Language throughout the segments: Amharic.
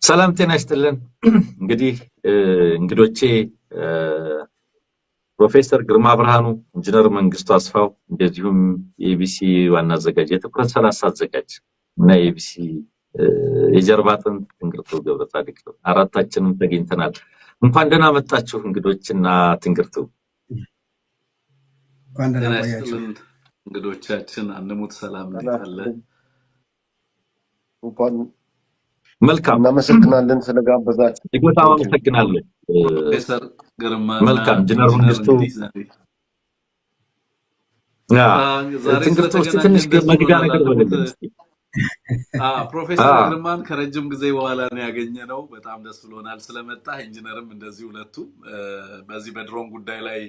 ሰላም ጤና ይስጥልን። እንግዲህ እንግዶቼ ፕሮፌሰር ግርማ ብርሃኑ፣ ኢንጂነር መንግስቱ አስፋው እንደዚሁም የኢቢሲ ዋና አዘጋጅ የትኩረት 30 አዘጋጅ እና የኢቢሲ የጀርባ አጥንት ትንግርቱ ገብረጻድቅ አራታችንም ተገኝተናል። እንኳን ደህና መጣችሁ እንግዶችና ትንግርቱ። እንኳን ደህና ቆያችሁ እንግዶቻችን። አንሙት ሰላም እንዴት እንኳን መልካም እናመሰግናለን ስለጋበዛችሁ። በጣም አመሰግናለሁ ፕሮፌሰር ግርማ። መልካም ኢንጂነር መንግስቱ ትንግርቱ ትንሽ መግቢያ ነገር በለኝ። ፕሮፌሰር ግርማን ከረጅም ጊዜ በኋላ ነው ያገኘነው። በጣም ደስ ብሎናል ስለመጣ። ኢንጂነርም እንደዚህ ሁለቱም በዚህ በድሮን ጉዳይ ላይ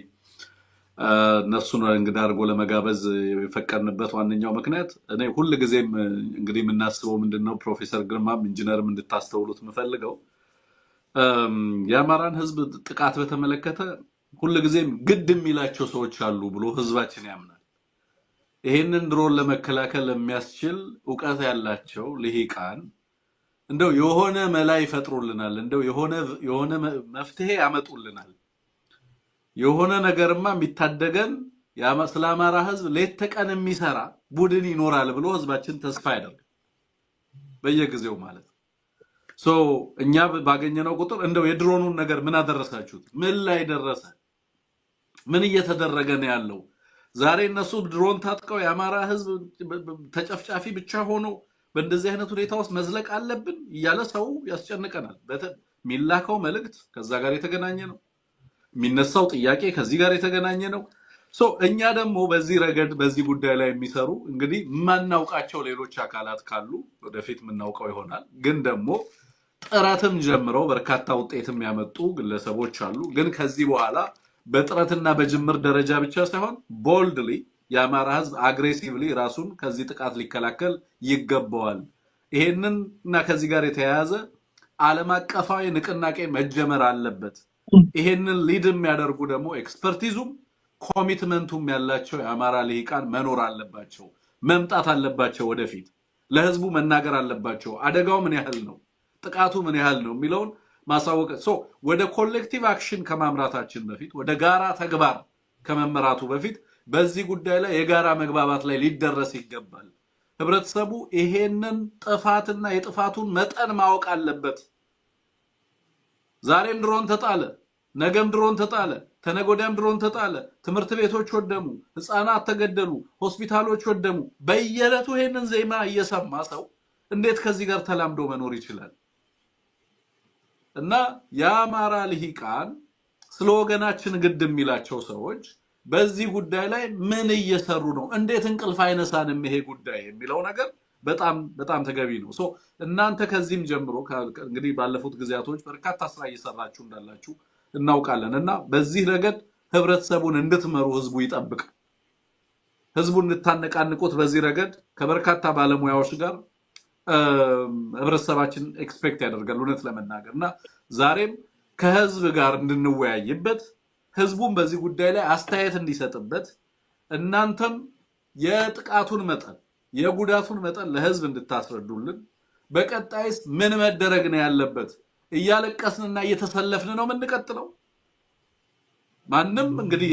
እነሱን እንግዳ አድርጎ ለመጋበዝ የፈቀድንበት ዋነኛው ምክንያት እኔ ሁሉ ጊዜም እንግዲህ የምናስበው ምንድነው ፕሮፌሰር ግርማም ኢንጂነርም እንድታስተውሉት የምፈልገው የአማራን ህዝብ ጥቃት በተመለከተ ሁሉ ጊዜም ግድ የሚላቸው ሰዎች አሉ ብሎ ህዝባችን ያምናል። ይሄንን ድሮን ለመከላከል የሚያስችል ዕውቀት ያላቸው ልሂቃን እንደው የሆነ መላ ይፈጥሩልናል፣ እንደው የሆነ መፍትሄ ያመጡልናል፣ የሆነ ነገርማ የሚታደገን ስለ አማራ ህዝብ ሌት ተቀን የሚሰራ ቡድን ይኖራል ብሎ ህዝባችን ተስፋ ያደርጋል በየጊዜው ማለት ነው። እኛ ባገኘነው ቁጥር እንደው የድሮኑን ነገር ምን አደረሳችሁት? ምን ላይ ደረሰ? ምን እየተደረገ ነው ያለው? ዛሬ እነሱ ድሮን ታጥቀው የአማራ ህዝብ ተጨፍጫፊ ብቻ ሆኖ በእንደዚህ አይነት ሁኔታ ውስጥ መዝለቅ አለብን እያለ ሰው ያስጨንቀናል። የሚላከው መልእክት ከዛ ጋር የተገናኘ ነው። የሚነሳው ጥያቄ ከዚህ ጋር የተገናኘ ነው። እኛ ደግሞ በዚህ ረገድ በዚህ ጉዳይ ላይ የሚሰሩ እንግዲህ ማናውቃቸው ሌሎች አካላት ካሉ ወደፊት የምናውቀው ይሆናል። ግን ደግሞ ጥረትም ጀምረው በርካታ ውጤትም ያመጡ ግለሰቦች አሉ። ግን ከዚህ በኋላ በጥረትና በጅምር ደረጃ ብቻ ሳይሆን ቦልድሊ የአማራ ህዝብ አግሬሲቭሊ ራሱን ከዚህ ጥቃት ሊከላከል ይገባዋል። ይሄንን እና ከዚህ ጋር የተያያዘ ዓለም አቀፋዊ ንቅናቄ መጀመር አለበት። ይሄንን ሊድ የሚያደርጉ ደግሞ ኤክስፐርቲዙም ኮሚትመንቱም ያላቸው የአማራ ልሂቃን መኖር አለባቸው፣ መምጣት አለባቸው። ወደፊት ለህዝቡ መናገር አለባቸው። አደጋው ምን ያህል ነው፣ ጥቃቱ ምን ያህል ነው የሚለውን ማሳወቅ። ወደ ኮሌክቲቭ አክሽን ከማምራታችን በፊት ወደ ጋራ ተግባር ከመመራቱ በፊት በዚህ ጉዳይ ላይ የጋራ መግባባት ላይ ሊደረስ ይገባል። ህብረተሰቡ ይሄንን ጥፋትና የጥፋቱን መጠን ማወቅ አለበት። ዛሬም ድሮን ተጣለ፣ ነገም ድሮን ተጣለ፣ ተነጎዳም ድሮን ተጣለ፣ ትምህርት ቤቶች ወደሙ፣ ህፃናት ተገደሉ፣ ሆስፒታሎች ወደሙ። በየዕለቱ ይሄንን ዜና እየሰማ ሰው እንዴት ከዚህ ጋር ተላምዶ መኖር ይችላል? እና የአማራ ልሂቃን ስለ ወገናችን ግድ የሚላቸው ሰዎች በዚህ ጉዳይ ላይ ምን እየሰሩ ነው? እንዴት እንቅልፍ አይነሳንም ይሄ ጉዳይ የሚለው ነገር በጣም ተገቢ ነው። እናንተ ከዚህም ጀምሮ እንግዲህ ባለፉት ጊዜያቶች በርካታ ስራ እየሰራችሁ እንዳላችሁ እናውቃለን እና በዚህ ረገድ ህብረተሰቡን እንድትመሩ ህዝቡ ይጠብቅ። ህዝቡን እንድታነቃንቁት በዚህ ረገድ ከበርካታ ባለሙያዎች ጋር ህብረተሰባችን ኤክስፔክት ያደርጋል እውነት ለመናገር እና ዛሬም ከህዝብ ጋር እንድንወያይበት ህዝቡን በዚህ ጉዳይ ላይ አስተያየት እንዲሰጥበት እናንተም የጥቃቱን መጠን የጉዳቱን መጠን ለህዝብ እንድታስረዱልን በቀጣይስ ምን መደረግ ነው ያለበት? እያለቀስንና እየተሰለፍን ነው የምንቀጥለው? ማንም እንግዲህ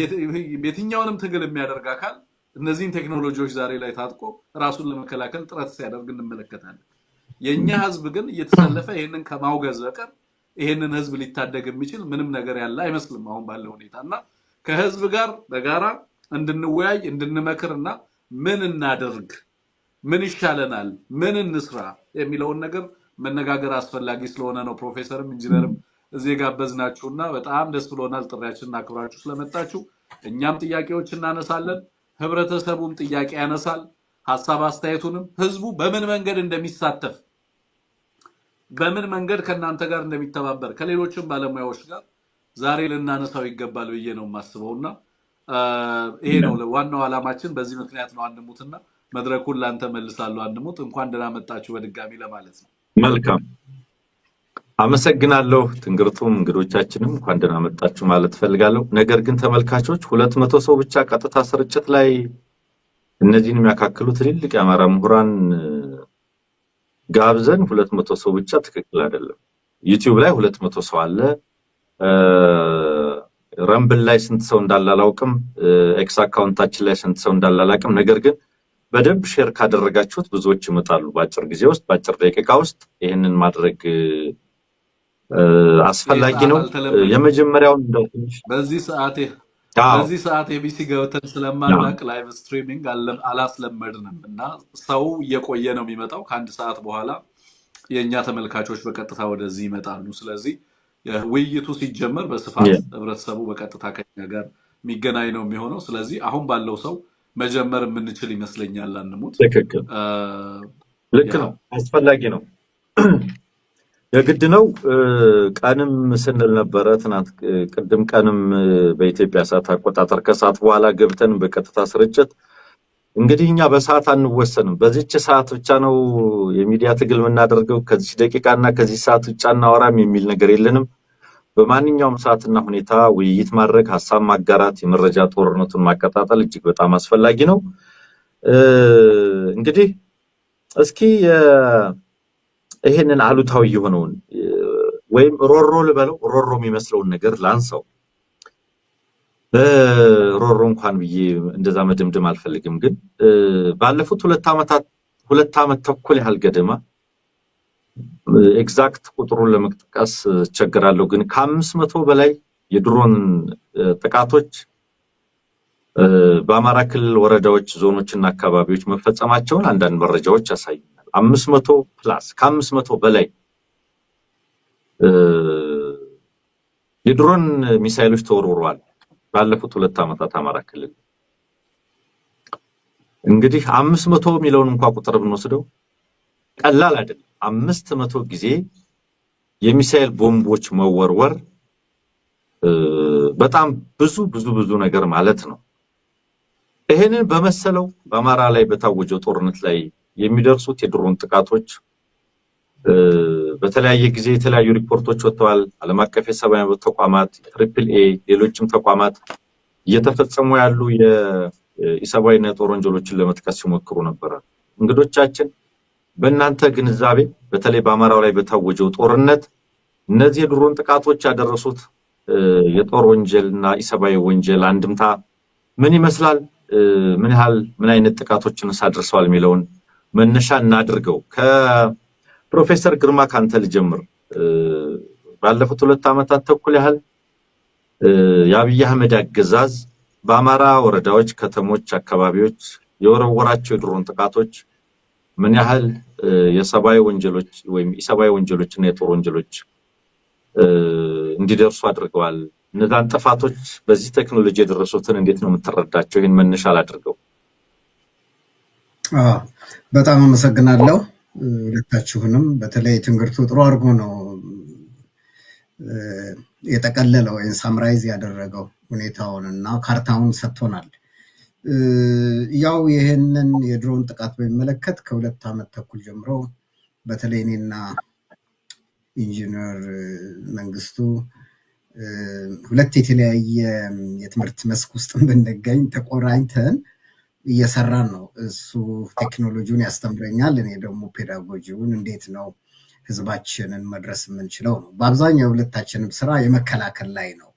የትኛውንም ትግል የሚያደርግ አካል እነዚህን ቴክኖሎጂዎች ዛሬ ላይ ታጥቆ ራሱን ለመከላከል ጥረት ሲያደርግ እንመለከታለን። የኛ ህዝብ ግን እየተሰለፈ ይሄንን ከማውገዝ በቀር ይሄንን ህዝብ ሊታደግ የሚችል ምንም ነገር ያለ አይመስልም አሁን ባለው ሁኔታና ከህዝብ ጋር በጋራ እንድንወያይ እንድንመክርና ምን እናደርግ፣ ምን ይሻለናል፣ ምን እንስራ የሚለውን ነገር መነጋገር አስፈላጊ ስለሆነ ነው ፕሮፌሰርም ኢንጂነርም እዚህ ጋበዝናችሁና በጣም ደስ ብሎናል። ጥሪያችንን አክብራችሁ ስለመጣችሁ እኛም ጥያቄዎች እናነሳለን፣ ህብረተሰቡም ጥያቄ ያነሳል። ሐሳብ አስተያየቱንም ህዝቡ በምን መንገድ እንደሚሳተፍ በምን መንገድ ከናንተ ጋር እንደሚተባበር ከሌሎችም ባለሙያዎች ጋር ዛሬ ልናነሳው ይገባል ብዬ ነው የማስበውና ይሄ ነው ዋናው ዓላማችን። በዚህ ምክንያት ነው አንሙትና መድረኩን ላንተ መልሳለሁ። አንሙት እንኳን ደህና መጣችሁ በድጋሚ ለማለት ነው። መልካም አመሰግናለሁ። ትንግርቱም እንግዶቻችንም እንኳን ደህና መጣችሁ ማለት ፈልጋለሁ። ነገር ግን ተመልካቾች 200 ሰው ብቻ ቀጥታ ስርጭት ላይ እነዚህን የሚያካክሉ ትልልቅ የአማራ ምሁራን ጋብዘን 200 ሰው ብቻ ትክክል አይደለም። ዩቲዩብ ላይ 200 ሰው አለ። ረምብል ላይ ስንት ሰው እንዳለ አላውቅም። ኤክስ አካውንታችን ላይ ስንት ሰው እንዳለ አላውቅም። ነገር ግን በደንብ ሼር ካደረጋችሁት ብዙዎች ይመጣሉ። በአጭር ጊዜ ውስጥ በአጭር ደቂቃ ውስጥ ይሄንን ማድረግ አስፈላጊ ነው። የመጀመሪያው እንደው ትንሽ በዚህ ሰዓት ኤቢሲ ገብተን ስለማናውቅ ላይቭ ስትሪሚንግ አላስለመድንም እና ሰው እየቆየ ነው የሚመጣው። ከአንድ ሰዓት በኋላ የኛ ተመልካቾች በቀጥታ ወደዚህ ይመጣሉ። ስለዚህ ውይይቱ ሲጀመር በስፋት ህብረተሰቡ በቀጥታ ከኛ ጋር የሚገናኝ ነው የሚሆነው። ስለዚህ አሁን ባለው ሰው መጀመር የምንችል ይመስለኛል። አንሙት። ትክክል፣ ልክ ነው፣ አስፈላጊ ነው፣ የግድ ነው። ቀንም ስንል ነበረ ትናንት ቅድም ቀንም በኢትዮጵያ ሰዓት አቆጣጠር ከሰዓት በኋላ ገብተን በቀጥታ ስርጭት እንግዲህ እኛ በሰዓት አንወሰንም። በዚህች ሰዓት ብቻ ነው የሚዲያ ትግል የምናደርገው፣ ከዚህ ደቂቃና ከዚህ ሰዓት ብቻ እናወራም የሚል ነገር የለንም። በማንኛውም ሰዓትና ሁኔታ ውይይት ማድረግ፣ ሀሳብ ማጋራት፣ የመረጃ ጦርነቱን ማቀጣጠል እጅግ በጣም አስፈላጊ ነው። እንግዲህ እስኪ ይሄንን አሉታዊ የሆነውን ወይም ሮሮ ልበለው ሮሮ የሚመስለውን ነገር ላንሳው። ሮሮ እንኳን ብዬ እንደዛ መደምደም አልፈልግም። ግን ባለፉት 2 ዓመት ተኩል ያህል ገደማ ኤግዛክት ቁጥሩን ለመጥቀስ ቸገራለሁ፣ ግን ከ500 በላይ የድሮን ጥቃቶች በአማራ ክልል ወረዳዎች፣ ዞኖችና አካባቢዎች መፈጸማቸውን አንዳንድ መረጃዎች ያሳዩናል። 500 ፕላስ ከ500 በላይ የድሮን ሚሳኤሎች ተወርውረዋል ባለፉት 2 ዓመታት አማራ ክልል። እንግዲህ 500 የሚለውን እንኳን ቁጥር ብንወስደው ቀላል አይደለም። 500 ጊዜ የሚሳኤል ቦምቦች መወርወር በጣም ብዙ ነገር ማለት ነው። ይሄንን በመሰለው በአማራ ላይ በታወጀው ጦርነት ላይ የሚደርሱት የድሮን ጥቃቶች በተለያየ ጊዜ የተለያዩ ሪፖርቶች ወጥተዋል። ዓለም አቀፍ የሰብአዊ መብት ተቋማት፣ ትሪፕል ኤ፣ ሌሎችም ተቋማት እየተፈጸሙ ያሉ የሰብአዊና የጦር ወንጀሎችን ለመጥቀስ ሲሞክሩ ነበር። እንግዶቻችን በእናንተ ግንዛቤ በተለይ በአማራው ላይ በታወጀው ጦርነት እነዚህ የድሮን ጥቃቶች ያደረሱት የጦር ወንጀልና ኢሰብአዊ ወንጀል አንድምታ ምን ይመስላል? ምን አይነት ጥቃቶችን አድርሰዋል የሚለውን መነሻ እናድርገው። ከፕሮፌሰር ግርማ ካንተ ልጀምር። ባለፉት 2 ዓመታት ተኩል ያህል የአብይ አህመድ አገዛዝ በአማራ ወረዳዎች፣ ከተሞች፣ አካባቢዎች የወረወራቸው የድሮን ጥቃቶች ምን ያህል የሰብአዊ ወንጀሎች ወይም ኢሰብአዊ ወንጀሎችና የጦር ወንጀሎች እንዲደርሱ አድርገዋል? እነዛን ጥፋቶች በዚህ ቴክኖሎጂ የደረሱትን እንዴት ነው የምትረዳቸው? ይህን መነሻ አላድርገው። በጣም አመሰግናለሁ ሁለታችሁንም። በተለይ ትንግርቱ ጥሩ አድርጎ ነው የጠቀለለው ወይም ሳምራይዝ ያደረገው ሁኔታውን እና ካርታውን ሰጥቶናል። ያው ይህንን የድሮን ጥቃት በሚመለከት ከ2 ዓመት ተኩል ጀምሮ በተለይ እኔና ኢንጂነር መንግስቱ 2 የተለያየ የትምህርት መስክ ውስጥ ብንገኝ ተቆራኝተን እየሰራን ነው። እሱ ቴክኖሎጂውን ያስተምረኛል፣ እኔ ደግሞ ፔዳጎጂውን እንዴት ነው ህዝባችንን መድረስ የምንችለው ነው። በአብዛኛው ሁለታችንም ስራ የመከላከል ላይ ነው።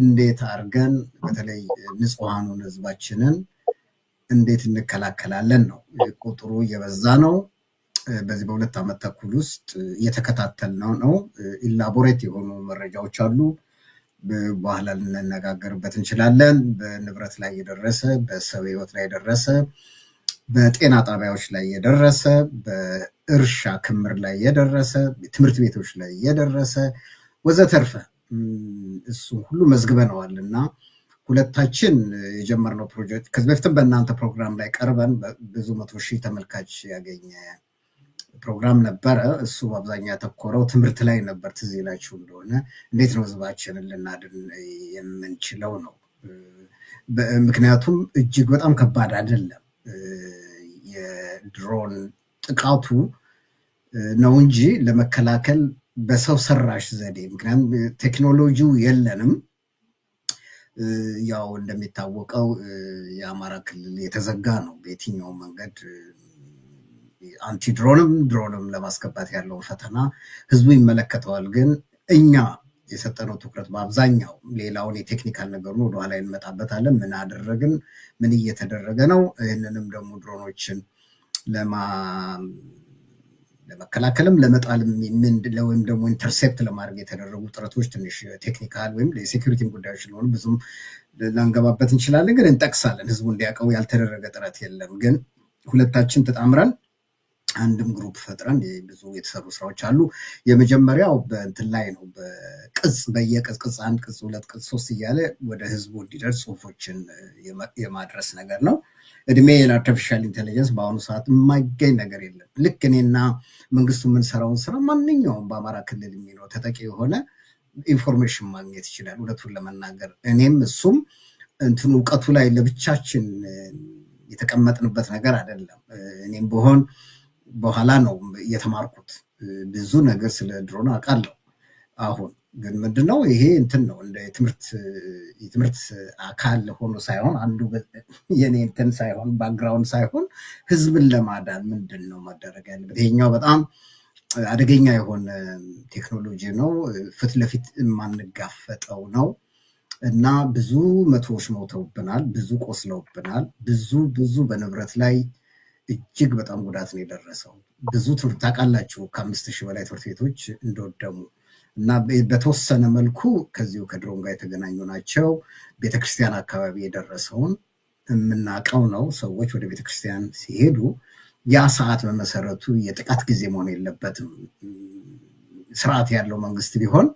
እንዴት አድርገን በተለይ ንጹሐኑን ህዝባችንን እንዴት እንከላከላለን ነው። ቁጥሩ እየበዛ ነው። በዚህ በ2 ዓመት ተኩል ውስጥ እየተከታተልነው ነው። ኢላቦሬት የሆኑ መረጃዎች አሉ። በኋላ ልንነጋገርበት እንችላለን። በንብረት ላይ የደረሰ፣ በሰው ህይወት ላይ የደረሰ፣ በጤና ጣቢያዎች ላይ የደረሰ፣ በእርሻ ክምር ላይ የደረሰ፣ ትምህርት ቤቶች ላይ የደረሰ ወዘተርፈ እሱ ሁሉ መዝግበነዋል እና ሁለታችን የጀመርነው ፕሮጀክት ከዚህ በፊትም በእናንተ ፕሮግራም ላይ ቀርበን ብዙ 100,000 ተመልካች ያገኘ ፕሮግራም ነበረ። እሱ በአብዛኛው ያተኮረው ትምህርት ላይ ነበር። ትዝ ይላችሁ እንደሆነ እንዴት ነው ህዝባችንን ልናድን የምንችለው ነው። ምክንያቱም እጅግ በጣም ከባድ አይደለም የድሮን ጥቃቱ ነው እንጂ ለመከላከል በሰው ሰራሽ ዘዴ፣ ምክንያቱም ቴክኖሎጂው የለንም። ያው እንደሚታወቀው የአማራ ክልል የተዘጋ ነው። በየትኛው መንገድ አንቲ ድሮንም ለማስገባት ያለውን ፈተና ህዝቡ ይመለከተዋል። ግን እኛ የሰጠነው ትኩረት በአብዛኛው ሌላውን የቴክኒካል ነገሩን ወደኋላ እንመጣበታለን። ምን አደረግን፣ ምን እየተደረገ ነው፣ ይህንንም ደግሞ ድሮኖችን ለመከላከልም ለመጣልም ወይም ደግሞ ኢንተርሴፕት ለማድረግ የተደረጉ ጥረቶች ትንሽ ቴክኒካል ወይም የሴኩሪቲ ጉዳዮች ስለሆኑ ብዙም ላንገባበት እንችላለን። ግን እንጠቅሳለን፣ ህዝቡ እንዲያውቀው ያልተደረገ ጥረት የለም። ግን ሁለታችን ተጣምረን አንድም ግሩፕ ፈጥረን ብዙ የተሰሩ ስራዎች አሉ። የመጀመሪያው በእንትን ላይ ነው፣ በየቅጽ 1 ቅጽ 2 ቅጽ 3 እያለ ወደ ህዝቡ እንዲደርስ ጽሁፎችን የማድረስ ነገር ነው። እድሜ ለአርቲፊሻል ኢንቴሊጀንስ በአሁኑ ሰዓት የማይገኝ ነገር የለም። ልክ እኔና መንግስቱ የምንሰራውን ስራ ማንኛውም በአማራ ክልል የሚኖር ተጠቂ የሆነ ኢንፎርሜሽን ማግኘት ይችላል። እውነቱን ለመናገር እኔም እሱም እንትን እውቀቱ ላይ ለብቻችን የተቀመጥንበት ነገር አይደለም። እኔም በሆን በኋላ ነው የተማርኩት። ብዙ ነገር ስለ ድሮን አውቃለሁ። አሁን ግን ምንድነው ይሄ እንትን ነው እንደ የትምህርት አካል ሆኖ ሳይሆን አንዱ የኔ እንትን ሳይሆን ባክግራውንድ ሳይሆን ህዝብን ለማዳን ምንድን ነው ማደረግ ያለበት። ይሄኛው በጣም አደገኛ የሆነ ቴክኖሎጂ ነው። ፊት ለፊት የማንጋፈጠው ነው እና ብዙ መቶዎች ሞተውብናል፣ ብዙ ቆስለውብናል፣ ብዙ በንብረት ላይ እጅግ በጣም ጉዳት ነው የደረሰው። ብዙ ትምህርት ታውቃላችሁ፣ ከ5000 በላይ ትምህርት ቤቶች እንደወደሙ እና በተወሰነ መልኩ ከዚሁ ከድሮን ጋር የተገናኙ ናቸው። ቤተክርስቲያን አካባቢ የደረሰውን የምናውቀው ነው። ሰዎች ወደ ቤተክርስቲያን ሲሄዱ ያ ሰዓት በመሰረቱ የጥቃት ጊዜ መሆን የለበትም። ስርዓት ያለው መንግስት ቢሆን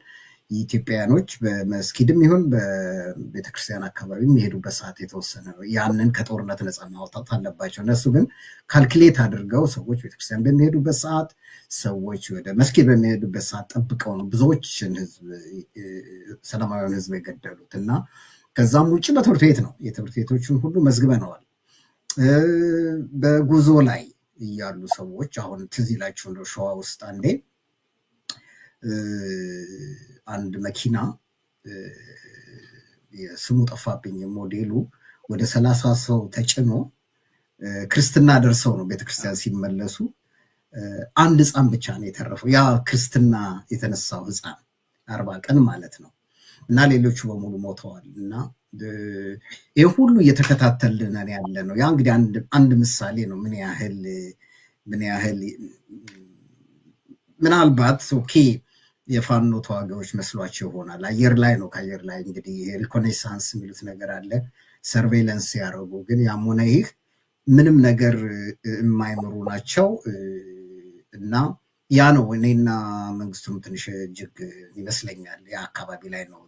ኢትዮጵያውያኖች በመስጊድም ይሁን በቤተክርስቲያን አካባቢ የሚሄዱበት ሰዓት የተወሰነ ነው። ያንን ከጦርነት ነፃ ማውጣት አለባቸው። እነሱ ግን ካልኩሌት አድርገው ሰዎች ቤተክርስቲያን በሚሄዱበት ሰዓት፣ ሰዎች ወደ መስጊድ በሚሄዱበት ሰዓት ጠብቀው ነው ብዙዎችን ሰላማዊውን ህዝብ የገደሉት እና ከዛም ውጭ በትምህርት ቤት ነው። የትምህርት ቤቶችን ሁሉ መዝግበነዋል። በጉዞ ላይ እያሉ ሰዎች አሁን ትዝ ይላችሁ እንደው ሸዋ ውስጥ አንዴ አንድ መኪና ስሙ ጠፋብኝ ሞዴሉ ወደ 30 ሰው ተጭኖ ክርስትና ደርሰው ነው ቤተክርስቲያን ሲመለሱ አንድ ህፃን ብቻ ነው የተረፈው። ያ ክርስትና የተነሳው ህፃን 40 ቀን ማለት ነው እና ሌሎቹ በሙሉ ሞተዋል። እና ይህ ሁሉ እየተከታተልን ያለ ነው። ያ እንግዲህ አንድ ምሳሌ ነው ምን ያህል ምናልባት ኦኬ የፋኖ ተዋጊዎች መስሏቸው ይሆናል። አየር ላይ ነው። ከአየር ላይ እንግዲህ ሪኮኔሳንስ የሚሉት ነገር አለ፣ ሰርቬይለንስ ያደረጉ ግን ያም ሆነ ይህ ምንም ነገር የማይምሩ ናቸው እና ያ ነው እኔና መንግስቱም ትንሽ እጅግ ይመስለኛል ያ አካባቢ ላይ ነው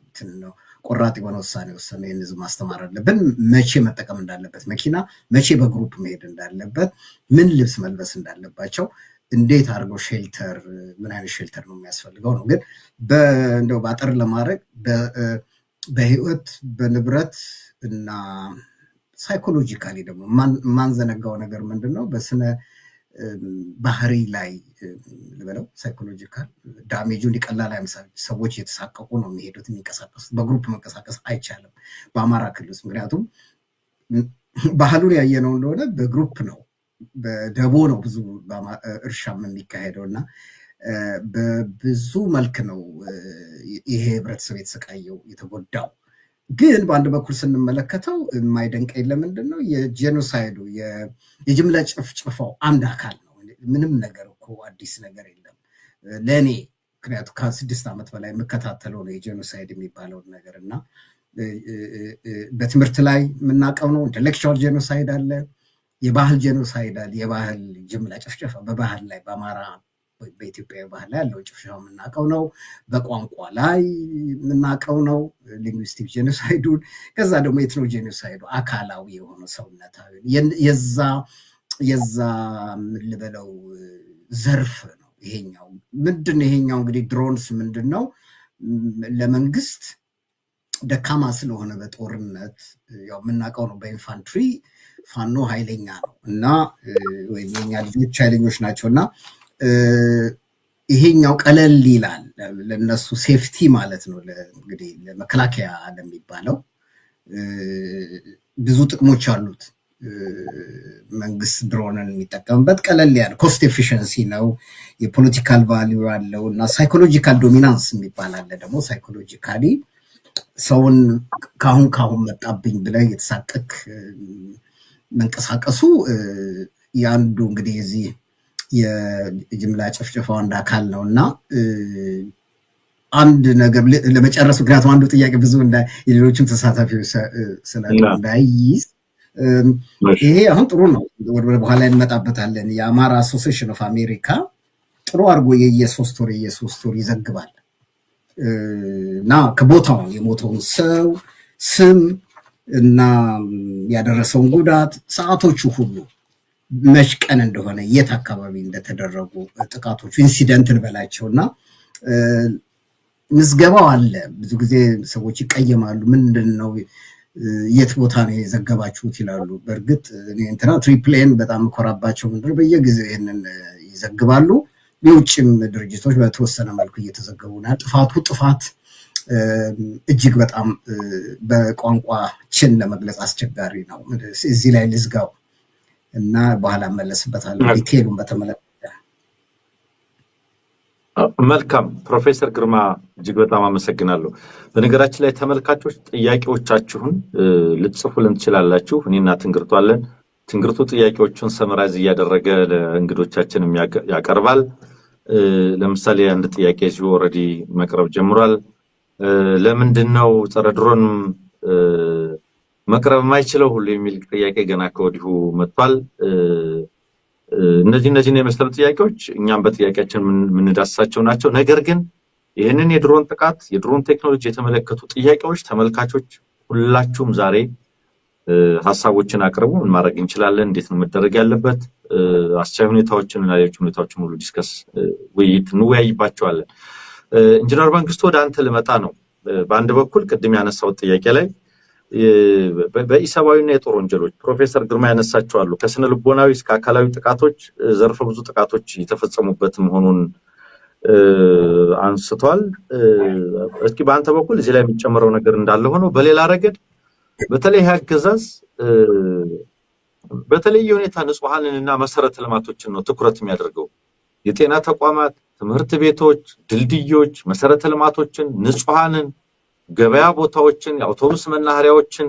ቆራጥ የሆነ ውሳኔ ወሰነ። ይህን ህዝብ ማስተማር አለብን፣ መቼ መጠቀም እንዳለበት መኪና፣ መቼ በግሩፕ መሄድ እንዳለበት፣ ምን ልብስ መልበስ እንዳለባቸው፣ እንዴት አድርገው ሼልተር፣ ምን አይነት ሼልተር ነው የሚያስፈልገው ነው። ግን እንደው ባጠር ለማድረግ በህይወት በንብረት እና ሳይኮሎጂካሊ ደግሞ ማንዘነጋው ነገር ምንድነው በስነ ባህሪ ላይ ልበለው ሳይኮሎጂካል ዳሜጁ እንዲቀላል አይመስል ሰዎች የተሳቀቁ ነው የሚሄዱት የሚንቀሳቀሱት። በግሩፕ መንቀሳቀስ አይቻልም በአማራ ክልል ውስጥ። ምክንያቱም ባህሉን ያየነው እንደሆነ በግሩፕ ነው፣ በደቦ ነው ብዙ እርሻም የሚካሄደው እና በብዙ መልክ ነው ይሄ ህብረተሰብ የተሰቃየው የተጎዳው። ግን በአንድ በኩል ስንመለከተው የማይደንቀኝ ለምንድን ነው የጄኖሳይዱ የጅምላ ጭፍጭፋው አንድ አካል ነው። ምንም ነገር እኮ አዲስ ነገር የለም ለእኔ፣ ምክንያቱም ከ6 ዓመት በላይ የምከታተለው ነው የጄኖሳይድ የሚባለውን ነገር እና በትምህርት ላይ የምናውቀው ነው። ኢንተሌክቹዋል ጄኖሳይድ አለ፣ የባህል ጄኖሳይድ አለ። የባህል ጅምላ ጭፍጨፋ በባህል ላይ በአማራ በኢትዮጵያ ባህል ላይ ያለው ጭፍጨፋ የምናውቀው ነው። በቋንቋ ላይ የምናውቀው ነው ሊንጉስቲክ ጄኖሳይዱን። ከዛ ደግሞ የትኖ ጄኖሳይዱ አካላዊ የሆነ ሰውነታዊ የዛ ምን ልበለው ዘርፍ ነው። ይሄኛው ምንድነው? ይሄኛው እንግዲህ ድሮንስ ምንድነው? ለመንግስት ደካማ ስለሆነ በጦርነት ያው የምናውቀው ነው። በኢንፋንትሪ ፋኖ ኃይለኛ ነው እና ወይም የኛ ልጆች ኃይለኞች ናቸው እና ይሄኛው ቀለል ይላል ለነሱ ሴፍቲ ማለት ነው። እንግዲህ ለመከላከያ ለሚባለው ብዙ ጥቅሞች አሉት መንግስት ድሮንን የሚጠቀምበት ቀለል ያለ ኮስት ኤፊሽንሲ ነው። የፖለቲካል ቫልዩ አለው እና ሳይኮሎጂካል ዶሚናንስ የሚባል አለ ደግሞ ሳይኮሎጂካሊ ሰውን ካሁን መጣብኝ ብለህ የተሳቀቅ መንቀሳቀሱ የአንዱ እንግዲህ እዚህ የጅምላ ጭፍጨፋው አንድ አካል ነው እና አንድ ነገር ለመጨረስ ምክንያቱም አንዱ ጥያቄ ብዙ የሌሎችም ተሳታፊዎች ስላሉ እንዳይይዝ ይሄ አሁን ጥሩ ነው። ወደ በኋላ እንመጣበታለን። የአማራ አሶሲዬሽን ኦፍ አሜሪካ ጥሩ አድርጎ የየሶስት ወር ይዘግባል እና ከቦታው የሞተውን ሰው ስም እና ያደረሰውን ጉዳት ሰዓቶቹ ሁሉ መች ቀን እንደሆነ የት አካባቢ እንደተደረጉ ጥቃቶቹ ኢንሲደንትን በላቸውና ምዝገባው አለ። ብዙ ጊዜ ሰዎች ይቀየማሉ። ምንድነው የት ቦታ ነው የዘገባችሁት ይላሉ። በእርግጥ እኔ እንትና ትሪፕሌን በጣም ኮራባቸው ምንድነው በየጊዜው ይሄንን ይዘግባሉ። የውጭም ድርጅቶች በተወሰነ መልኩ እየተዘገቡ ነው። ጥፋት እጅግ በጣም በቋንቋችን ለመግለጽ አስቸጋሪ ነው። እዚህ ላይ ልዝጋው እና በኋላ መለስበታለሁ ዲቴሉን በተመለከተ። መልካም ፕሮፌሰር ግርማ እጅግ በጣም አመሰግናለሁ። በነገራችን ላይ ተመልካቾች ጥያቄዎቻችሁን ልትጽፉልን ትችላላችሁ። እኔና ትንግርቱ አለን። ትንግርቱ ጥያቄዎቹን ሰመራይዝ እያደረገ ለእንግዶቻችን ያቀርባል። ለምሳሌ አንድ ጥያቄ እዚሁ ኦልሬዲ መቅረብ ጀምሯል። ለምንድነው ጸረ ድሮን መቅረብ የማይችለው ሁሉ የሚል ጥያቄ ገና ከወዲሁ መጥቷል። እነዚህ የመሰሉ ጥያቄዎች እኛም በጥያቄያችን የምንዳስሳቸው ናቸው። ነገር ግን ይህንን የድሮን ጥቃት የድሮን ቴክኖሎጂ የተመለከቱ ጥያቄዎች ተመልካቾች ሁላችሁም ዛሬ ሀሳቦችን አቅርቡ። ምን ማድረግ እንችላለን፣ እንዴት ነው መደረግ ያለበት፣ አስቻይ ሁኔታዎችን እና ሌሎች ሁኔታዎችን ሁሉ ዲስከስ እንወያይባቸዋለን። ኢንጂነር መንግስቱ ወደ አንተ ልመጣ ነው። በአንድ በኩል ቅድም ያነሳው ጥያቄ ላይ በኢሰባዊና የጦር ወንጀሎች ፕሮፌሰር ግርማ ያነሳቸው አሉ። ከስነ ልቦናዊ እስከ አካላዊ ጥቃቶች ዘርፈ ብዙ ጥቃቶች የተፈጸሙበት መሆኑን አንስቷል። እስኪ በአንተ በኩል እዚህ ላይ የሚጨምረው ነገር እንዳለ ሆኖ በሌላ ረገድ በተለይ አገዛዝ በተለየ ሁኔታ ንጹሃንንና መሰረተ ልማቶችን ነው ትኩረት የሚያደርገው። የጤና ተቋማት፣ ትምህርት ቤቶች፣ ድልድዮች፣ መሰረተ ልማቶችን፣ ንጹሃንን፣ ገበያ ቦታዎችን፣ የአውቶቡስ መናኸሪያዎችን፣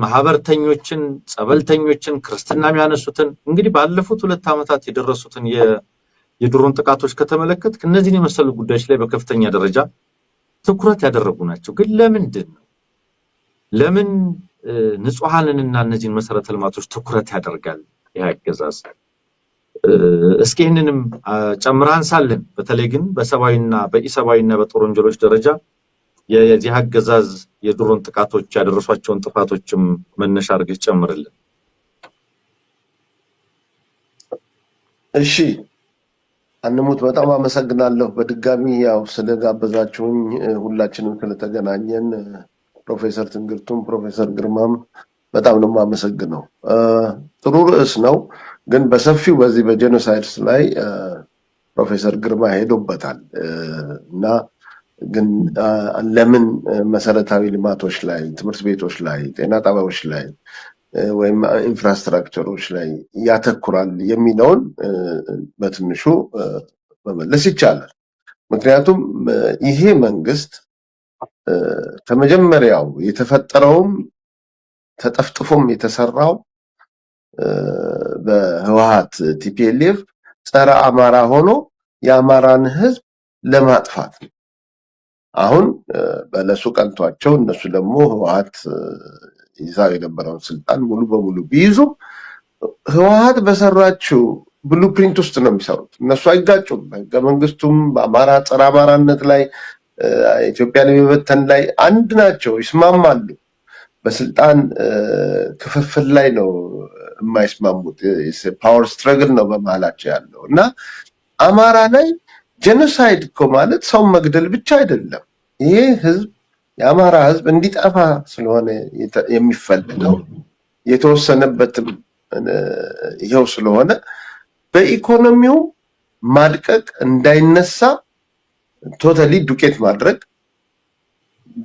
ማህበርተኞችን፣ ጸበልተኞችን፣ ክርስትና የሚያነሱትን እንግዲህ ባለፉት 2 ዓመታት የደረሱትን የድሮን ጥቃቶች ከተመለከት እነዚህን የመሰሉ ጉዳዮች ላይ በከፍተኛ ደረጃ ትኩረት ያደረጉ ናቸው። ግን ለምን ንጹሃንንና እነዚህን መሰረተ ልማቶች ትኩረት ያደርጋል ይህ አገዛዝ? እስኪ ይህንንም ጨምረህ አንሳልን። በተለይ ግን በሰብአዊና በኢሰብአዊና በጦር ወንጀሎች ደረጃ የዚህ አገዛዝ የድሮን ጥቃቶች ያደረሷቸውን ጥፋቶችም መነሻ አድርገህ ጨምርልን። እሺ አንሙት፣ በጣም አመሰግናለሁ በድጋሚ ያው ስለጋበዛችሁኝ ሁላችንም ስለተገናኘን ፕሮፌሰር ትንግርቱም ፕሮፌሰር ግርማም በጣም ነው የማመሰግነው። ጥሩ ርዕስ ነው፣ ግን በሰፊው በዚህ በጄኖሳይድስ ላይ ፕሮፌሰር ግርማ ሄዶበታል እና ግን ለምን መሰረታዊ ልማቶች ላይ፣ ትምህርት ቤቶች ላይ፣ ጤና ጣቢያዎች ላይ ወይም ኢንፍራስትራክቸሮች ላይ ያተኩራል የሚለውን በትንሹ መመለስ ይቻላል። ምክንያቱም ይሄ መንግስት ከመጀመሪያው የተፈጠረውም ተጠፍጥፎም የተሰራው በህወሓት ቲፒኤልኤፍ ጸረ አማራ ሆኖ የአማራን ህዝብ ለማጥፋት ነው። አሁን በለሱ ቀንቷቸው እነሱ ደግሞ ህወሓት ይዛው የነበረውን ስልጣን ሙሉ በሙሉ ቢይዙ ህወሓት በሰራችው ብሉፕሪንት ውስጥ ነው የሚሰሩት። እነሱ አይጋጩም። በህገ መንግስቱም በአማራ ጸረ አማራነት ላይ ኢትዮጵያን የመበተን ላይ አንድ ናቸው፣ ይስማማሉ። በስልጣን ክፍፍል ላይ ነው የማይስማሙት። ፓወር ስትረግል ነው በመሀላቸው ያለው እና አማራ ላይ ጄኖሳይድ እኮ ማለት ሰው መግደል ብቻ አይደለም። ይሄ ህዝብ የአማራ ህዝብ እንዲጠፋ ስለሆነ የሚፈልገው የተወሰነበትም ይሄው ስለሆነ በኢኮኖሚው ማድቀቅ፣ እንዳይነሳ ቶታሊ ዱቄት ማድረግ፣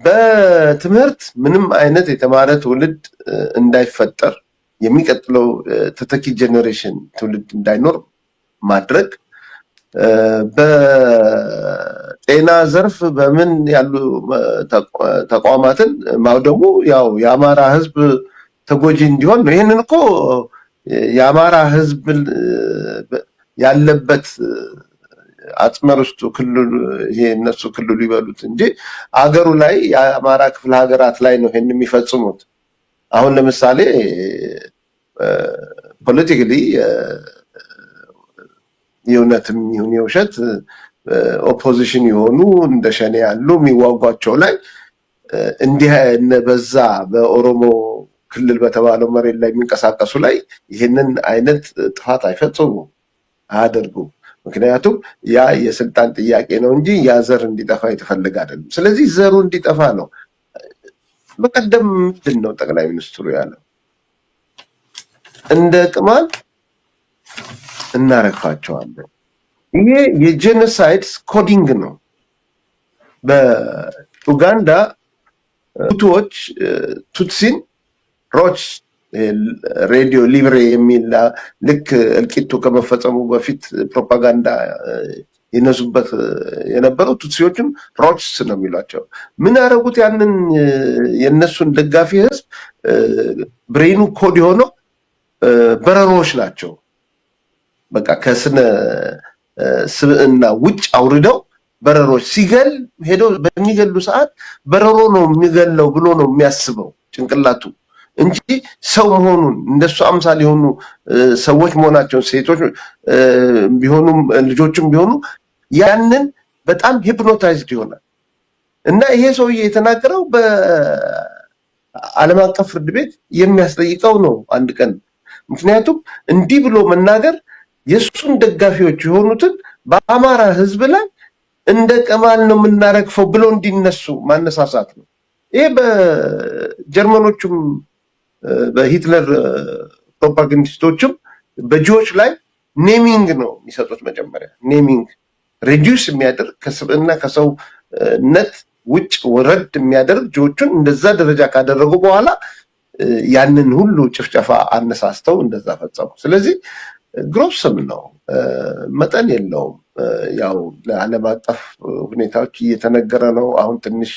በትምህርት ምንም አይነት የተማረ ትውልድ እንዳይፈጠር የሚቀጥለው ተተኪ ጄኔሬሽን ትውልድ እንዳይኖር ማድረግ በጤና ዘርፍ በምን ያሉ ተቋማትን ማውደሙ ያው የአማራ ህዝብ ተጎጂ እንዲሆን ነው። ይህንን እኮ የአማራ ህዝብ ያለበት አጽመር ውስጥ ክልሉ ይሄ እነሱ ክልሉ ይበሉት እንጂ አገሩ ላይ የአማራ ክፍለ ሀገራት ላይ ነው ይሄን የሚፈጽሙት። አሁን ለምሳሌ ፖለቲካሊ የእውነትም ይሁን የውሸት ኦፖዚሽን የሆኑ እንደ ሸኔ ያሉ የሚዋጓቸው ላይ እንዲህ በዛ በኦሮሞ ክልል በተባለው መሬት ላይ የሚንቀሳቀሱ ላይ ይህንን አይነት ጥፋት አይፈጽሙም፣ አያደርጉም። ምክንያቱም ያ የስልጣን ጥያቄ ነው እንጂ ያ ዘር እንዲጠፋ የተፈለገ አይደለም። ስለዚህ ዘሩ እንዲጠፋ ነው። በቀደም ምንድን ነው ጠቅላይ ሚኒስትሩ ያለው? እንደ ቅማል እናረግፋቸዋለን። ይሄ የጄኖሳይድ ኮዲንግ ነው። በኡጋንዳ ሁቱዎች ቱትሲን ሮች ሬዲዮ ሊብሬ የሚል ልክ እልቂቱ ከመፈጸሙ በፊት ፕሮፓጋንዳ ይነሱበት የነበረው ቱትሲዎችም ሮችስ ነው የሚሏቸው። ምን ያደረጉት? ያንን የእነሱን ደጋፊ ህዝብ ብሬኑ ኮድ የሆነው በረሮች ናቸው። በቃ ከስነ ስብዕና ውጭ አውርደው በረሮች ሲገል ሄደው በሚገሉ ሰዓት በረሮ ነው የሚገለው ብሎ ነው የሚያስበው ጭንቅላቱ እንጂ ሰው መሆኑን እንደሱ አምሳል የሆኑ ሰዎች መሆናቸውን ሴቶች ቢሆኑም ልጆችም ቢሆኑ ያንን በጣም ሂፕኖታይዝድ ይሆናል። እና ይሄ ሰውዬ የተናገረው በዓለም አቀፍ ፍርድ ቤት የሚያስጠይቀው ነው አንድ ቀን። ምክንያቱም እንዲህ ብሎ መናገር የሱን ደጋፊዎች የሆኑትን በአማራ ህዝብ ላይ እንደ ቅማል ነው የምናረግፈው ብሎ እንዲነሱ ማነሳሳት ነው። ይሄ በጀርመኖቹም በሂትለር ፕሮፓጋንዲስቶችም በጂዎች ላይ ኔሚንግ ነው የሚሰጡት። መጀመሪያ ኔሚንግ ሬዲዩስ የሚያደርግ ከስብዕና ከሰውነት ውጭ ወረድ የሚያደርግ ጂዎቹን እንደዛ ደረጃ ካደረጉ በኋላ ያንን ሁሉ ጭፍጨፋ አነሳስተው እንደዛ ፈጸሙ። ስለዚህ ግሮስም ነው፣ መጠን የለውም። ያው ለዓለም አቀፍ ሁኔታዎች እየተነገረ ነው። አሁን ትንሽ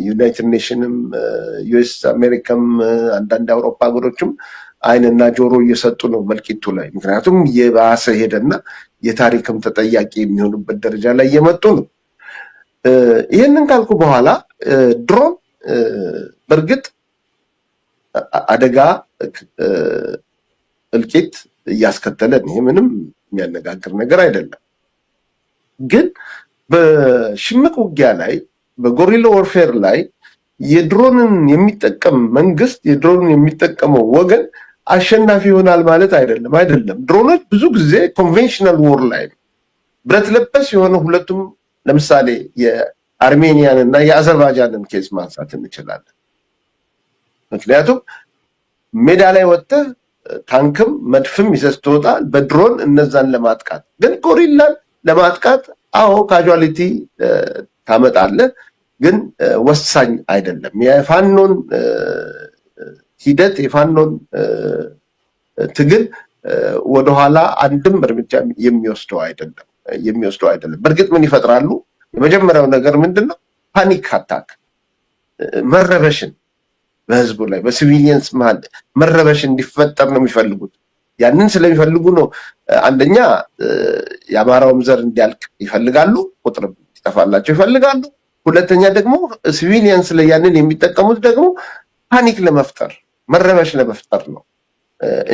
ዩናይትድ ኔሽንም ዩኤስ አሜሪካም አንዳንድ አውሮፓ ሀገሮችም አይንና ጆሮ እየሰጡ ነው መልቂቱ ላይ። ምክንያቱም የባሰ ሄደና የታሪክም ተጠያቂ የሚሆኑበት ደረጃ ላይ እየመጡ ነው። ይህንን ካልኩ በኋላ ድሮን በእርግጥ አደጋ እልቂት እያስከተለን ይሄ ምንም የሚያነጋግር ነገር አይደለም። ግን በሽምቅ ውጊያ ላይ በጎሪላ ወርፌር ላይ የድሮንን የሚጠቀም መንግስት የድሮንን የሚጠቀመው ወገን አሸናፊ ይሆናል ማለት አይደለም። ድሮኖች ብዙ ጊዜ ኮንቬንሽናል ዎር ላይ ብረት ለበስ የሆነ ሁለቱም ለምሳሌ የአርሜኒያን እና የአዘርባይጃንን ኬዝ ማንሳት እንችላለን። ምክንያቱም ሜዳ ላይ ወጥተህ ታንክም መድፍም ይዘህ ስትወጣ በድሮን እነዛን ለማጥቃት ግን ጎሪላን ለማጥቃት አዎ ካጁዋሊቲ ታመጣለህ፣ ግን ወሳኝ አይደለም። የፋኖን ሂደት የፋኖን ትግል ወደኋላ አንድም እርምጃ የሚወስደው አይደለም። በእርግጥ ምን ይፈጥራሉ? የመጀመሪያው ነገር ምንድነው? ፓኒክ አታክ፣ መረበሽን በህዝቡ ላይ በሲቪሊየንስ መሀል መረበሽ እንዲፈጠር ነው የሚፈልጉት። ያንን ስለሚፈልጉ ነው አንደኛ የአማራውም ዘር እንዲያልቅ ይፈልጋሉ፣ ቁጥር ይጠፋላቸው ይፈልጋሉ። ሁለተኛ ደግሞ ሲቪሊየንስ ላይ ያንን የሚጠቀሙት ደግሞ ፓኒክ ለመፍጠር መረበሽ ለመፍጠር ነው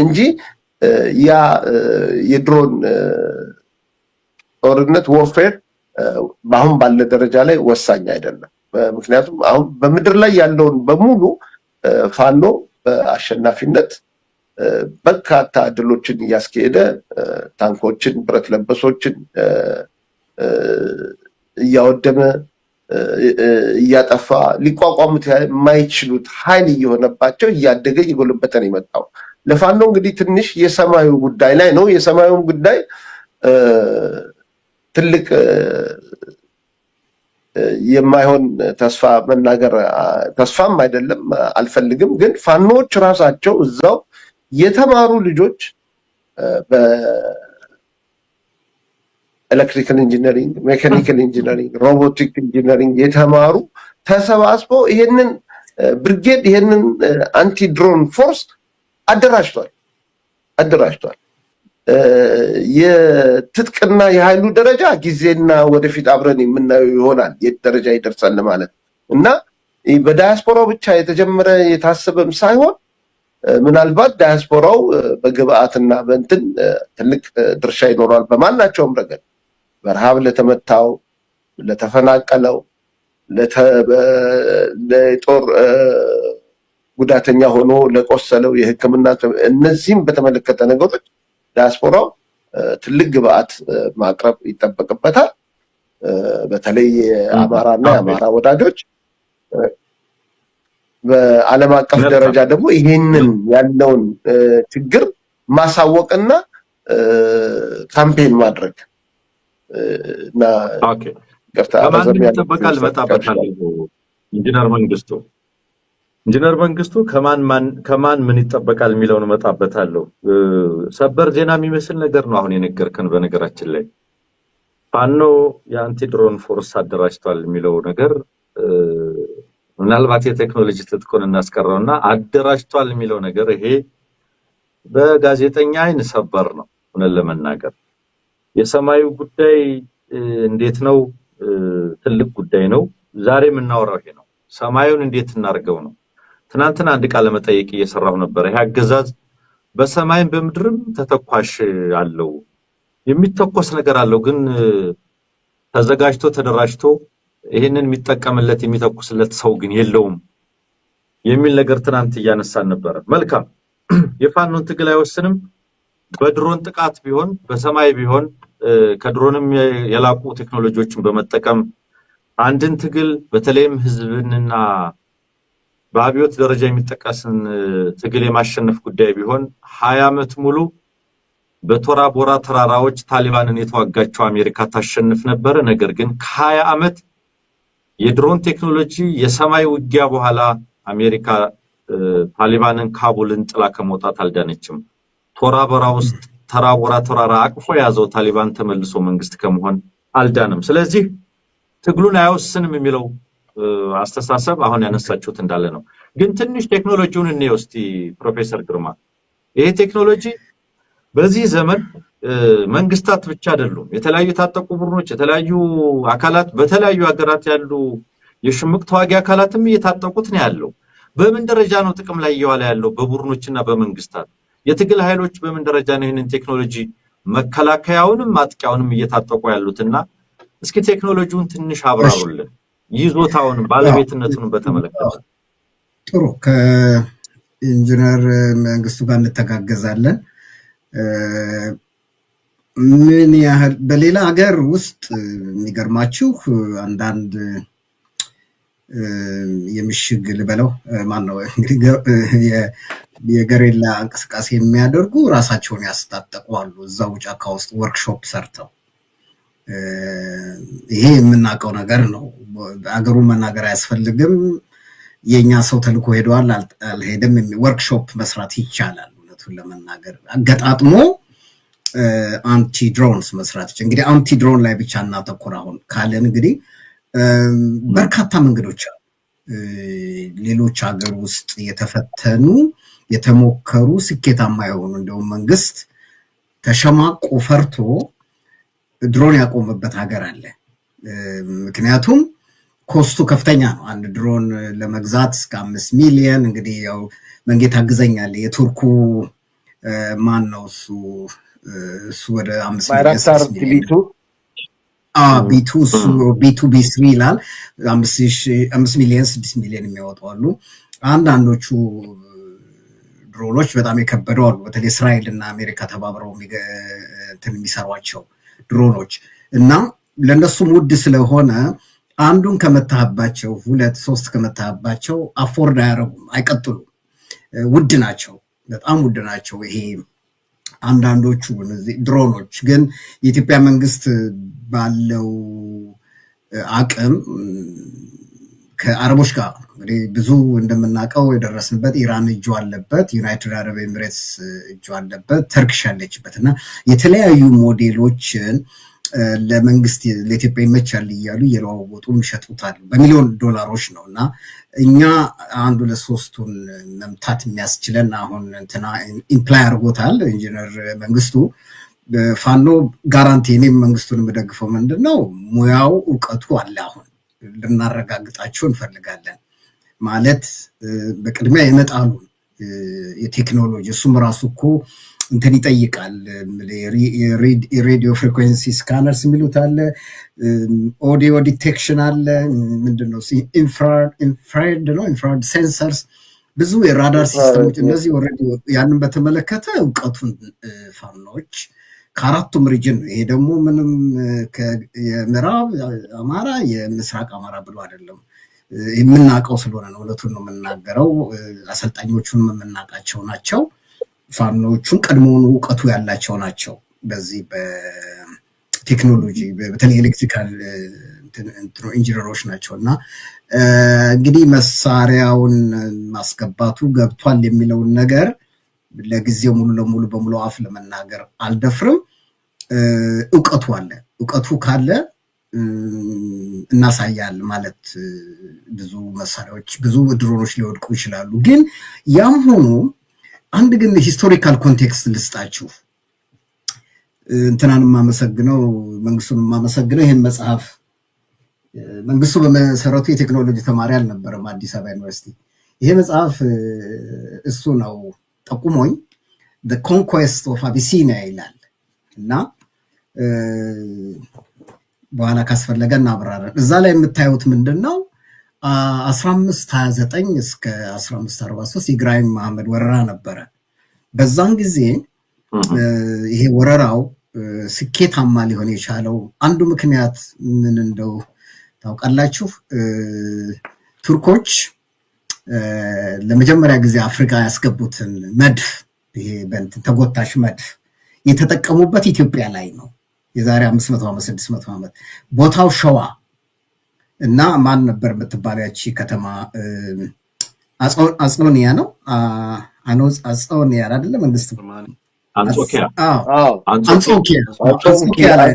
እንጂ ያ የድሮን ጦርነት ዎርፌር በአሁን ባለ ደረጃ ላይ ወሳኝ አይደለም። ምክንያቱም አሁን በምድር ላይ ያለውን በሙሉ ፋኖ በአሸናፊነት በርካታ ድሎችን እያስኬደ ታንኮችን፣ ብረት ለበሶችን እያወደመ እያጠፋ ሊቋቋሙት የማይችሉት ኃይል እየሆነባቸው እያደገ እየጎለበተ ነው የመጣው። ለፋኖ እንግዲህ ትንሽ የሰማዩ ጉዳይ ላይ ነው። የሰማዩን ጉዳይ ትልቅ የማይሆን ተስፋ መናገር ተስፋም አይደለም አልፈልግም። ግን ፋኖች ራሳቸው እዛው የተማሩ ልጆች በኤሌክትሪካል ኢንጂነሪንግ፣ ሜካኒካል ኢንጂነሪንግ፣ ሮቦቲክ ኢንጂነሪንግ የተማሩ ተሰባስበው ይሄንን ብርጌድ ይሄንን አንቲ ድሮን ፎርስ አደራጅቷል። የትጥቅና የኃይሉ ደረጃ ጊዜና ወደፊት አብረን የምናየው ይሆናል የት ደረጃ ይደርሳል ማለት እና በዳያስፖራው ብቻ የተጀመረ የታሰበም ሳይሆን ምናልባት ዳያስፖራው በግብአትና በእንትን ትልቅ ድርሻ ይኖራል በማናቸውም ረገድ በረሃብ ለተመታው፣ ለተፈናቀለው፣ ለጦር ጉዳተኛ ሆኖ ለቆሰለው የሕክምና እነዚህም በተመለከተ ነገሮች ዳያስፖራው ትልቅ ግብአት ማቅረብ ይጠበቅበታል። በተለይ የአማራና የአማራ ወዳጆች በዓለም አቀፍ ደረጃ ደግሞ ይሄንን ያለውን ችግር ማሳወቅና ካምፔን ማድረግ እና ከማን ይጠበቃል መጣበታለሁ። ኢንጂነር መንግስቱ ከማን ምን ይጠበቃል የሚለውን መጣበታለሁ። ሰበር ዜና የሚመስል ነገር ነው አሁን የነገርከን። በነገራችን ላይ ፋኖ የአንቲ ድሮን ፎርስ አደራጅቷል የሚለው ነገር ምናልባት የቴክኖሎጂ ትጥቁን እናስቀረውና አደራጅቷል የሚለው ነገር ይሄ በጋዜጠኛ አይን ሰበር ነው። ሆነ ለመናገር የሰማዩ ጉዳይ እንዴት ነው? ትልቅ ጉዳይ ነው። ዛሬ የምናወራው ይሄ ነው። ሰማዩን እንዴት እናርገው ነው። ትናንትና አንድ ቃለ መጠይቅ እየሰራሁ ነበር። ይሄ አገዛዝ በሰማይም በምድርም ተተኳሽ አለው፣ የሚተኮስ ነገር አለው፣ ግን ተዘጋጅቶ ተደራጅቶ ይሄንን የሚጠቀምለት የሚተኩስለት ሰው ግን የለውም የሚል ነገር ትናንት እያነሳን ነበር። መልካም የፋኖን ትግል አይወስንም። በድሮን ጥቃት ቢሆን በሰማይ ቢሆን ከድሮንም የላቁ ቴክኖሎጂዎችን በመጠቀም አንድን ትግል በተለይም ህዝብንና በአብዮት ደረጃ የሚጠቀስን ትግል የማሸነፍ ጉዳይ ቢሆን 20 ዓመት ሙሉ በቶራ ቦራ ተራራዎች ታሊባንን የተዋጋቸው አሜሪካ ታሸንፍ ነበር። ነገር ግን ከ20 ዓመት የድሮን ቴክኖሎጂ የሰማይ ውጊያ በኋላ አሜሪካ ታሊባንን ካቡልን ጥላ ከመውጣት አልዳነችም። ቶራ ቦራ ውስጥ ተራቦራ ተራራ አቅፎ ያዘው ታሊባን ተመልሶ መንግስት ከመሆን አልዳንም። ስለዚህ ትግሉን አይወስንም የሚለው አስተሳሰብ አሁን ያነሳችሁት እንዳለ ነው። ግን ትንሽ ቴክኖሎጂውን እንየው እስቲ ፕሮፌሰር ግርማ። ይሄ ቴክኖሎጂ በዚህ ዘመን መንግስታት ብቻ አይደሉም፣ የተለያዩ ታጠቁ ቡድኖች፣ የተለያዩ አካላት፣ በተለያዩ ሀገራት ያሉ የሽምቅ ተዋጊ አካላትም እየታጠቁት ነው ያለው። በምን ደረጃ ነው ጥቅም ላይ እየዋለ ያለው? በቡድኖችና በመንግስታት የትግል ኃይሎች በምን ደረጃ ነው ይሄንን ቴክኖሎጂ መከላከያውንም ማጥቂያውንም እየታጠቁ ያሉትና እስኪ ቴክኖሎጂውን ትንሽ አብራሩልን፣ ይዞታውን ባለቤትነቱን በተመለከተ። ጥሩ፣ ከኢንጂነር መንግስቱ ጋር እንተጋገዛለን። ምን ያህል በሌላ ሀገር ውስጥ የሚገርማችሁ አንዳንድ የምሽግ ልበለው ማነው እንግዲህ የገሬላ እንቅስቃሴ የሚያደርጉ ራሳቸውን ያስታጠቁ አሉ። እዛው ጫካ ውስጥ ወርክሾፕ ሰርተው ይሄ የምናውቀው ነገር ነው። አገሩ መናገር አያስፈልግም። የኛ ሰው ተልኮ ሄደዋል አልሄደም፣ ወርክሾፕ መስራት ይቻላል። እውነቱን ለመናገር አገጣጥሞ አንቲ ድሮንስ መስራት ይችላል። እንግዲህ አንቲ ድሮን ላይ ብቻ እናተኩር አሁን ካለን እንግዲህ በርካታ መንገዶች አሉ። ሌሎች ሀገር ውስጥ የተፈተኑ የተሞከሩ ስኬታማ የሆኑ እንደውም መንግስት ተሸማቆ ፈርቶ ድሮን ያቆመበት ሀገር አለ። ምክንያቱም ኮስቱ ከፍተኛ ነው። አንድ ድሮን ለመግዛት እስከ 5 ሚሊዮን። እንግዲህ ያው መንጌት አግዘኛል። የቱርኩ ማን ነው እሱ ወደ 5 ሚሊዮን ቢቱ ቢ3 ይላል። 5 ሚሊዮን 6 ሚሊዮን የሚያወጡ አሉ። አንዳንዶቹ ድሮኖች በጣም የከበዱ አሉ። በተለይ እስራኤል እና አሜሪካ ተባብረው የሚሰሯቸው ድሮኖች እና ለነሱም ውድ ስለሆነ አንዱን ከመታህባቸው 2-3 ከመታህባቸው አፎርድ አያረጉም፣ አይቀጥሉም። ውድ ናቸው፣ በጣም ውድ ናቸው። ይሄ አንዳንዶቹ ድሮኖች ግን የኢትዮጵያ መንግስት ባለው አቅም ከአረቦች ጋር እንግዲህ ብዙ እንደምናውቀው የደረስንበት ኢራን እጁ አለበት፣ ዩናይትድ አረብ ኤሚሬትስ እጁ አለበት፣ ተርክሽ አለችበት እና የተለያዩ ሞዴሎችን ለመንግስት ለኢትዮጵያ ይመቻል እያሉ እየለዋወጡ ይሸጡታል። በሚሊዮን ዶላሮች ነው እና እኛ አንዱ ለሶስቱን መምታት የሚያስችለን አሁን እንትና ኢምፕላይ አድርጎታል ኢንጂነር መንግስቱ ፋኖ ጋራንቲ። እኔም መንግስቱን የምደግፈው ምንድን ነው ሙያው እውቀቱ አለ። አሁን ልናረጋግጣቸው እንፈልጋለን ማለት በቅድሚያ የመጣሉ የቴክኖሎጂ እሱም ራሱ እኮ እንትን ይጠይቃል። የሬዲዮ ፍሪኩዌንሲ ስካነርስ የሚሉት አለ፣ ኦዲዮ ዲቴክሽን አለ፣ ምንድነው ኢንፍራሬድ ነው ኢንፍራሬድ ሴንሰርስ፣ ብዙ የራዳር ሲስተሞች እነዚህ ኦልሬዲ ያንን በተመለከተ እውቀቱን ፋኖች ከአራቱም ሪጅን ነው። ይሄ ደግሞ ምንም የምዕራብ አማራ የምስራቅ አማራ ብሎ አይደለም የምናውቀው ስለሆነ ነው። እውነቱን ነው የምናገረው። አሰልጣኞቹን የምናውቃቸው ናቸው። ፋኖቹን ቀድሞውኑ እውቀቱ ያላቸው ናቸው። በዚህ በቴክኖሎጂ በተለይ ኤሌክትሪካል ኢንጂነሮች ናቸው እና እንግዲህ መሳሪያውን ማስገባቱ ገብቷል የሚለውን ነገር ለጊዜው ሙሉ ለሙሉ በሙሉ አፍ ለመናገር አልደፍርም። እውቀቱ አለ። እውቀቱ ካለ እናሳያል ማለት ብዙ መሳሪያዎች ብዙ ድሮኖች ሊወድቁ ይችላሉ። ግን ያም ሆኖ አንድ ግን ሂስቶሪካል ኮንቴክስት ልስጣችሁ። እንትናን የማመሰግነው መንግስቱን የማመሰግነው ይህን መጽሐፍ መንግስቱ በመሰረቱ የቴክኖሎጂ ተማሪ አልነበረም አዲስ አበባ ዩኒቨርሲቲ። ይሄ መጽሐፍ እሱ ነው ጠቁሞኝ the conquest of Abyssinia ይላል እና በኋላ ካስፈለገ እናብራራለን። እዛ ላይ የምታዩት ምንድነው 1529 እስከ 1543 ኢብራሂም መሐመድ ወረራ ነበረ። በዛን ጊዜ ይሄ ወረራው ስኬታማ ሊሆን የቻለው አንዱ ምክንያት ምን እንደው ታውቃላችሁ? ቱርኮች ለመጀመሪያ ጊዜ አፍሪካ ያስገቡትን መድፍ ይሄ በእንትን ተጎታሽ መድፍ የተጠቀሙበት ኢትዮጵያ ላይ ነው። የዛሬ 500 ዓመት 600 ዓመት ቦታው ሸዋ እና ማን ነበር የምትባለው ያቺ ከተማ? አጽኖኒያ ነው አጽኖኒያ አይደለም መንግስቱ አንጾኪያ ላይ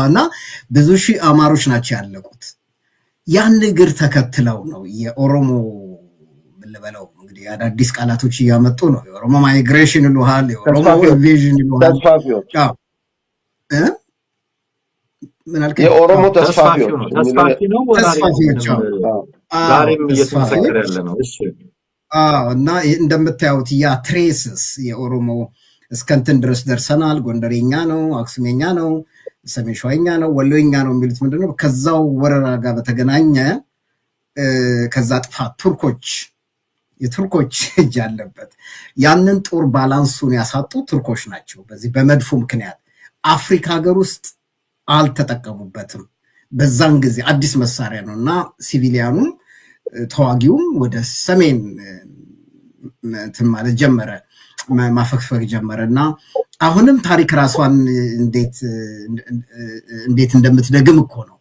እና ብዙ ሺህ አማሮች ናቸው ያለቁት። ያን እግር ተከትለው ነው የኦሮሞ ብለበለው እንግዲህ አዳዲስ ቃላቶች እያመጡ ነው። የኦሮሞ ማይግሬሽን ይሉሃል፣ የኦሮሞ ኢንቬዥን ይሉሃል። ምን አልከኝ? የኦሮሞ ተስፋፊዎች ነው ዛሬም እየተመሰከረ ያለ ነው። እሺ እና እንደምታዩት ያ ትሬስስ የኦሮሞ እስከንትን ድረስ ደርሰናል። ጎንደሬኛ ነው፣ አክሱሜኛ ነው፣ ሰሜን ሸዋኛ ነው፣ ወሎኛ ነው የሚሉት ምንድነው? ከዛው ወረራ ጋር በተገናኘ ከዛ ጥፋት የቱርኮች እጅ አለበት። ያንን ጦር ባላንሱን ያሳጡ ቱርኮች ናቸው። በዚህ በመድፉ ምክንያት አፍሪካ ሀገር ውስጥ አልተጠቀሙበትም። በዛን ጊዜ አዲስ መሳሪያ ነው እና ሲቪሊያኑም ተዋጊውም ወደ ሰሜን እንትን ማለት ጀመረ፣ ማፈግፈግ ጀመረ እና አሁንም ታሪክ ራሷን እንዴት እንደምትደግም እኮ ነው።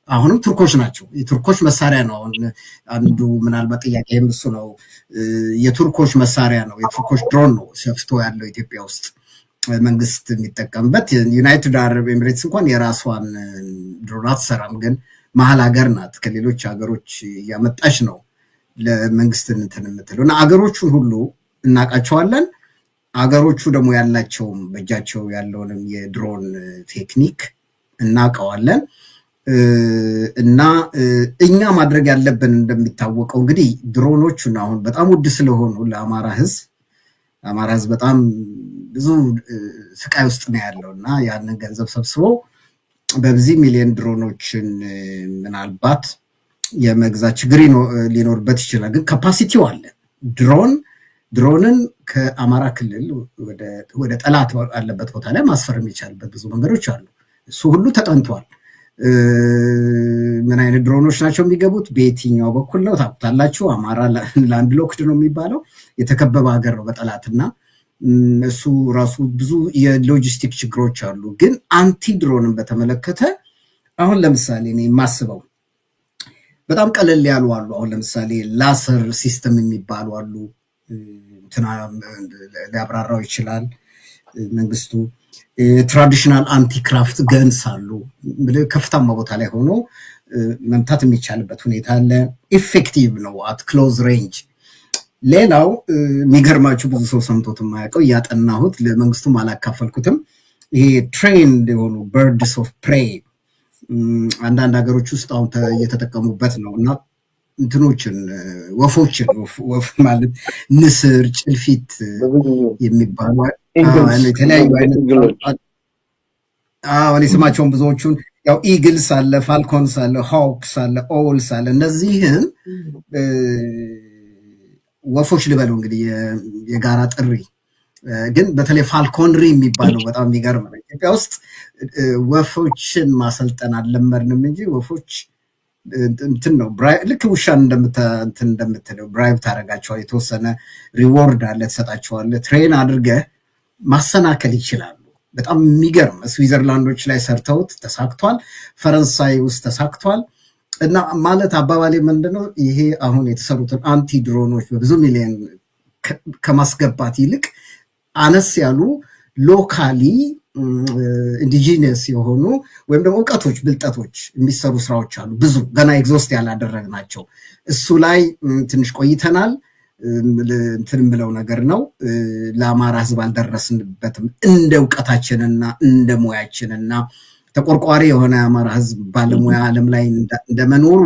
አሁንም ቱርኮች ናቸው። የቱርኮች መሳሪያ ነው። አሁን አንዱ ምናልባት ጥያቄም እሱ ነው። የቱርኮች መሳሪያ ነው። የቱርኮች ድሮን ነው ሰፍቶ ያለው ኢትዮጵያ ውስጥ መንግስት የሚጠቀምበት። ዩናይትድ አረብ ኤሚሬትስ እንኳን የራሷን ድሮን አትሰራም፣ ግን መሀል ሀገር ናት። ከሌሎች ሀገሮች እያመጣች ነው ለመንግስት እንትን የምትለው እና አገሮቹን ሁሉ እናውቃቸዋለን። አገሮቹ ደግሞ ያላቸውም በእጃቸው ያለውንም የድሮን ቴክኒክ እናውቀዋለን። እና እኛ ማድረግ ያለብን እንደሚታወቀው እንግዲህ ድሮኖቹን አሁን በጣም ውድ ስለሆኑ ለአማራ ህዝብ በጣም ብዙ ስቃይ ውስጥ ነው ያለው እና ያንን ገንዘብ ሰብስቦ በብዙ ሚሊዮን ድሮኖችን ምናልባት የመግዛት ችግር ሊኖርበት ይችላል። ግን ካፓሲቲው አለ። ድሮንን ከአማራ ክልል ወደ ጠላት አለበት ቦታ ላይ ማስፈር የሚቻልበት ብዙ መንገዶች አሉ። እሱ ሁሉ ተጠንቷል። ምን አይነት ድሮኖች ናቸው የሚገቡት? በየትኛው በኩል ነው ታውቁታላችሁ። አማራ ላንድ ሎክድ ነው የሚባለው፣ የተከበበ ሀገር ነው በጠላትና እሱ ራሱ ብዙ የሎጂስቲክ ችግሮች አሉ። ግን አንቲ ድሮንን በተመለከተ አሁን ለምሳሌ እኔ የማስበው በጣም ቀለል ያሉ አሉ። አሁን ለምሳሌ ላሰር ሲስተም የሚባሉ አሉ። እንትና ሊያብራራው ይችላል መንግስቱ። ትራዲሽናል አንቲክራፍት ገንስ አሉ። ከፍታማ ቦታ ላይ ሆኖ መምታት የሚቻልበት ሁኔታ አለ። ኢፌክቲቭ ነው አት ክሎዝ ሬንጅ። ሌላው የሚገርማችሁ ብዙ ሰው ሰምቶት የማያውቀው እያጠናሁት ለመንግስቱም አላካፈልኩትም፣ ይሄ ትሬንድ የሆኑ በርድስ ኦፍ ፕሬይ አንዳንድ ሀገሮች ውስጥ አሁን እየተጠቀሙበት ነው እና እንትኖችን ወፎችን ወፍ ማለት ንስር፣ ጭልፊት የሚባሉ የተለያዩ አይነት እኔ ስማቸውን ብዙዎቹን ያው ኢግልስ አለ፣ ፋልኮንስ አለ፣ ሃውክስ አለ፣ ኦውልስ አለ። እነዚህን ወፎች ልበለው እንግዲህ የጋራ ጥሪ ግን በተለይ ፋልኮንሪ የሚባለው በጣም የሚገርም ነው። ኢትዮጵያ ውስጥ ወፎችን ማሰልጠን አልለመድንም እንጂ ወፎች እንትን ነው ልክ ውሻን እንደምትለው ብራይብ ታደርጋቸዋል። የተወሰነ ሪዎርድ አለ ትሰጣቸዋለህ። ትሬን አድርገህ ማሰናከል ይችላሉ። በጣም የሚገርም ስዊዘርላንዶች ላይ ሰርተውት ተሳክቷል። ፈረንሳይ ውስጥ ተሳክቷል። እና ማለት አባባሌ ምንድነው ይሄ አሁን የተሰሩትን አንቲ ድሮኖች በብዙ ሚሊዮን ከማስገባት ይልቅ አነስ ያሉ ሎካሊ ኢንዲጂነስ የሆኑ ወይም ደግሞ እውቀቶች፣ ብልጠቶች የሚሰሩ ስራዎች አሉ። ብዙ ገና ኤግዞስት ያላደረግናቸው እሱ ላይ ትንሽ ቆይተናል። እንትን የምለው ነገር ነው። ለአማራ ህዝብ አልደረስንበትም። እንደ እውቀታችንና እንደ ሙያችንና ተቆርቋሪ የሆነ የአማራ ህዝብ ባለሙያ ዓለም ላይ እንደመኖሩ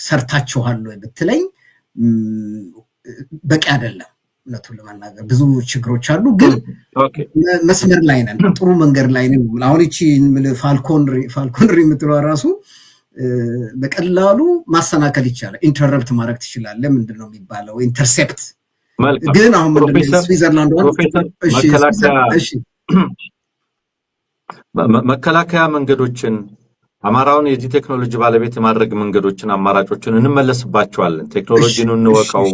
ሰርታችኋል ወይ ብትለኝ በቂ አይደለም። እውነቱን ለመናገር ብዙ ችግሮች አሉ፣ ግን መስመር ላይ ነን፣ ጥሩ መንገድ ላይ ነን። አሁን እቺ ፋልኮንሪ የምትለው ራሱ በቀላሉ ማሰናከል ይቻላል። ኢንተረፕት ማድረግ ትችላለህ። ምንድን ነው የሚባለው? ኢንተርሴፕት። ግን አሁን ስዊዘርላንድ መከላከያ መንገዶችን አማራውን የዚህ ቴክኖሎጂ ባለቤት የማድረግ መንገዶችን፣ አማራጮችን እንመለስባቸዋለን። ቴክኖሎጂን እንወቀው፣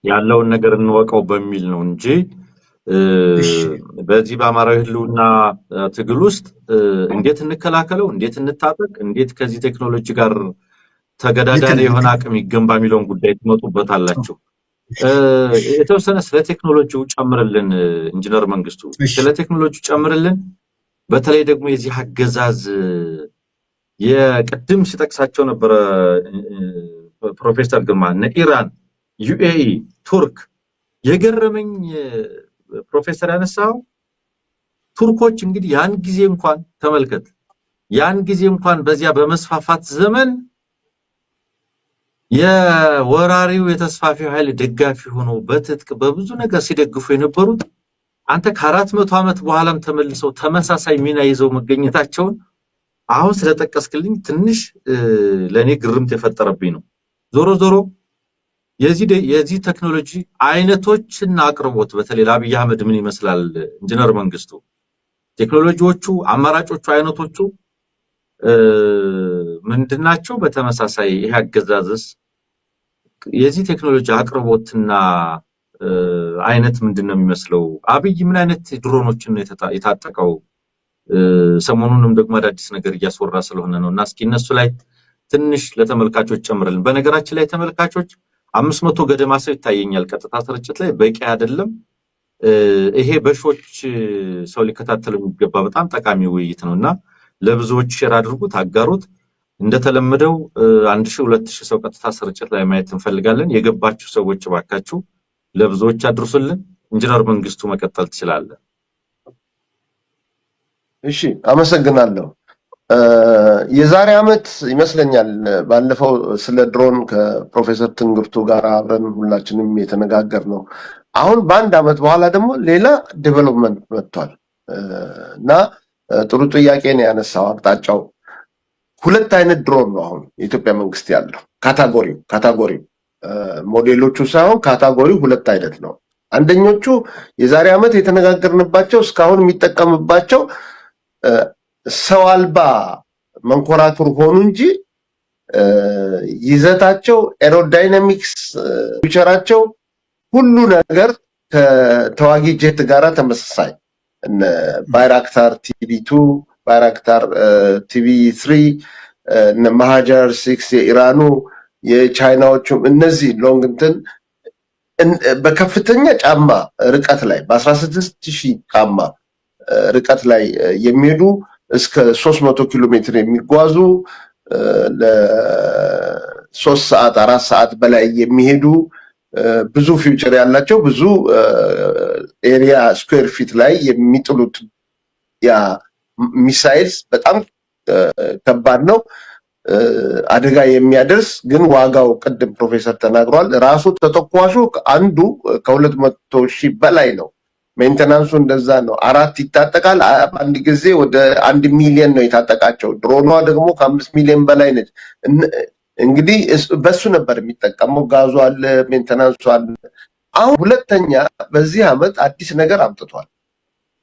ያለውን ነገር እንወቀው በሚል ነው እንጂ በዚህ በአማራዊ ህልውና ትግል ውስጥ እንዴት እንከላከለው፣ እንዴት እንታጠቅ፣ እንዴት ከዚህ ቴክኖሎጂ ጋር ተገዳዳሪ የሆነ አቅም ይገንባ የሚለውን ጉዳይ ትመጡበታላችሁ። የተወሰነ ስለ ቴክኖሎጂው ጨምርልን ኢንጂነር መንግስቱ፣ ስለ ቴክኖሎጂው ጨምርልን። በተለይ ደግሞ የዚህ አገዛዝ የቅድም ሲጠቅሳቸው ነበረ ፕሮፌሰር ግርማ እነ ኢራን፣ ዩኤኢ፣ ቱርክ። የገረመኝ ፕሮፌሰር ያነሳው ቱርኮች እንግዲህ ያን ጊዜ እንኳን ተመልከት፣ ያን ጊዜ እንኳን በዚያ በመስፋፋት ዘመን የወራሪው የተስፋፊው ኃይል ደጋፊ ሆነው በትጥቅ በብዙ ነገር ሲደግፉ የነበሩት አንተ ከ400 ዓመት በኋላም ተመልሰው ተመሳሳይ ሚና ይዘው መገኘታቸውን አሁን ስለጠቀስክልኝ ትንሽ ለኔ ግርምት የፈጠረብኝ ነው። ዞሮ ዞሮ የዚህ ቴክኖሎጂ አይነቶችና አቅርቦት በተለይ ለአብይ አህመድ ምን ይመስላል ኢንጂነር መንግስቱ? ቴክኖሎጂዎቹ፣ አማራጮቹ፣ አይነቶቹ ምንድናቸው? በተመሳሳይ ይሄ አገዛዝስ የዚህ ቴክኖሎጂ አቅርቦትና አይነት ምንድነው የሚመስለው? አብይ ምን አይነት ድሮኖችን ነው የታጠቀው? ሰሞኑንም ደግሞ አዳዲስ ነገር እያስወራ ስለሆነ ነው እና እስኪ እነሱ ላይ ትንሽ ለተመልካቾች ጨምረልን። በነገራችን ላይ ተመልካቾች 500 ገደማ ሰው ይታየኛል ቀጥታ ስርጭት ላይ፣ በቂ አይደለም። ይሄ በሾች ሰው ሊከታተለው የሚገባ በጣም ጠቃሚ ውይይት ነውና ለብዙዎች ሼር አድርጉት፣ አጋሩት። እንደተለመደው 1000 2000 ሰው ቀጥታ ስርጭት ላይ ማየት እንፈልጋለን። የገባችሁ ሰዎች ባካችሁ ለብዙዎች አድርሱልን። ኢንጂነር መንግስቱ መቀጠል ትችላለህ። እሺ፣ አመሰግናለሁ። የዛሬ ዓመት ይመስለኛል ባለፈው ስለ ድሮን ከፕሮፌሰር ትንግርቱ ጋር አብረን ሁላችንም የተነጋገር ነው። አሁን በአንድ ዓመት በኋላ ደግሞ ሌላ ዴቨሎፕመንት መጥቷል እና ጥሩ ጥያቄ ነው ያነሳው። አቅጣጫው ሁለት አይነት ድሮን ነው አሁን የኢትዮጵያ መንግስት ያለው። ካታጎሪው ሞዴሎቹ ሳይሆን ካታጎሪው ሁለት አይነት ነው። አንደኞቹ የዛሬ ዓመት የተነጋገርንባቸው እስካሁን የሚጠቀምባቸው ሰው አልባ መንኮራኩር ሆኑ እንጂ ይዘታቸው፣ ኤሮዳይናሚክስ፣ ፊቸራቸው ሁሉ ነገር ከተዋጊ ጄት ጋራ ተመሳሳይ። ባይራክታር ቲቢ2 ባይራክታር ቲቪ3 ማሃጀር 6 የኢራኑ የቻይናዎቹም እነዚህ ሎንግ እንትን በከፍተኛ ጫማ ርቀት ላይ በ16000 ጫማ ርቀት ላይ የሚሄዱ እስከ 300 ኪሎ ሜትር የሚጓዙ ለ3 ሰዓት 4 ሰዓት በላይ የሚሄዱ ብዙ ፊውቸር ያላቸው ብዙ ኤሪያ ስኩዌር ፊት ላይ የሚጥሉት ያ ሚሳይልስ በጣም ከባድ ነው። አደጋ የሚያደርስ ግን ዋጋው ቅድም ፕሮፌሰር ተናግሯል። ራሱ ተተኳሹ አንዱ ከ200,000 በላይ ነው። ሜንቴናንሱ እንደዛ ነው። 4 ይታጠቃል። አንድ ጊዜ ወደ 1 ሚሊዮን ነው የታጠቃቸው። ድሮኗ ደግሞ ከ5 ሚሊዮን በላይ ነች። እንግዲህ በሱ ነበር የሚጠቀመው። ጋዙ አለ፣ ሜንቴናንሱ አለ። አሁን ሁለተኛ በዚህ አመት አዲስ ነገር አምጥቷል።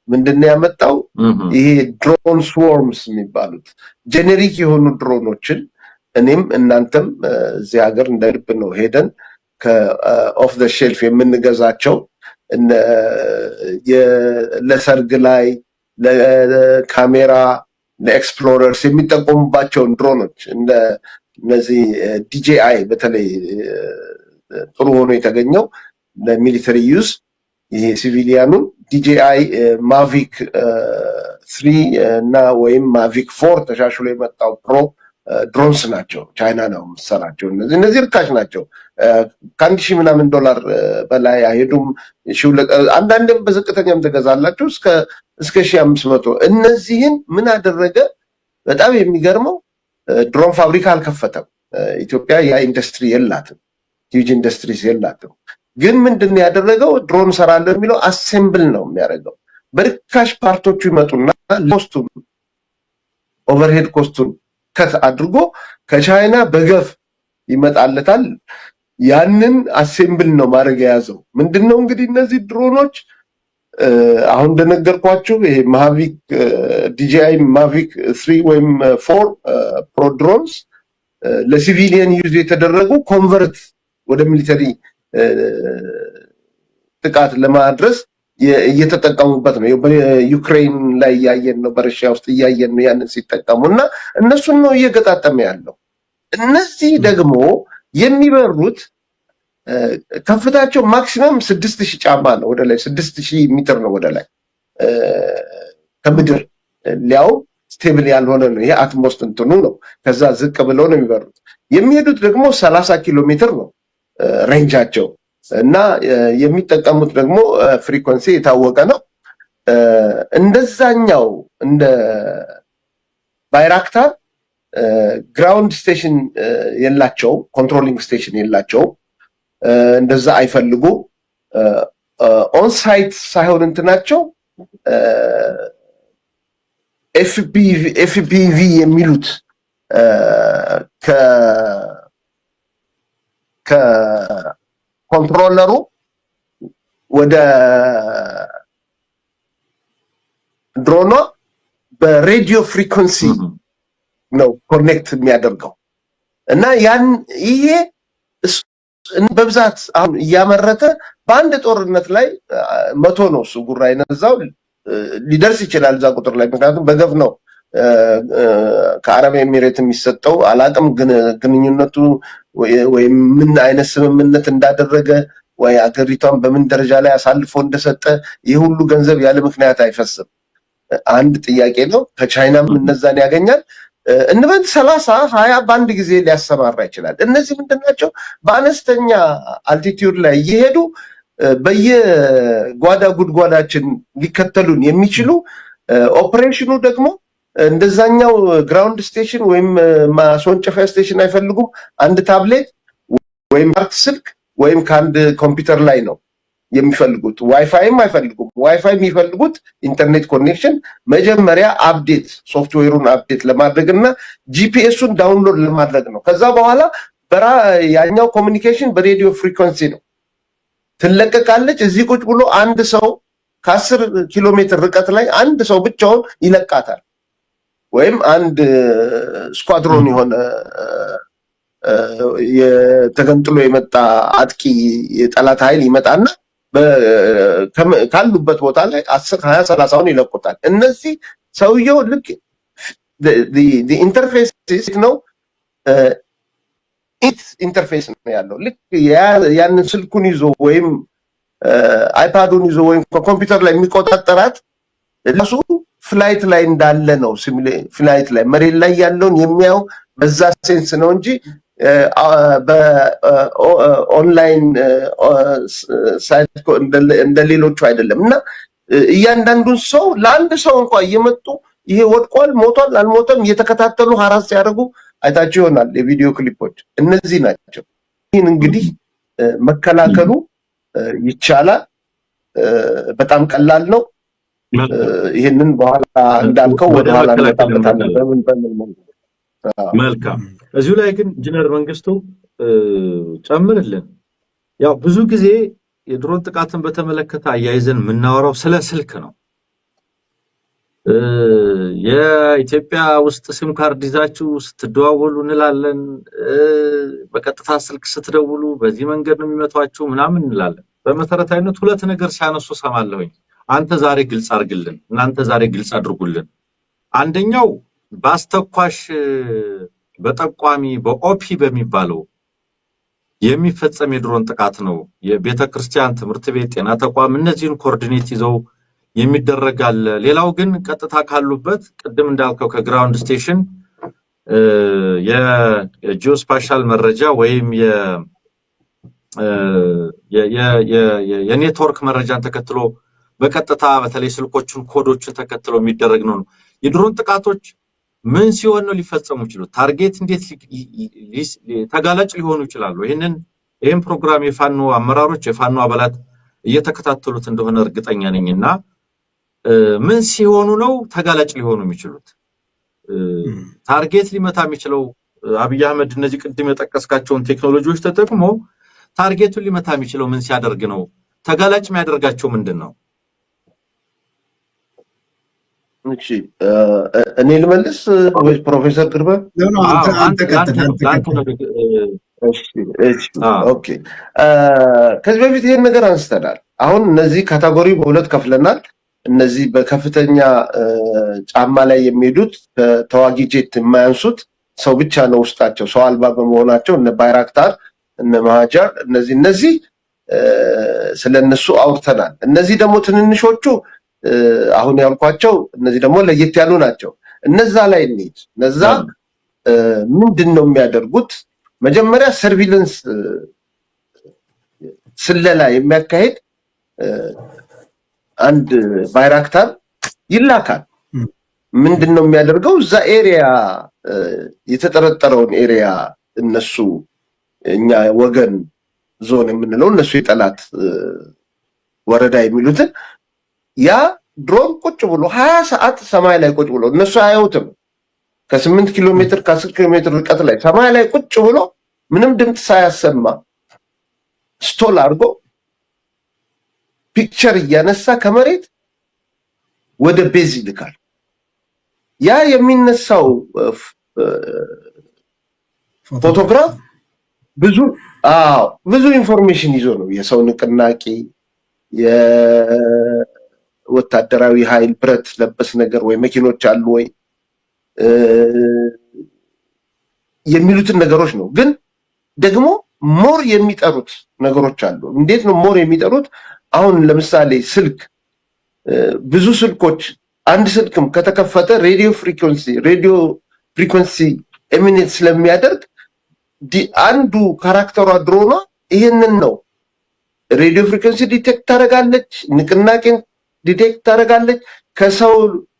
ምንድነው ያመጣው? ይሄ ድሮን ስዎርምስ የሚባሉት ጄኔሪክ የሆኑ ድሮኖችን እኔም እናንተም እዚህ ሀገር እንደ ልብ ነው ሄደን ከኦፍ ዘ ሼልፍ የምንገዛቸው ለሰርግ ላይ ለካሜራ ለኤክስፕሎረርስ የሚጠቀሙባቸውን ድሮኖች እነዚህ ዲጂአይ በተለይ ጥሩ ሆኖ የተገኘው ለሚሊተሪ ዩዝ ይሄ ሲቪሊያኑን ዲጂአይ ማቪክ 3 እና ወይም ማቪክ 4 ተሻሽሎ የመጣው ፕሮ ድሮንስ ናቸው። ቻይና ነው የምትሰራቸው። እነዚህ ርካሽ ናቸው። $1,000 ምናምን በላይ አይሄዱም። አንዳንድም በዝቅተኛም ተገዛላችሁ እስከ 1,500። እነዚህን ምን አደረገ? በጣም የሚገርመው ድሮን ፋብሪካ አልከፈተም። ኢትዮጵያ ያ ኢንዱስትሪ የላትም፣ ሂውጅ ኢንዱስትሪስ የላትም። ግን ምንድነው ያደረገው? ድሮን ሰራለሁ የሚለው አሴምብል ነው የሚያደርገው። በርካሽ ፓርቶቹ ይመጡና ኮስቱን ኦቨርሄድ ኮስቱን ከት አድርጎ ከቻይና በገፍ ይመጣለታል። ያንን አሴምብል ነው ማድረግ የያዘው። ምንድነው እንግዲህ እነዚህ ድሮኖች አሁን እንደነገርኳችሁ ይሄ ማቪክ ዲጂአይ ማቪክ 3 ወይም 4 ፕሮ ድሮንስ ለሲቪሊየን ዩዝ የተደረጉ ኮንቨርት ወደ ሚሊተሪ ጥቃት ለማድረስ እየተጠቀሙበት ነው። በዩክሬን ላይ እያየን ነው፣ በረሽያ ውስጥ እያየን ነው ያንን ሲጠቀሙ እና እነሱን ነው እየገጣጠመ ያለው። እነዚህ ደግሞ የሚበሩት ከፍታቸው ማክሲመም 6,000 ጫማ ነው፣ ወደ ላይ 6,000 ሜትር ነው ወደ ላይ ከምድር ሊያው ስቴብል ያልሆነ ነው። ይሄ አትሞስት እንትኑ ነው። ከዛ ዝቅ ብለው ነው የሚበሩት። የሚሄዱት ደግሞ 30 ኪሎ ሜትር ነው ሬንጃቸው እና የሚጠቀሙት ደግሞ ፍሪኮንሲ የታወቀ ነው። እንደዛኛው እንደ ባይራክታር ግራውንድ ስቴሽን የላቸው፣ ኮንትሮሊንግ ስቴሽን የላቸው። እንደዛ አይፈልጉ። ኦን ሳይት ሳይሆን እንትናቸው ኤፍፒቪ የሚሉት ከኮንትሮለሩ ወደ ድሮኗ በሬዲዮ ፍሪኮንሲ ነው ኮኔክት የሚያደርገው እና ያን ይሄ በብዛት አሁን እያመረተ በአንድ ጦርነት ላይ 100 ነው እሱ ጉራ ይነዛው ሊደርስ ይችላል እዛ ቁጥር ላይ። ምክንያቱም በገፍ ነው ከአረብ ኤሚሬት የሚሰጠው። አላቅም ግንኙነቱ ወይም ምን አይነት ስምምነት እንዳደረገ ወይ አገሪቷን በምን ደረጃ ላይ አሳልፎ እንደሰጠ ይህ ሁሉ ገንዘብ ያለ ምክንያት አይፈስም። አንድ ጥያቄ ነው። ከቻይናም እነዛን ያገኛል። እንበል 30-20 በአንድ ጊዜ ሊያሰማራ ይችላል። እነዚህ ምንድናቸው? በአነስተኛ አልቲቲዩድ ላይ እየሄዱ በየጓዳ ጉድጓዳችን ሊከተሉን የሚችሉ ኦፕሬሽኑ ደግሞ እንደዛኛው ግራውንድ ስቴሽን ወይም ማስወንጨፊያ ስቴሽን አይፈልጉም። አንድ ታብሌት ወይም ስልክ ወይም ከአንድ ኮምፒውተር ላይ ነው የሚፈልጉት። ዋይፋይም አይፈልጉም። ዋይፋይ የሚፈልጉት ኢንተርኔት ኮኔክሽን መጀመሪያ አፕዴት ሶፍትዌሩን አፕዴት ለማድረግ እና ጂፒኤሱን ዳውንሎድ ለማድረግ ነው። ከዛ በኋላ ያኛው ኮሚኒኬሽን በሬዲዮ ፍሪኮንሲ ነው ትለቀቃለች። እዚህ ቁጭ ብሎ አንድ ሰው ከ10 ኪሎ ሜትር ርቀት ላይ አንድ ሰው ብቻውን ይለቃታል። ወይም አንድ ስኳድሮን የሆነ የተገንጥሎ የመጣ አጥቂ የጠላት ኃይል ይመጣና ካሉበት ቦታ ላይ 10፣ 20፣ 30ውን ይለቁታል። እነዚህ ሰውየው ልክ the interface ነው ኢንተርፌስ ነው ያለው። ልክ ያንን ስልኩን ይዞ ወይም አይፓዱን ይዞ ወይም ኮምፒውተር ላይ የሚቆጣጠራት ለሱ ፍላይት ላይ እንዳለ ነው። ፍላይት ላይ መሬት ላይ ያለውን የሚያው በዛ ሴንስ ነው እንጂ በኦንላይን ሳይት እንደሌሎቹ አይደለም። እና እያንዳንዱን ሰው ለአንድ ሰው እንኳን እየመጡ ይሄ ወድቋል፣ ሞቷል፣ አልሞተም እየተከታተሉ ሀራስ ሲያደርጉ አይታችሁ ይሆናል የቪዲዮ ክሊፖች። እነዚህ ናቸው። ይህን እንግዲህ መከላከሉ ይቻላል። በጣም ቀላል ነው። ይህንን በኋላ እንዳልከው ወደ ኋላ መልካም። እዚሁ ላይ ግን ኢንጂነር መንግስቱ ጨምርልን። ያው ብዙ ጊዜ የድሮን ጥቃትን በተመለከተ አያይዘን የምናወራው ስለ ስልክ ነው። የኢትዮጵያ ውስጥ ሲም ካርድ ይዛችሁ ስትደዋወሉ እንላለን። በቀጥታ ስልክ ስትደውሉ በዚህ መንገድ ነው የሚመቷችሁ ምናምን እንላለን። በመሰረታዊነት ሁለት ነገር ሲያነሱ ሰማለሁኝ። አንተ ዛሬ ግልጽ አድርግልን፣ እናንተ ዛሬ ግልጽ አድርጉልን። አንደኛው በአስተኳሽ በጠቋሚ በኦፒ በሚባለው የሚፈጸም የድሮን ጥቃት ነው። የቤተክርስቲያን፣ ትምህርት ቤት፣ ጤና ተቋም እነዚህን ኮኦርዲኔት ይዘው የሚደረጋል። ሌላው ግን ቀጥታ ካሉበት ቅድም እንዳልከው ከግራውንድ ስቴሽን የጂኦስፓሻል መረጃ ወይም የኔትወርክ መረጃን ተከትሎ በቀጥታ በተለይ ስልኮችን ኮዶችን ተከትሎ የሚደረግ ነው። የድሮን ጥቃቶች ምን ሲሆን ነው ሊፈጸሙ ይችላሉ? ታርጌት እንዴት ተጋላጭ ሊሆኑ ይችላሉ? ይሄን ፕሮግራም የፋኖ አመራሮች የፋኖ አባላት እየተከታተሉት እንደሆነ እርግጠኛ ነኝና ምን ሲሆኑ ነው ተጋላጭ ሊሆኑ የሚችሉት? ታርጌት ሊመታ የሚችለው አብይ አህመድ እነዚህ ቅድም የጠቀስካቸውን ቴክኖሎጂዎች ተጠቅሞ ታርጌቱን ሊመታ የሚችለው ምን ሲያደርግ ነው? ተጋላጭ የሚያደርጋቸው ምንድነው? እሺ እኔ ልመልስ ወይ ፕሮፌሰር ግርባ? ኦኬ ከዚህ በፊት ይሄን ነገር አንስተናል። አሁን እነዚህ ካቴጎሪ በሁለት ከፍለናል። እነዚህ በከፍተኛ ጫማ ላይ የሚሄዱት ተዋጊ ጄት የማያንሱት ሰው ብቻ ነው ውስጣቸው ሰው አልባ በመሆናቸው እነ ባይራክታር እነ ማሃጃር እነዚህ ስለነሱ አውርተናል። እነዚህ ደግሞ ትንንሾቹ አሁን ያልኳቸው እነዚህ ደግሞ ለየት ያሉ ናቸው። እነዛ ላይ እንሂድ። እነዛ ምንድነው የሚያደርጉት? መጀመሪያ ሰርቪለንስ ስለላ የሚያካሄድ አንድ ባይራክታር ይላካል። ምንድነው የሚያደርገው? እዛ ኤሪያ የተጠረጠረውን ኤሪያ እነሱ እኛ ወገን ዞን የምንለው እነሱ የጠላት ወረዳ የሚሉትን ያ ድሮን ቁጭ ብሎ 20 ሰዓት ሰማይ ላይ ቁጭ ብሎ እነሱ አያዩትም። ከ8 ኪሎ ሜትር ከ10 ኪሎ ሜትር ርቀት ላይ ሰማይ ላይ ቁጭ ብሎ ምንም ድምፅ ሳያሰማ ስቶል አድርጎ ፒክቸር እያነሳ ከመሬት ወደ ቤዝ ይልካል። ያ የሚነሳው ፎቶግራፍ ብዙ ኢንፎርሜሽን ይዞ ነው። የሰው ንቅናቄ፣ የወታደራዊ ኃይል ብረት ለበስ ነገር ወይ መኪኖች አሉ ወይ የሚሉትን ነገሮች ነው። ግን ደግሞ ሞር የሚጠሩት ነገሮች አሉ። እንዴት ነው ሞር የሚጠሩት? አሁን ለምሳሌ ስልክ ብዙ ስልኮች አንድ ስልክም ከተከፈተ ሬዲዮ ፍሪኩዌንሲ ኤሚኔት ስለሚያደርግ አንዱ ካራክተሯ ድሮኗ ይሄንን ነው። ሬዲዮ ፍሪኩዌንሲ ዲቴክት ታደርጋለች፣ ንቅናቄን ዲቴክት ታደርጋለች፣ ከሰው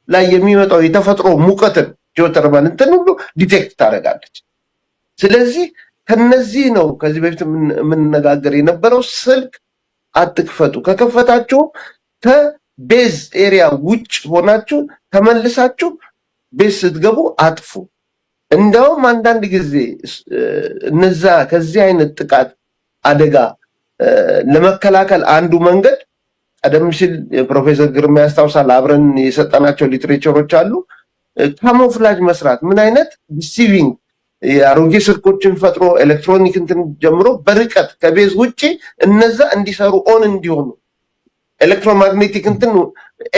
ላይ የሚመጣው የተፈጥሮ ሙቀትን ጂኦተርማል እንትን ሁሉ ዲቴክት ታደርጋለች። ስለዚህ ከነዚህ ነው ከዚህ በፊት የምንነጋገር የነበረው ስልክ አትክፈቱ። ከከፈታችሁ ከቤዝ ኤሪያ ውጭ ሆናችሁ ተመልሳችሁ ቤዝ ስትገቡ አጥፉ። እንደውም አንዳንድ ጊዜ እነዛ ከዚህ አይነት ጥቃት አደጋ ለመከላከል አንዱ መንገድ ቀደም ሲል ፕሮፌሰር ግርማ ያስታውሳል፣ አብረን የሰጠናቸው ሊትሬቸሮች አሉ። ካሞፍላጅ መስራት ምን አይነት ዲሲቪንግ የአሮጌ ስልኮችን ፈጥሮ ኤሌክትሮኒክ እንትን ጀምሮ በርቀት ከቤዝ ውጪ እነዛ እንዲሰሩ ኦን እንዲሆኑ ኤሌክትሮማግኔቲክ እንትን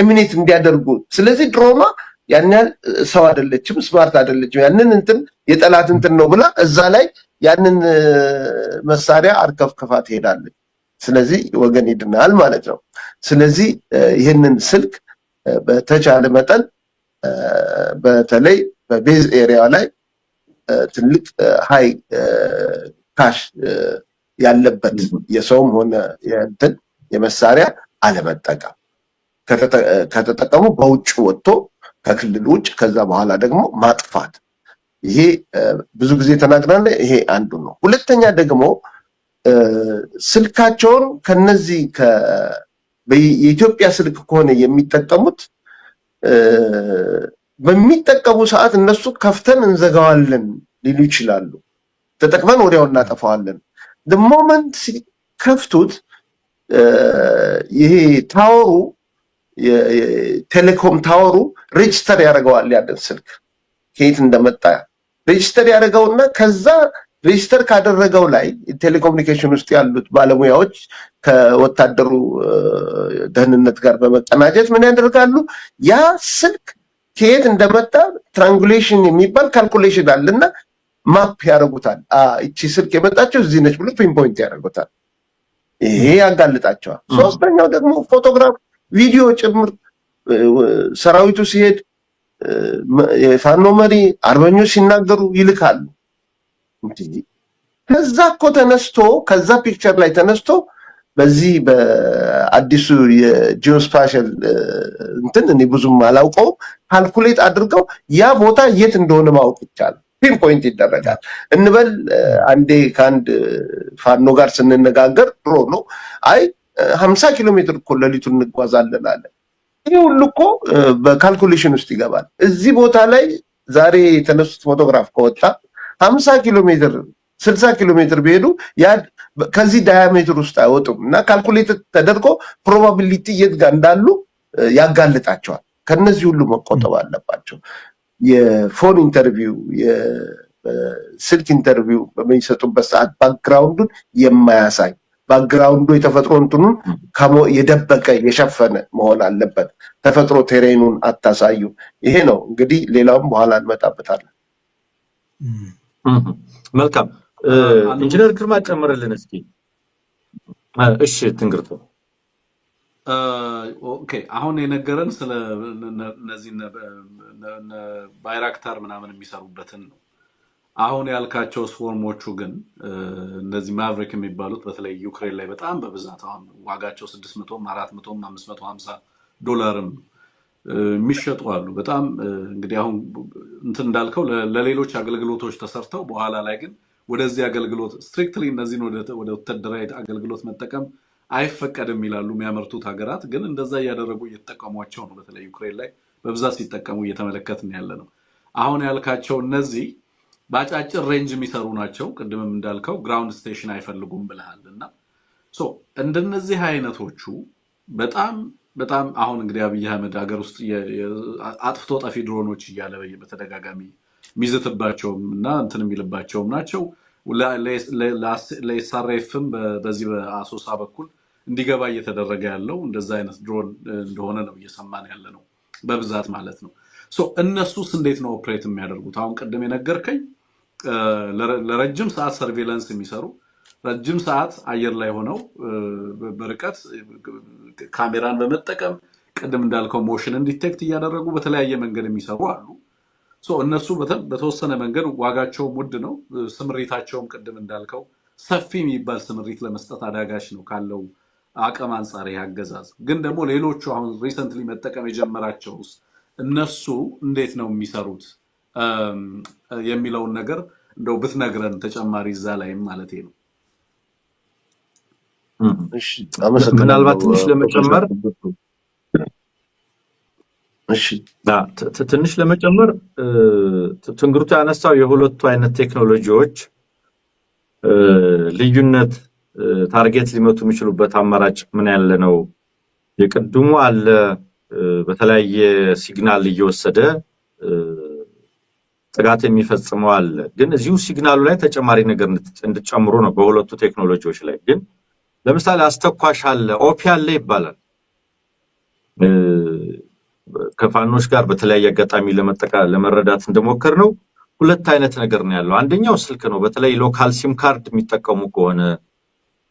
ኤሚኔት እንዲያደርጉ። ስለዚህ ድሮኗ ያን ያህል ሰው አይደለችም፣ ስማርት አይደለችም። ያንን እንትን የጠላት እንትን ነው ብላ እዛ ላይ ያንን መሳሪያ አርከፍክፋ ትሄዳለች። ስለዚህ ወገን ይድናል ማለት ነው። ስለዚህ ይህንን ስልክ በተቻለ መጠን በተለይ በቤዝ ኤሪያ ላይ ትልቅ ሃይ ካሽ ያለበት የሰውም ሆነ የእንትን የመሳሪያ አለመጠቀም፣ ከተጠቀሙ በውጭ ወጥቶ ከክልል ውጭ ከዛ በኋላ ደግሞ ማጥፋት። ይሄ ብዙ ጊዜ ተናግረናል። ይሄ አንዱ ነው። ሁለተኛ ደግሞ ስልካቸውን ከነዚህ የኢትዮጵያ ስልክ ከሆነ የሚጠቀሙት በሚጠቀሙ ሰዓት እነሱ ከፍተን እንዘጋዋለን ሊሉ ይችላሉ። ተጠቅመን ወዲያው እናጠፋዋለን። ሞመንት ሲከፍቱት ይሄ ታወሩ የቴሌኮም ታወሩ ሬጅስተር ያደርገዋል። ያንን ስልክ ከየት እንደመጣ ሬጅስተር ያደርገውና ከዛ ሬጅስተር ካደረገው ላይ ቴሌኮሙኒኬሽን ውስጥ ያሉት ባለሙያዎች ከወታደሩ ደህንነት ጋር በመቀናጀት ምን ያደርጋሉ? ያ ስልክ ከየት እንደመጣ ትራንጉሌሽን የሚባል ካልኩሌሽን አለና ማፕ ያደርጉታል። እቺ ስልክ የመጣቸው እዚህ ነች ብሎ ፒንፖይንት ያደርጉታል። ይሄ ያጋልጣቸዋል። ሶስተኛው ደግሞ ፎቶግራፍ፣ ቪዲዮ ጭምር ሰራዊቱ ሲሄድ የፋኖ መሪ አርበኞች ሲናገሩ ይልካሉ። ከዛ እኮ ተነስቶ ከዛ ፒክቸር ላይ ተነስቶ በዚህ በአዲሱ የጂኦስፓሻል እንትን እኔ ብዙም አላውቀው ካልኩሌት አድርገው ያ ቦታ የት እንደሆነ ማወቅ ይቻላል። ፒንፖይንት ይደረጋል እንበል። አንዴ ከአንድ ፋኖ ጋር ስንነጋገር ድሮ ነው 50 ኪሎ ሜትር እኮ ሌሊቱን እንጓዛለን አለ። ይህ ሁሉ እኮ በካልኩሌሽን ውስጥ ይገባል። እዚህ ቦታ ላይ ዛሬ የተነሱት ፎቶግራፍ ከወጣ 50 ኪሎ ሜትር 60 ኪሎ ሜትር ቢሄዱ ከዚህ ዳያሜትር ውስጥ አይወጡም እና ካልኩሌት ተደርጎ ፕሮባቢሊቲ የት ጋር እንዳሉ ያጋልጣቸዋል። ከነዚህ ሁሉ መቆጠብ አለባቸው። የፎን ኢንተርቪው፣ የስልክ ኢንተርቪው በሚሰጡበት ሰዓት ባክግራውንዱን የማያሳይ ባክግራውንዱ የተፈጥሮ እንትኑን የደበቀ የሸፈነ መሆን አለበት። ተፈጥሮ ቴሬኑን አታሳዩ። ይሄ ነው እንግዲህ። ሌላውም በኋላ እንመጣበታለን። መልካም ኢንጂነር ግርማ ጨምርልን እስኪ። እሺ ትንግርቱ። ኦኬ አሁን የነገረን ስለ እነዚህ ባይራክታር ምናምን የሚሰሩበትን ነው። አሁን ያልካቸው ስፎርሞቹ ግን እነዚህ ማቭሪክ የሚባሉት በተለይ ዩክሬን ላይ በጣም በብዛት አሁን ዋጋቸው 600፣ 400፣ 550 ዶላርም የሚሸጡ አሉ። በጣም እንግዲህ አሁን እንትን እንዳልከው ለሌሎች አገልግሎቶች ተሰርተው በኋላ ላይ ግን ወደዚህ አገልግሎት ስትሪክትሊ እነዚህን ወደ ወታደራዊ አገልግሎት መጠቀም አይፈቀድም ይላሉ የሚያመርቱት ሀገራት። ግን እንደዛ እያደረጉ እየተጠቀሟቸው ነው። በተለይ ዩክሬን ላይ በብዛት ሲጠቀሙ እየተመለከትን ያለ ነው። አሁን ያልካቸው እነዚህ በአጫጭር ሬንጅ የሚሰሩ ናቸው። ቅድምም እንዳልከው ግራውንድ ስቴሽን አይፈልጉም ብለሃል እና እንደነዚህ አይነቶቹ በጣም አሁን እንግዲህ አብይ አህመድ ሀገር ውስጥ አጥፍቶ ጠፊ ድሮኖች እያለ በተደጋጋሚ የሚዝትባቸውም እና እንትን የሚልባቸውም ናቸው። ለኤስአርኤፍም በዚህ በአሶሳ በኩል እንዲገባ እየተደረገ ያለው እንደዛ አይነት ድሮን እንደሆነ ነው እየሰማን ያለ ነው በብዛት ማለት ነው። እነሱስ እንዴት ነው ኦፕሬት የሚያደርጉት? አሁን ቅድም የነገርከኝ ለረጅም ሰዓት ሰርቬላንስ የሚሰሩ ረጅም ሰዓት አየር ላይ ሆነው በርቀት ካሜራን በመጠቀም ቅድም እንዳልከው ሞሽንን ዲቴክት እያደረጉ በተለያየ መንገድ የሚሰሩ አሉ። እነሱ በተወሰነ መንገድ ዋጋቸውም ውድ ነው። ስምሪታቸውም ቅድም እንዳልከው ሰፊ የሚባል ስምሪት ለመስጠት አዳጋች ነው ካለው አቅም አንጻር ያገዛዝ። ግን ደግሞ ሌሎቹ አሁን ሪሰንትሊ መጠቀም የጀመራቸው እነሱ እንዴት ነው የሚሰሩት የሚለውን ነገር እንደው ብትነግረን ተጨማሪ እዛ ላይም ማለት ነው። ምናልባት ትንሽ ለመጨመር ትንግርቱ ያነሳው የሁለቱ አይነት ቴክኖሎጂዎች ልዩነት ታርጌት ሊመቱ የሚችሉበት አማራጭ ምን ያለ ነው? የቅድሙ አለ በተለያየ ሲግናል እየወሰደ ጥቃት የሚፈጽመው አለ። ግን እዚሁ ሲግናሉ ላይ ተጨማሪ ነገር እንድትጨምሩ ነው በሁለቱ ቴክኖሎጂዎች ላይ። ግን ለምሳሌ አስተኳሽ አለ፣ ኦፒ አለ ይባላል። ከፋኖች ጋር በተለያየ አጋጣሚ ለመረዳት እንደሞከር ነው ሁለት አይነት ነገር ነው ያለው። አንደኛው ስልክ ነው። በተለይ ሎካል ሲም ካርድ የሚጠቀሙ ከሆነ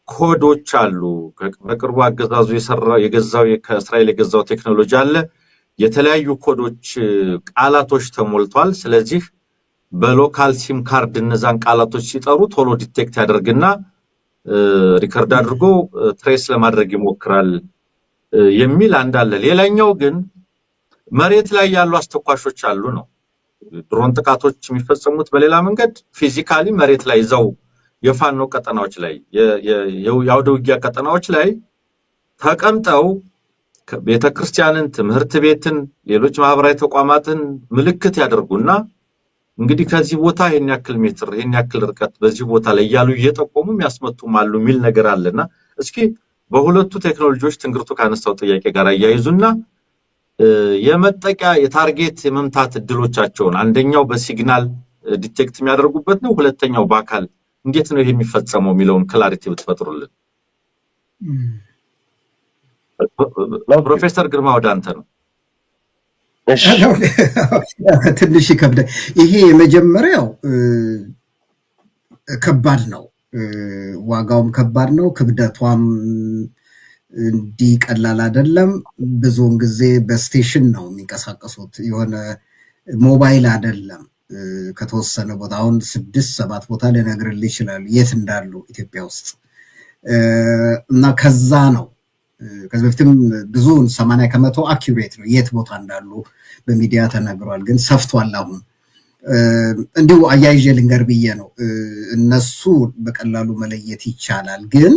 ኮዶች አሉ። በቅርቡ አገዛዙ የገዛው ከእስራኤል የገዛው ቴክኖሎጂ አለ። የተለያዩ ኮዶች ቃላቶች ተሞልቷል። ስለዚህ በሎካል ሲም ካርድ እነዛን ቃላቶች ሲጠሩ ቶሎ ዲቴክት ያደርግና ሪከርድ አድርጎ ትሬስ ለማድረግ ይሞክራል የሚል አንድ አለ። ሌላኛው ግን መሬት ላይ ያሉ አስተኳሾች አሉ ነው። ድሮን ጥቃቶች የሚፈጸሙት በሌላ መንገድ ፊዚካሊ መሬት ላይ ይዘው የፋኖ ቀጠናዎች ላይ የአውደ ውጊያ ቀጠናዎች ላይ ተቀምጠው ቤተክርስቲያንን፣ ትምህርት ቤትን፣ ሌሎች ማህበራዊ ተቋማትን ምልክት ያደርጉና እንግዲህ ከዚህ ቦታ ይሄን ያክል ሜትር ይሄን ያክል ርቀት በዚህ ቦታ ላይ ያሉ እየጠቆሙ የሚያስመቱም አሉ የሚል ነገር አለና እስኪ በሁለቱ ቴክኖሎጂዎች ትንግርቱ ካነሳው ጥያቄ ጋር አያይዙና የመጠቂያ የታርጌት የመምታት እድሎቻቸውን አንደኛው በሲግናል ዲቴክት የሚያደርጉበት ነው፣ ሁለተኛው በአካል እንዴት ነው ይሄ የሚፈጸመው የሚለውን ክላሪቲ ብትፈጥሩልን። ፕሮፌሰር ግርማ ወደ አንተ ነው። ትንሽ ይከብዳል። ይሄ የመጀመሪያው ከባድ ነው፣ ዋጋውም ከባድ ነው፣ ክብደቷም እንዲህ ቀላል አይደለም። ብዙውን ጊዜ በስቴሽን ነው የሚንቀሳቀሱት፣ የሆነ ሞባይል አይደለም። ከተወሰነ ቦታ አሁን 6-7 ቦታ ልነግርልህ ይችላሉ የት እንዳሉ ኢትዮጵያ ውስጥ እና ከዛ ነው ከዚህ በፊትም ብዙውን 80% አኪዩሬት ነው የት ቦታ እንዳሉ በሚዲያ ተነግሯል። ግን ሰፍቷል። አሁን እንዲሁ አያይዤ ልንገር ብዬ ነው። እነሱ በቀላሉ መለየት ይቻላል። ግን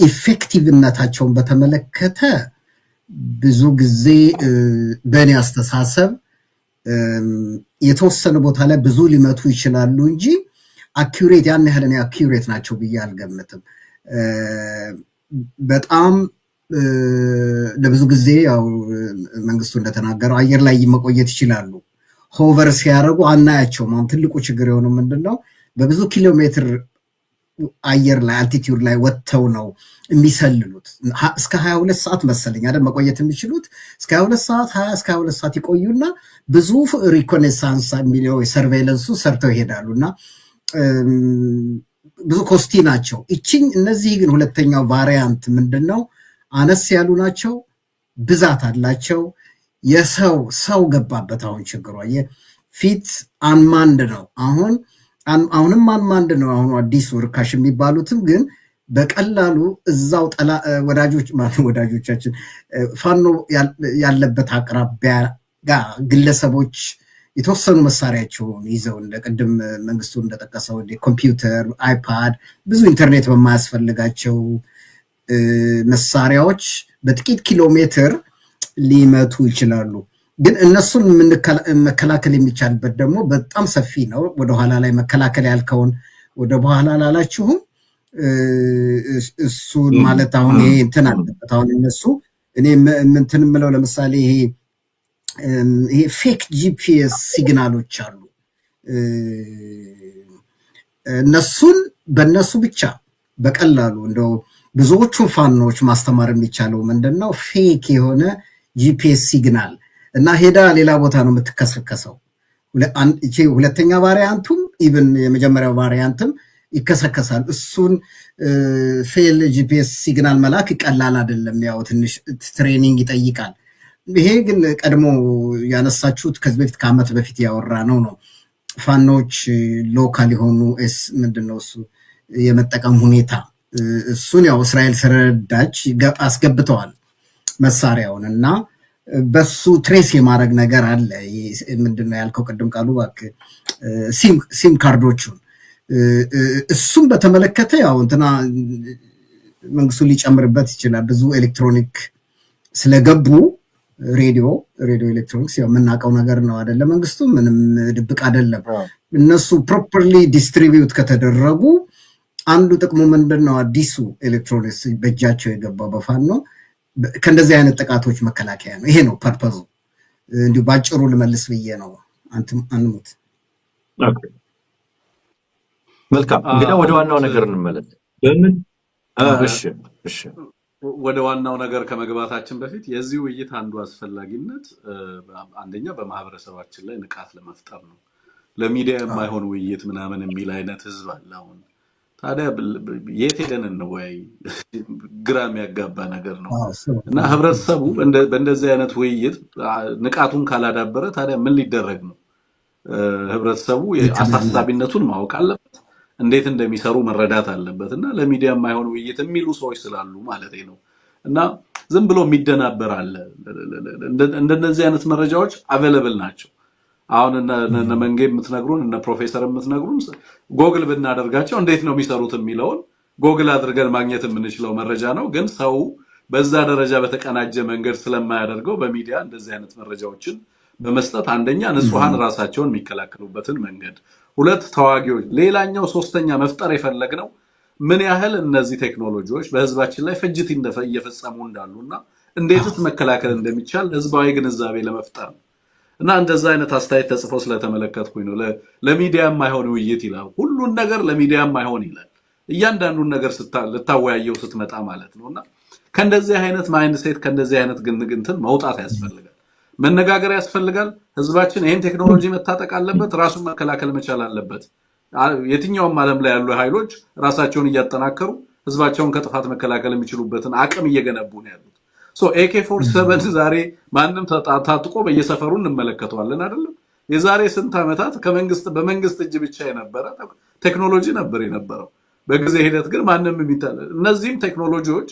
ኢፌክቲቭነታቸውን በተመለከተ ብዙ ጊዜ በእኔ አስተሳሰብ የተወሰነ ቦታ ላይ ብዙ ሊመቱ ይችላሉ እንጂ አኪዩሬት ያን ያህል እኔ አኪዩሬት ናቸው ብዬ አልገምትም። በጣም ለብዙ ጊዜ ያው መንግስቱ እንደተናገረው አየር ላይ መቆየት ይችላሉ። ሆቨር ሲያደርጉ አናያቸውም። አሁን ትልቁ ችግር የሆነው ምንድነው? በብዙ ኪሎ ሜትር አየር ላይ አልቲቲዩድ ላይ ወጥተው ነው የሚሰልሉት። እስከ 22 ሰዓት መሰለኝ አይደል መቆየት የሚችሉት። እስከ 22 ሰዓት 20 እስከ 22 ሰዓት ይቆዩና ብዙ ሪኮኔሳንስ የሚለው ሰርቬይለንሱ ሰርተው ይሄዳሉ እና ብዙ ኮስቲ ናቸው። እነዚህ ግን ሁለተኛው ቫሪያንት ምንድነው? አነስ ያሉ ናቸው፣ ብዛት አላቸው። ሰው ገባበት። አሁን ችግሯ ፊት አንማንድ ነው። አሁንም አንማንድ ነው። አሁኑ አዲሱ ርካሽ የሚባሉትም ግን በቀላሉ እዛው ወዳጆቻችን ፋኖ ያለበት አቅራቢያ ጋር ግለሰቦች የተወሰኑ መሳሪያቸውን ይዘው እንደ ቅድም መንግስቱ እንደጠቀሰው ኮምፒውተር፣ አይፓድ ብዙ ኢንተርኔት በማያስፈልጋቸው መሳሪያዎች በጥቂት ኪሎ ሜትር ሊመቱ ይችላሉ። ግን እነሱን መከላከል የሚቻልበት ደግሞ በጣም ሰፊ ነው። ወደኋላ ላይ መከላከል ያልከውን ወደ በኋላ ላላችሁም እሱን ማለት አሁን ይሄ እንትን አለበት። አሁን እነሱ እኔ እንትን የምለው ለምሳሌ ይሄ ፌክ ጂፒኤስ ሲግናሎች አሉ። እነሱን በእነሱ ብቻ በቀላሉ እንደው ብዙዎቹ ፋኖች ማስተማር የሚቻለው ምንድነው? ፌክ የሆነ ጂፒኤስ ሲግናል እና ሄዳ ሌላ ቦታ ነው የምትከሰከሰው። ሁለተኛ ቫሪያንቱም ኢቭን የመጀመሪያው ቫሪያንትም ይከሰከሳል። እሱን ፌል ጂፒኤስ ሲግናል መላክ ቀላል አይደለም። ያው ትንሽ ትሬኒንግ ይጠይቃል። ይሄ ግን ቀድሞ ያነሳችሁት ከዚህ በፊት ከዓመት በፊት ያወራ ነው። ፋኖች ሎካል የሆኑ ምንድነው እሱ የመጠቀም ሁኔታ እሱን ያው እስራኤል ስለረዳች አስገብተዋል መሳሪያውን እና በሱ ትሬስ የማድረግ ነገር አለ። ምንድነው ያልከው ቅድም ቃሉ እባክህ ሲም ካርዶቹን እሱም በተመለከተ ያው እንትና መንግስቱ ሊጨምርበት ይችላል። ብዙ ኤሌክትሮኒክ ስለገቡ ሬዲዮ ኤሌክትሮኒክስ ያው የምናውቀው ነገር ነው አይደለ? መንግስቱ ምንም ድብቅ አይደለም። እነሱ ፕሮፐርሊ ዲስትሪቢዩት ከተደረጉ አንዱ ጥቅሙ ምንድነው? አዲሱ ኤሌክትሮኒክስ በእጃቸው የገባው በፋኖ ከእንደዚህ አይነት ጥቃቶች መከላከያ ነው። ይሄ ነው ፐርፐዙ። እንዲሁ ባጭሩ ልመልስ ብዬ ነው። አንሙት። መልካም እንግዲህ ወደ ዋናው ነገር እንመለስ። በምን እሺ ወደ ዋናው ነገር ከመግባታችን በፊት የዚህ ውይይት አንዱ አስፈላጊነት አንደኛ በማህበረሰባችን ላይ ንቃት ለመፍጠር ነው። ለሚዲያ የማይሆን ውይይት ምናምን የሚል አይነት ህዝብ አለ አሁን። ታዲያ የት ሄደን እንወያይ? ግራ የሚያጋባ ነገር ነው እና ህብረተሰቡ በእንደዚህ አይነት ውይይት ንቃቱን ካላዳበረ ታዲያ ምን ሊደረግ ነው? ህብረተሰቡ አሳሳቢነቱን ማወቅ አለበት፣ እንዴት እንደሚሰሩ መረዳት አለበት እና ለሚዲያ የማይሆን ውይይት የሚሉ ሰዎች ስላሉ ማለት ነው እና ዝም ብሎ የሚደናበር አለ። እንደነዚህ አይነት መረጃዎች አቬለብል ናቸው። አሁን እነ መንጌ የምትነግሩን እነ ፕሮፌሰር የምትነግሩን ጎግል ብናደርጋቸው እንዴት ነው የሚሰሩት የሚለውን ጎግል አድርገን ማግኘት የምንችለው መረጃ ነው። ግን ሰው በዛ ደረጃ በተቀናጀ መንገድ ስለማያደርገው በሚዲያ እንደዚህ አይነት መረጃዎችን በመስጠት አንደኛ ንጹሃን ራሳቸውን የሚከላከሉበትን መንገድ፣ ሁለት ተዋጊዎች፣ ሌላኛው ሶስተኛ መፍጠር የፈለግነው ምን ያህል እነዚህ ቴክኖሎጂዎች በህዝባችን ላይ ፍጅት እየፈጸሙ እንዳሉና እንዴትስ መከላከል እንደሚቻል ህዝባዊ ግንዛቤ ለመፍጠር ነው። እና እንደዛ አይነት አስተያየት ተጽፎ ስለተመለከትኩኝ ነው ለሚዲያ የማይሆን ውይይት ይላል። ሁሉን ነገር ለሚዲያ የማይሆን ይላል። እያንዳንዱን ነገር ልታወያየው ስትመጣ ማለት ነውና ከእንደዚህ አይነት ማይንድ ሴት ከእንደዚህ አይነት ግንትን መውጣት ያስፈልጋል። መነጋገር ያስፈልጋል። ህዝባችን ይሄን ቴክኖሎጂ መታጠቅ አለበት፣ ራሱን መከላከል መቻል አለበት። የትኛውም ዓለም ላይ ያሉ ኃይሎች ራሳቸውን እያጠናከሩ ህዝባቸውን ከጥፋት መከላከል የሚችሉበትን አቅም እየገነቡ ነው ያሉት። AK47 ዛሬ ማንም ታጥቆ በየሰፈሩ እንመለከተዋለን አይደለም? የዛሬ ስንት ዓመታት በመንግስት እጅ ብቻ የነበረ ቴክኖሎጂ ነበር የነበረው። በጊዜ ሂደት ግን ማንም እነዚህም ቴክኖሎጂዎች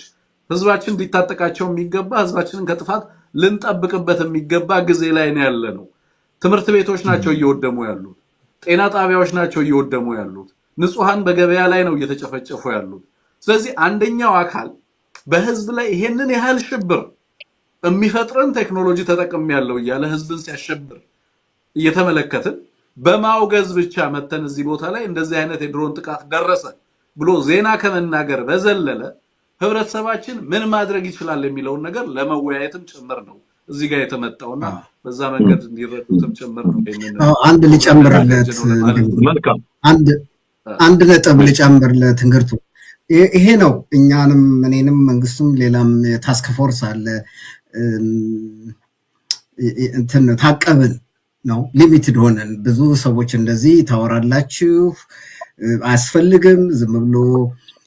ህዝባችን ሊታጠቃቸው የሚገባ ህዝባችንን ከጥፋት ልንጠብቅበት የሚገባ ጊዜ ላይ ነው ያለነው። ትምህርት ቤቶች ናቸው እየወደሙ ያሉት፣ ጤና ጣቢያዎች ናቸው እየወደሙ ያሉት፣ ንጹሃን በገበያ ላይ ነው እየተጨፈጨፉ ያሉት። ስለዚህ አንደኛው አካል በህዝብ ላይ ይሄንን ያህል ሽብር የሚፈጥረን ቴክኖሎጂ ተጠቅም ያለው እያለ ህዝብን ሲያሸብር እየተመለከትን በማውገዝ ብቻ መተን እዚህ ቦታ ላይ እንደዚህ አይነት የድሮን ጥቃት ደረሰ ብሎ ዜና ከመናገር በዘለለ ህብረተሰባችን ምን ማድረግ ይችላል የሚለውን ነገር ለመወያየትም ጭምር ነው እዚህ ጋር የተመጣውና በዛ መንገድ እንዲረዱትም ጭምር ነው። አንድ ልጨምርለት አንድ ነጥብ ልጨምርለት እንግርቱ ይሄ ነው። እኛንም እኔንም መንግስቱም ሌላም ታስክ ፎርስ አለ እንትን ታቀብን ነው ሊሚትድ ሆነን ብዙ ሰዎች እንደዚህ ታወራላችሁ አያስፈልግም ዝም ብሎ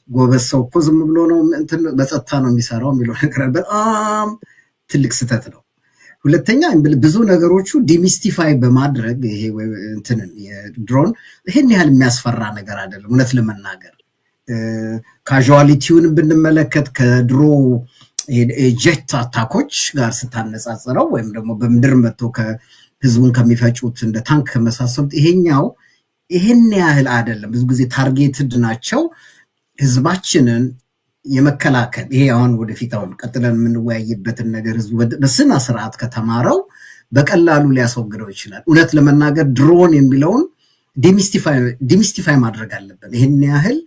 ጎበዝ ሰው እኮ ዝም ብሎ ነው እንትን በጸጥታ ነው የሚሰራው የሚለው ነገር በጣም ትልቅ ስህተት ነው። ሁለተኛ ብዙ ነገሮቹ ዲሚስቲፋይ በማድረግ ይሄ እንትን የድሮን ይሄን ያህል የሚያስፈራ ነገር አይደለም። እውነት ለመናገር ካዡዋሊቲውን ብንመለከት ከድሮ ጄት አታኮች ጋር ስታነጻጽረው ወይም ደግሞ በምድር መጥቶ ህዝቡን ከሚፈጩት እንደ ታንክ ከመሳሰሉት ይሄኛው ይሄን ያህል አይደለም። ብዙ ጊዜ ታርጌትድ ናቸው ህዝባችንን የመከላከል። ይሄ አሁን ወደፊት አሁን ቀጥለን የምንወያይበትን ነገር ህዝቡ በስነ ስርዓት ከተማረው በቀላሉ ሊያስወግደው ይችላል። እውነት ለመናገር ድሮን የሚለውን ዲሚስቲፋይ ማድረግ አለብን። ይሄን ያህል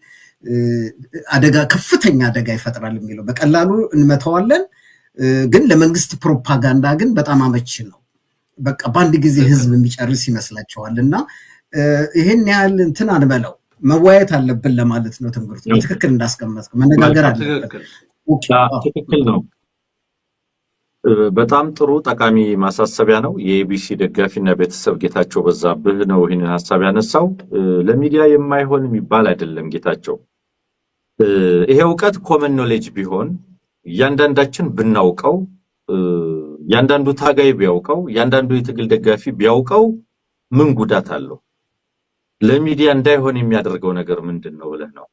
አደጋ ከፍተኛ አደጋ ይፈጥራል የሚለው በቀላሉ እንመተዋለን፣ ግን ለመንግስት ፕሮፓጋንዳ ግን በጣም አመቺ ነው። በቃ በአንድ ጊዜ ህዝብ የሚጨርስ ይመስላቸዋል እና ይሄን ያህል እንትን አንበለው መወያየት አለብን ለማለት ነው። ትምህርቱ በትክክል እንዳስቀመጥኩ መነጋገር አለብን። ትክክል ነው። በጣም ጥሩ ጠቃሚ ማሳሰቢያ ነው። የኤቢሲ ደጋፊና ቤተሰብ ጌታቸው በዛብህ ነው ይህንን ሐሳብ ያነሳው። ለሚዲያ የማይሆን የሚባል አይደለም ጌታቸው። ይሄ ዕውቀት ኮመን ኖሌጅ ቢሆን እያንዳንዳችን ብናውቀው፣ እያንዳንዱ ታጋይ ቢያውቀው፣ እያንዳንዱ የትግል ደጋፊ ቢያውቀው ምን ጉዳት አለው? ለሚዲያ እንዳይሆን የሚያደርገው ነገር ምንድነው ብለህ ነው?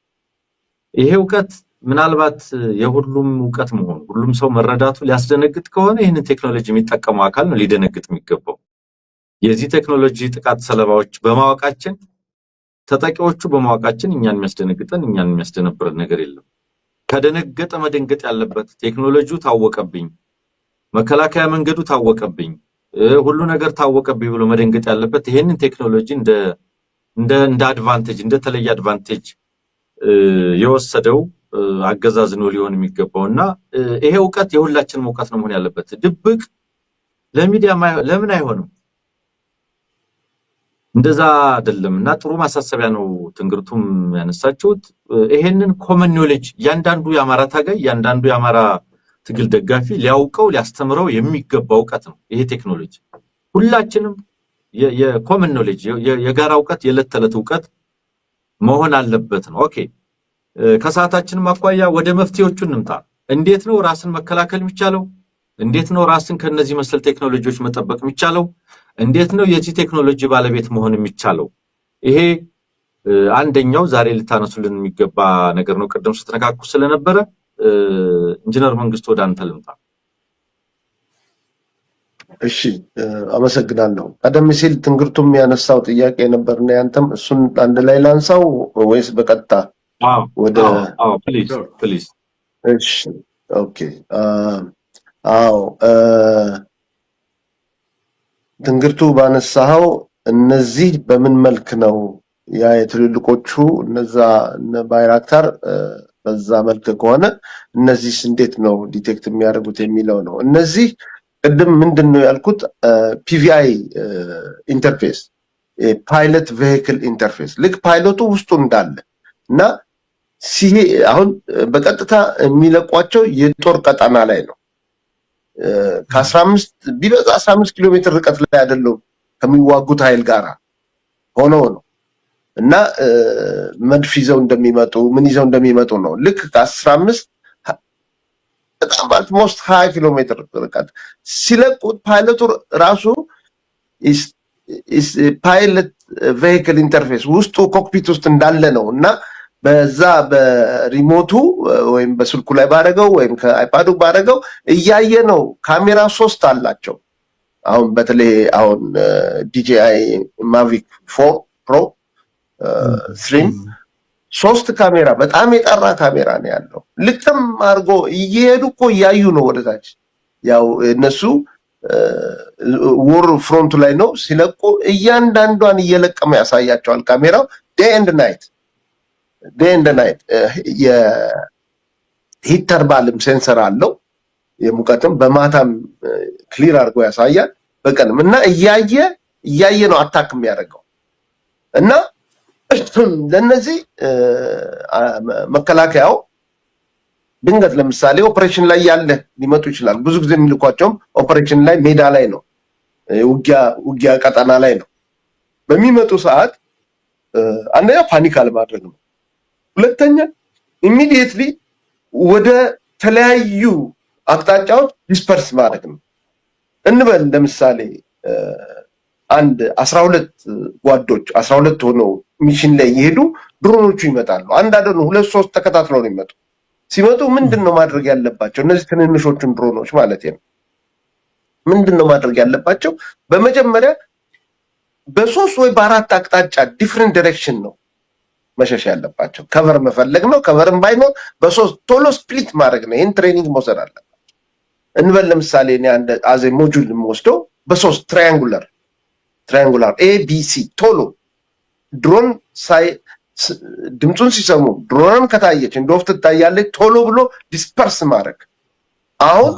ይሄ ዕውቀት ምናልባት የሁሉም ዕውቀት መሆኑ ሁሉም ሰው መረዳቱ ሊያስደነግጥ ከሆነ ይህንን ቴክኖሎጂ የሚጠቀመው አካል ነው ሊደነግጥ የሚገባው። የዚህ ቴክኖሎጂ ጥቃት ሰለባዎች በማወቃችን ተጠቂዎቹ በማወቃችን እኛን የሚያስደነግጠን እኛን የሚያስደነብረን ነገር የለም። ከደነገጠ መደንገጥ ያለበት ቴክኖሎጂው ታወቀብኝ፣ መከላከያ መንገዱ ታወቀብኝ፣ ሁሉ ነገር ታወቀብኝ ብሎ መደንገጥ ያለበት ይሄንን ቴክኖሎጂ እንደ አድቫንቴጅ እንደ ተለየ አድቫንቴጅ የወሰደው አገዛዝ ነው ሊሆን የሚገባውና ይሄ ዕውቀት የሁላችንም ዕውቀት ነው መሆን ያለበት። ድብቅ ለሚዲያ ለምን አይሆንም? እንደዛ አይደለም እና ጥሩ ማሳሰቢያ ነው ትንግርቱም ያነሳችሁት። ይሄንን ኮመን ኖሌጅ ያንዳንዱ የአማራ ታጋይ ያንዳንዱ የአማራ ትግል ደጋፊ ሊያውቀው ሊያስተምረው የሚገባ እውቀት ነው። ይሄ ቴክኖሎጂ ሁላችንም የኮመን ኖሌጅ የጋራ እውቀት የዕለት ተዕለት እውቀት መሆን አለበት ነው። ኦኬ ከሰዓታችንም አኳያ ወደ መፍትሄዎቹ እንምጣ። እንዴት ነው ራስን መከላከል የሚቻለው? እንዴት ነው ራስን ከነዚህ መሰል ቴክኖሎጂዎች መጠበቅ የሚቻለው? እንዴት ነው የዚህ ቴክኖሎጂ ባለቤት መሆን የሚቻለው? ይሄ አንደኛው ዛሬ ልታነሱልን የሚገባ ነገር ነው። ቅድም ስትነካኩ ስለነበረ ኢንጂነር መንግስቱ ወደ አንተ ልምጣ። እሺ አመሰግናለሁ። ቀደም ሲል ትንግርቱም ያነሳው ጥያቄ ነበርና ያንተም እሱን አንድ ላይ ላንሳው ወይስ በቀጥታ ወደ ፕሊዝ? እሺ ኦኬ። አዎ ትንግርቱ ባነሳው እነዚህ በምን መልክ ነው ያ የትልልቆቹ እነዛ ባይራክታር በዛ መልክ ከሆነ እነዚህስ እንዴት ነው ዲቴክት የሚያደርጉት የሚለው ነው። እነዚህ ቅድም ምንድነው ያልኩት ፒቪአይ ኢንተርፌስ ፓይለት ቬሂክል ኢንተርፌስ ልክ ፓይሎቱ ውስጡ እንዳለ እና አሁን በቀጥታ የሚለቋቸው የጦር ቀጠና ላይ ነው። ከ15 ቢበዛ 15 ኪሎ ሜትር ርቀት ላይ አይደለም ከሚዋጉት ኃይል ጋር ሆነው ነው እና መድፍ ይዘው እንደሚመጡ ምን ይዘው እንደሚመጡ ነው። ልክ ከ15 በጣም አልሞስት 20 ኪሎ ሜትር ርቀት ሲለቁት ፓይለቱ ራሱ ፓይለት ቬሂክል ኢንተርፌስ ውስጡ ኮክፒት ውስጥ እንዳለ ነው እና በዛ በሪሞቱ ወይም በስልኩ ላይ ባረገው ወይም ከአይፓዱ ባረገው እያየ ነው። ካሜራ 3 አላቸው። አሁን በተለይ አሁን DJI Mavic 4 Pro ስትሪም 3 ካሜራ በጣም የጠራ ካሜራ ነው ያለው። ልክም አድርጎ እየሄዱ እኮ እያዩ ነው ወደታች። ያው እነሱ ወር ፍሮንቱ ላይ ነው ሲለቁ እያንዳንዷን እየለቀመ ያሳያቸዋል ካሜራው ዴይ ኤንድ ናይት የሂት ተርባልም ሴንሰር አለው የሙቀትም በማታም ክሊር አድርጎ ያሳያል በቀንም እና እያየ ነው አታክ የሚያደርገው እና ለነዚህ መከላከያው ድንገት ለምሳሌ ኦፕሬሽን ላይ ያለ ሊመጡ ይችላል። ብዙ ጊዜ የሚልኳቸውም ኦፕሬሽን ላይ ሜዳ ላይ ነው፣ ውጊያ ቀጠና ላይ ነው። በሚመጡ ሰዓት አንደኛ ፓኒክ አለማድረግ ነው። ሁለተኛ ኢሚዲየትሊ ወደ ተለያዩ አቅጣጫዎች ዲስፐርስ ማድረግ ነው። እንበል ለምሳሌ አንድ 12 ጓዶች 12 ሆነው ሚሽን ላይ ይሄዱ ድሮኖቹ ይመጣሉ። አንድ አይደለም 2 3 ተከታትለው ነው የሚመጡ። ሲመጡ ምንድነው ማድረግ ያለባቸው? እነዚህ ትንንሾቹን ድሮኖች ማለት ነው ምንድነው ማድረግ ያለባቸው? በመጀመሪያ በ3 ወይ በ4 አቅጣጫ ዲፍረንት ዳይሬክሽን ነው መሸሽ ያለባቸው። ከቨር መፈለግ ነው። ከቨርም ባይኖር በ3 ቶሎ ስፕሊት ማድረግ ነው። ይሄን ትሬኒንግ መውሰድ አለባቸው። እንበል ለምሳሌ እኔ አንድ አዜ ሞጁል የምወስደው በ3 ትራያንጉላር ABC ቶሎ ድሮን ድምፁን ሲሰሙ ድሮንም ከታየች እንደወፍ ትታያለች ቶሎ ብሎ ዲስፐርስ ማድረግ። አሁን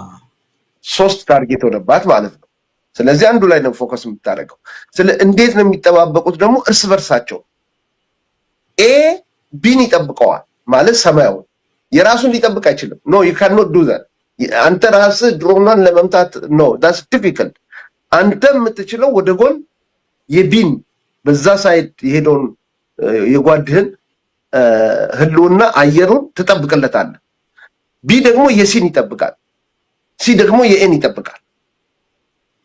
3 ታርጌት ሆነባት ማለት ነው። ስለዚህ አንዱ ላይ ነው ፎከስ የምታደርገው። እንዴት ነው የሚጠባበቁት ደግሞ? እርስ በርሳቸው ኤ ቢን ይጠብቀዋል ማለት ሰማያዊ የራሱን ሊጠብቅ አይችልም። ኖ you cannot do that። አንተ ራስህ ድሮኗን ለመምታት ኖ that's difficult። አንተ የምትችለው ወደ ጎን የቢን በዛ ሳይድ የሄደውን የጓድህን ህልውና አየሩን ትጠብቅለታለህ። ቢ ደግሞ የሲን ይጠብቃል፣ ሲ ደግሞ የኤን ይጠብቃል።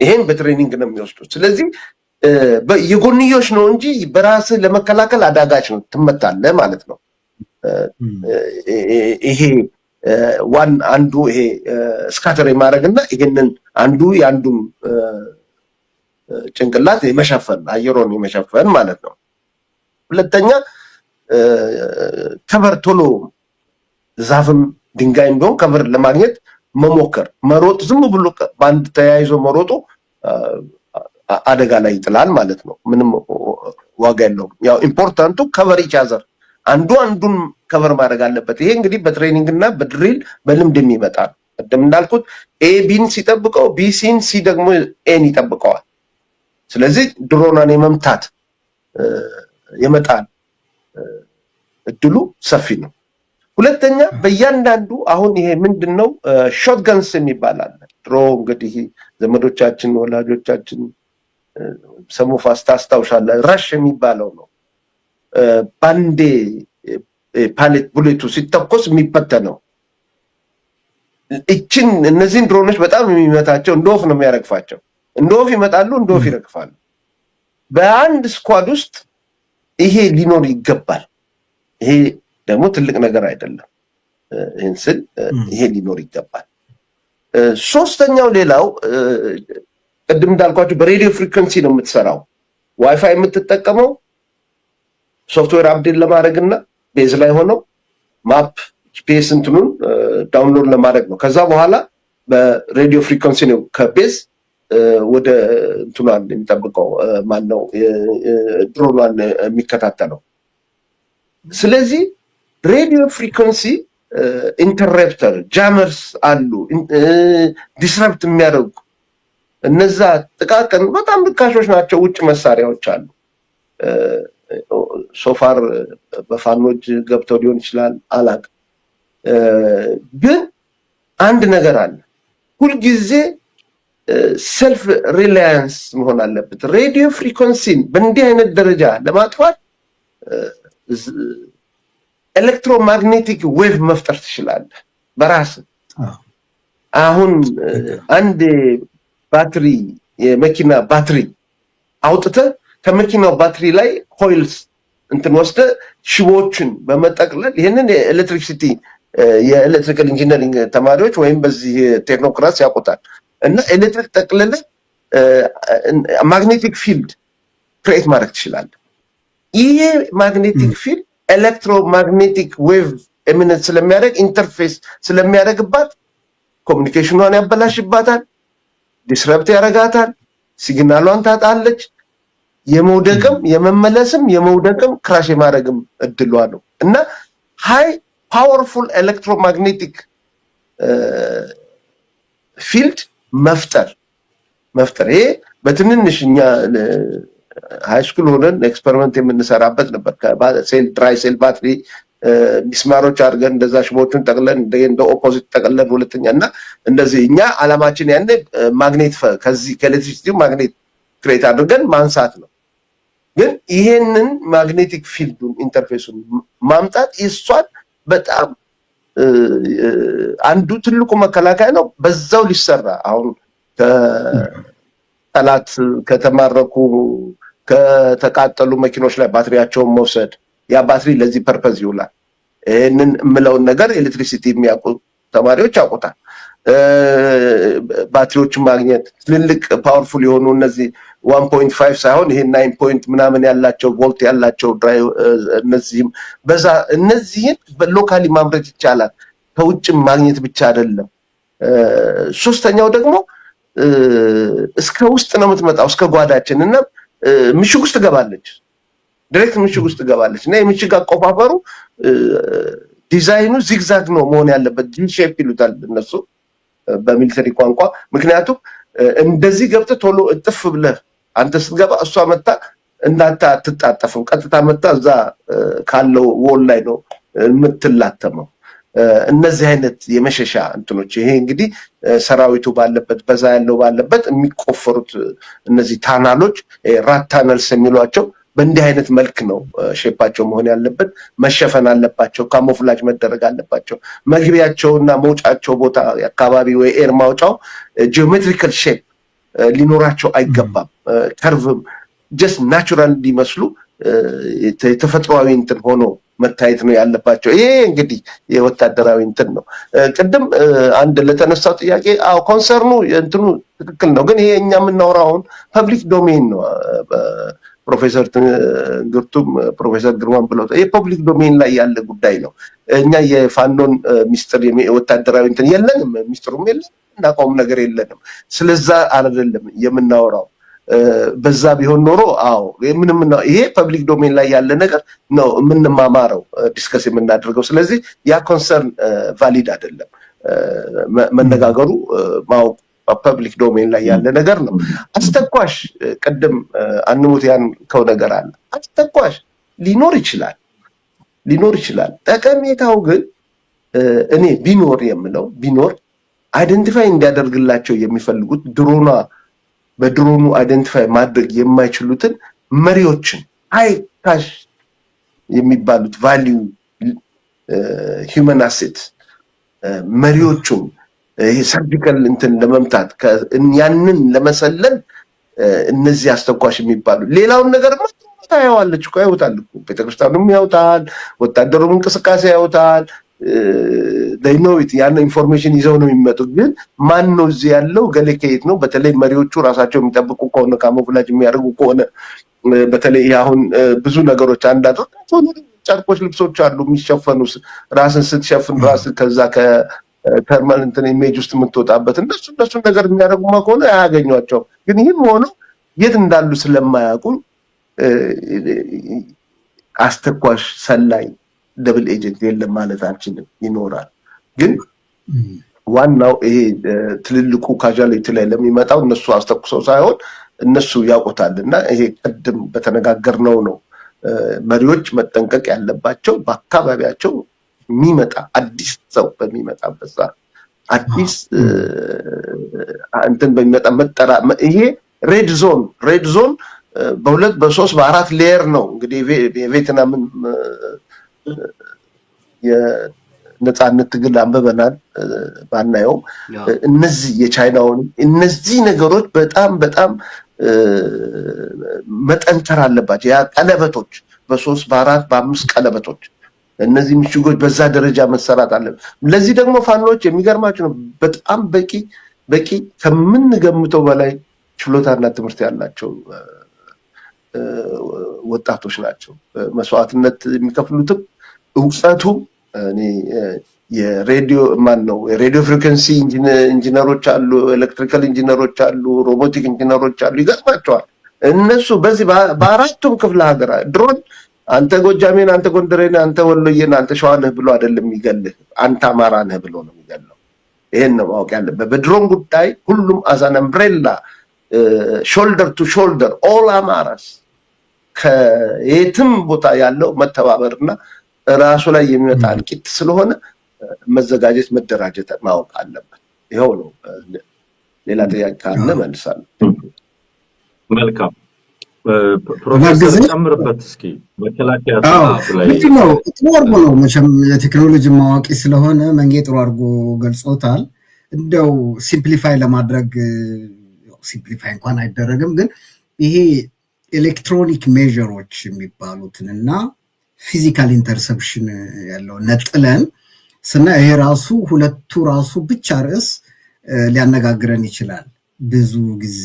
ይሄን በትሬኒንግ ነው የሚወስዱት። ስለዚህ የጎንዮሽ ነው እንጂ በራስህ ለመከላከል አዳጋች ነው፣ ትመታለህ ማለት ነው። ይሄ አንዱ ይሄ ስካተር የማድረግና ይሄንን አንዱ የአንዱም ጭንቅላት የመሸፈን አየሩን የመሸፈን ማለት ነው። ሁለተኛ ከቨር ቶሎ ዛፍም ድንጋይም ቢሆን ከቨር ለማግኘት መሞከር፣ መሮጥ ዝም ብሎ በአንድ ተያይዞ መሮጡ አደጋ ላይ ይጥላል ማለት ነው። ምንም ዋጋ የለውም። ያው ኢምፖርታንቱ ከቨር ኢች አዘር አንዱ አንዱን ከቨር ማድረግ አለበት። ይሄ እንግዲህ በትሬኒንግ እና በድሪል በልምድ የሚመጣ ነው። ቀደም እንዳልኩት ኤ ቢን ሲጠብቀው ቢ ሲን፣ ሲ ደግሞ ኤን ይጠብቀዋል። ስለዚህ ድሮናን የመምታት የመጣል እድሉ ሰፊ ነው። ሁለተኛ በእያንዳንዱ አሁን ይሄ ምንድነው ሾትገንስ የሚባል አለ። ድሮ እንግዲህ ዘመዶቻችን ወላጆቻችን ሰሞፋስ ታስታውሻለህ፣ ረሽ የሚባለው ነው። ባንዴ ፓሌት ቡሌቱ ሲተኮስ የሚበተነው። እነዚህን ድሮኖች በጣም የሚመታቸው እንደ ወፍ ነው የሚያረግፋቸው። እንደ ወፍ ይመጣሉ፣ እንደ ወፍ ይረግፋሉ። በአንድ ስኳድ ውስጥ ይሄ ሊኖር ይገባል። ይሄ ደግሞ ትልቅ ነገር አይደለም። ይህን ስል ይሄ ሊኖር ይገባል። ሶስተኛው ሌላው ቅድም እንዳልኳችሁ በሬዲዮ ፍሪኩዌንሲ ነው የምትሰራው። ዋይፋይ የምትጠቀመው ሶፍትዌር አፕዴት ለማድረግ እና ቤዝ ላይ ሆነው ማፕ ጂፒኤስ እንትኑን ዳውንሎድ ለማድረግ ነው። ከዛ በኋላ በሬዲዮ ፍሪኩዌንሲ ነው ከቤዝ ወደ እንትኗን የሚጠብቀው ማነው ድሮኗን የሚከታተለው። ስለዚህ ሬዲዮ ፍሪኩዌንሲ ኢንተርፕተር ጃመርስ አሉ ዲስረፕት የሚያደርጉ እነዛ ጥቃቅን በጣም ርካሾች ናቸው። ውጭ መሳሪያዎች አሉ። ሶፋር በፋኖች ገብተው ሊሆን ይችላል አላውቅም። ግን አንድ ነገር አለ፣ ሁልጊዜ ሰልፍ ሪላያንስ መሆን አለበት። ሬዲዮ ፍሪኩዌንሲን በእንዲህ አይነት ደረጃ ለማጥፋት ኤሌክትሮማግኔቲክ ዌቭ መፍጠር ትችላለህ በራስ። አሁን አንድ ባትሪ የመኪና ባትሪ አውጥተህ ከመኪናው ባትሪ ላይ ኮይልስ እንትን ወስደህ ሽቦችን በመጠቅለል ይህንን የኤሌክትሪክሲቲ የኤሌክትሪካል ኢንጂነሪንግ ተማሪዎች ወይም በዚህ ቴክኖክራሲ ያውቁታል። እና ኤሌክትሪክ ጠቅልለህ ማግኔቲክ ፊልድ ክሬት ማድረግ ትችላለህ። ይሄ ማግኔቲክ ፊልድ ኤሌክትሮማግኔቲክ ዌቭ ኤሚነንት ስለሚያደርግ ኢንተርፌስ ስለሚያደርግባት ኮሚኒኬሽኗን ያበላሽባታል፣ ዲስረፕት ያደርጋታል፣ ሲግናሏን ታጣለች። የመውደቅም የመመለስም የመውደቅም ክራሽ የማድረግም እድሏ ነው እና ሃይ ፓወርፉል ኤሌክትሮማግኔቲክ ፊልድ መፍጠር ይሄ በትንንሽ እኛ ሃይስኩል ሆነን ኤክስፐሪመንት የምንሰራበት ነበር። ድራይ ሴል ባትሪ ሚስማሮች አድርገን እንደዛ ሽቦቹን ጠቅለን እንደ ኦፖዚት ጠቅለን ሁለተኛ እና እንደዚህ እኛ አላማችን ያኔ ማግኔት ከዚህ ከኤሌክትሪሲቲው ማግኔት ክሬት አድርገን ማንሳት ነው። ግን ይሄንን ማግኔቲክ ፊልዱን ኢንተርፌሱን ማምጣት እሷን በጣም አንዱ ትልቁ መከላከያ ነው። በዛው ሊሰራ አሁን ከጠላት ከተማረኩ ከተቃጠሉ መኪኖች ላይ ባትሪያቸውን መውሰድ፣ ያ ባትሪ ለዚህ ፐርፐዝ ይውላል። ይህንን የምለውን ነገር ኤሌክትሪሲቲ የሚያውቁ ተማሪዎች ያውቁታል። ባትሪዎችን ማግኘት ትልልቅ ፓወርፉል የሆኑ እነዚህ 1.5 ሳይሆን ይሄ 9 ምናምን ያላቸው ቮልት ያላቸው እነዚህም በዛ እነዚህን ሎካሊ ማምረት ይቻላል። ከውጭም ማግኘት ብቻ አይደለም። ሶስተኛው ደግሞ እስከ ውስጥ ነው የምትመጣው፣ እስከ ጓዳችን እና ምሽግ ውስጥ ትገባለች። ዳይሬክት ምሽግ ውስጥ ትገባለች እና የምሽግ አቆፋፈሩ ዲዛይኑ ዚግዛግ ነው መሆን ያለበት። ዲ ሼፕ ይሉታል እነሱ በሚሊተሪ ቋንቋ። ምክንያቱም እንደዚህ ገብተህ ቶሎ እጥፍ ብለህ አንተ ስትገባ እሷ መታ እንዳታ አትጣጠፍም። ቀጥታ መታ እዛ ካለው ወል ላይ ነው የምትላተመው። እነዚህ አይነት የመሸሻ እንትኖች ይሄ እንግዲህ ሰራዊቱ ባለበት በዛ ያለው ባለበት የሚቆፈሩት እነዚህ ታናሎች ራት ታነልስ የሚሏቸው በእንዲህ አይነት መልክ ነው ሼፓቸው መሆን ያለበት። መሸፈን አለባቸው፣ ካሞፍላጅ መደረግ አለባቸው። መግቢያቸውና መውጫቸው ቦታ አካባቢ ወይ ኤር ማውጫው ጂኦሜትሪካል ሼፕ ሊኖራቸው አይገባም። ከርቭም ጀስት ናቹራል እንዲመስሉ የተፈጥሯዊ እንትን ሆኖ መታየት ነው ያለባቸው። ይሄ እንግዲህ የወታደራዊ እንትን ነው። ቅድም አንድ ለተነሳው ጥያቄ አዎ ኮንሰርኑ እንትኑ ትክክል ነው። ግን ይሄ እኛ የምናወራውን ፐብሊክ ዶሜን ነው። ፕሮፌሰር ግርቱም ፕሮፌሰር ግርማን ብለው ይሄ ፐብሊክ ዶሜን ላይ ያለ ጉዳይ ነው። እኛ የፋኖን ሚስጥር ወታደራዊ እንትን የለንም፣ ሚስጥሩም የለም፣ እናውቀውም ነገር የለንም። ስለዛ አይደለም የምናወራው። በዛ ቢሆን ኖሮ አዎ ይሄ ፐብሊክ ዶሜን ላይ ያለ ነገር ነው የምንማማረው፣ ዲስከስ የምናደርገው። ስለዚህ ያ ኮንሰርን ቫሊድ አይደለም። መነጋገሩ ማወቅ ፐብሊክ ዶሜን ላይ ያለ ነገር ነው። አስተኳሽ ቅድም አንሙት ያልከው ነገር አለ። አስተኳሽ ሊኖር ይችላል። ጠቀሜታው ግን እኔ ቢኖር አይደንቲፋይ እንዲያደርግላቸው የሚፈልጉት በድሮኑ አይደንቲፋይ ማድረግ የማይችሉትን መሪዎችን ታሽ የሚባሉት ቫልዩ ሂውመን አሴት መሪዎቹን ይሄ ሰርጂካል እንትን ለመምታት ያንን ለመሰለል እነዚህ አስተኳሽ የሚባሉ ሌላውን ነገር ታያዋለች እኮ ያውታል እኮ ቤተክርስቲያኑም ያውታል፣ ወታደሩም እንቅስቃሴ ያውታል። ዳይኖዊት ያን ኢንፎርሜሽን ይዘው ነው የሚመጡት። ግን ማን ነው እዚህ ያለው ገሌ ከየት ነው? በተለይ መሪዎቹ ራሳቸው የሚጠብቁ ከሆነ ካሞፍላጅ የሚያደርጉ ከሆነ በተለይ አሁን ብዙ ነገሮች ጨርቆች ልብሶች አሉ የሚሸፈኑ ራስን ስትሸፍን ራስ ከዛ ከተርማል እንትን ኢሜጅ ውስጥ የምትወጣበት እነሱ ነገር የሚያደርጉ ከሆነ አያገኟቸው። ግን ይህም ሆኖ የት እንዳሉ ስለማያውቁ አስተኳሽ ሰላይ ደብል ኤጀንት የለም ማለት አንችልም፣ ይኖራል። ግን ዋናው ይሄ ትልልቁ ካዥዋሊቲ ላይ ለሚመጣው እነሱ አስተኩሰው ሳይሆን እነሱ ያውቁታልና ይሄ ቅድም በተነጋገርነው ነው። መሪዎች መጠንቀቅ ያለባቸው በአካባቢያቸው የሚመጣ አዲስ ሰው በሚመጣበት ሰዓት አዲስ እንትን በሚመጣ ይሄ ሬድ ዞን በሁለት በሶስት በአራት ሌየር ነው እንግዲህ የቬትናምን የነጻነት ትግል አንበበናል ባናየው እነዚህ የቻይናውን እነዚህ ነገሮች በጣም መጠንከር አለባቸው። ያ ቀለበቶች በ3 በ4 በ5 ቀለበቶች እነዚህ ምሽጎች በዛ ደረጃ መሰራት አለበት። ለዚህ ደግሞ ፋኖች የሚገርማቸው ነው በጣም በቂ ከምንገምተው በላይ ችሎታና ትምህርት ያላቸው ወጣቶች ናቸው። መስዋዕትነት የሚከፍሉትም እውቀቱ እኔ የሬዲዮ የሬዲዮ ፍሪኩዌንሲ ኢንጂነሮች አሉ፣ ኤሌክትሪካል ኢንጂነሮች አሉ፣ ሮቦቲክ ኢንጂነሮች አሉ። ይገርማቸዋል እነሱ በዚህ በአራቱም ክፍለ ሀገር ድሮን አንተ ጎጃሜን፣ አንተ ጎንደሬን፣ አንተ ወሎዬን፣ አንተ ሸዋነህ ብሎ አይደለም የሚገልህ፣ አንተ አማራ ነህ ብሎ ነው የሚገለው። ይሄን ነው ማወቅ ያለበት። በድሮን ጉዳይ ሁሉም አዛን አምብሬላ ሾልደር ቱ ሾልደር ኦል አማራስ ከየትም ቦታ ያለው መተባበርና ራሱ ላይ የሚመጣ እልቂት ስለሆነ መዘጋጀት መደራጀት ማወቅ አለበት። ይኸው ነው። ሌላ ጥያቄ ካለ መልሳለሁ። መልካም ፕሮፌሰር ጨምርበት እስኪ። መከላከያ ላይ ነው ጥሩ አድርጎ ነው መቼም የቴክኖሎጂ ማዋቂ ስለሆነ መንጌ ጥሩ አድርጎ ገልጾታል። እንደው ሲምፕሊፋይ ለማድረግ ሲምፕሊፋይ እንኳን አይደረግም፣ ግን ይሄ ኤሌክትሮኒክ ሜዥሮች የሚባሉትን እና ፊዚካል ኢንተርሰፕሽን ያለው ነጥለን ስና ይሄ ራሱ ሁለቱ ራሱ ብቻ ርዕስ ሊያነጋግረን ይችላል ብዙ ጊዜ።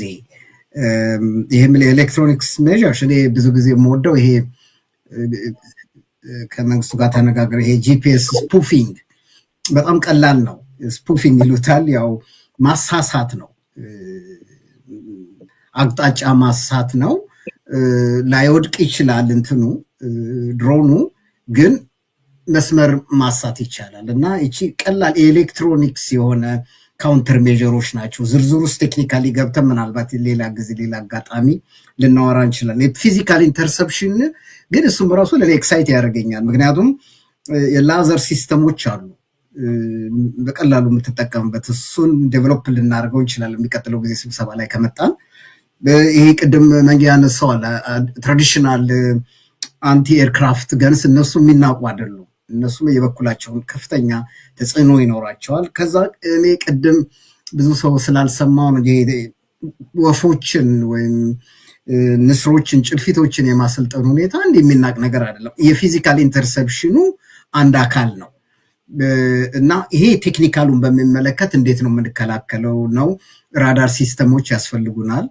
ይሄም ኤሌክትሮኒክስ ሜዥርስ እኔ ብዙ ጊዜ የምወደው ይሄ ከመንግስቱ ጋር ተነጋግረ ይሄ ጂፒኤስ ስፑፊንግ በጣም ቀላል ነው። ስፑፊንግ ይሉታል፣ ያው ማሳሳት ነው፣ አቅጣጫ ማሳት ነው። ላይወድቅ ይችላል እንትኑ ድሮኑ፣ ግን መስመር ማሳት ይቻላል። እና እቺ ቀላል ኤሌክትሮኒክስ የሆነ ካውንተር ሜዥሮች ናቸው። ዝርዝር ውስጥ ቴክኒካሊ ገብተን ምናልባት ሌላ ጊዜ ሌላ አጋጣሚ ልናወራ እንችላለን። የፊዚካል ኢንተርሰፕሽን ግን እሱም ራሱ ለኔ ኤክሳይት ያደርገኛል። ምክንያቱም የላዘር ሲስተሞች አሉ በቀላሉ የምትጠቀምበት፣ እሱን ዴቨሎፕ ልናደርገው እንችላለን የሚቀጥለው ጊዜ ስብሰባ ላይ ከመጣን። ይሄ ቅድም መንጌ ያነሳዋል ትራዲሽናል አንቲ ኤርክራፍት ገንስ እነሱ የሚናቁ አይደሉም። እነሱም የበኩላቸውን ከፍተኛ ተጽዕኖ ይኖራቸዋል። ከዛ እኔ ቅድም ብዙ ሰው ስላልሰማው ነው ወፎችን ወይም ንስሮችን ጭልፊቶችን የማሰልጠን ሁኔታ የሚናቅ ነገር አይደለም። የፊዚካል ኢንተርሰፕሽኑ አንድ አካል ነው እና ይሄ ቴክኒካሉን በሚመለከት እንዴት ነው የምንከላከለው ነው። ራዳር ሲስተሞች ያስፈልጉናል፣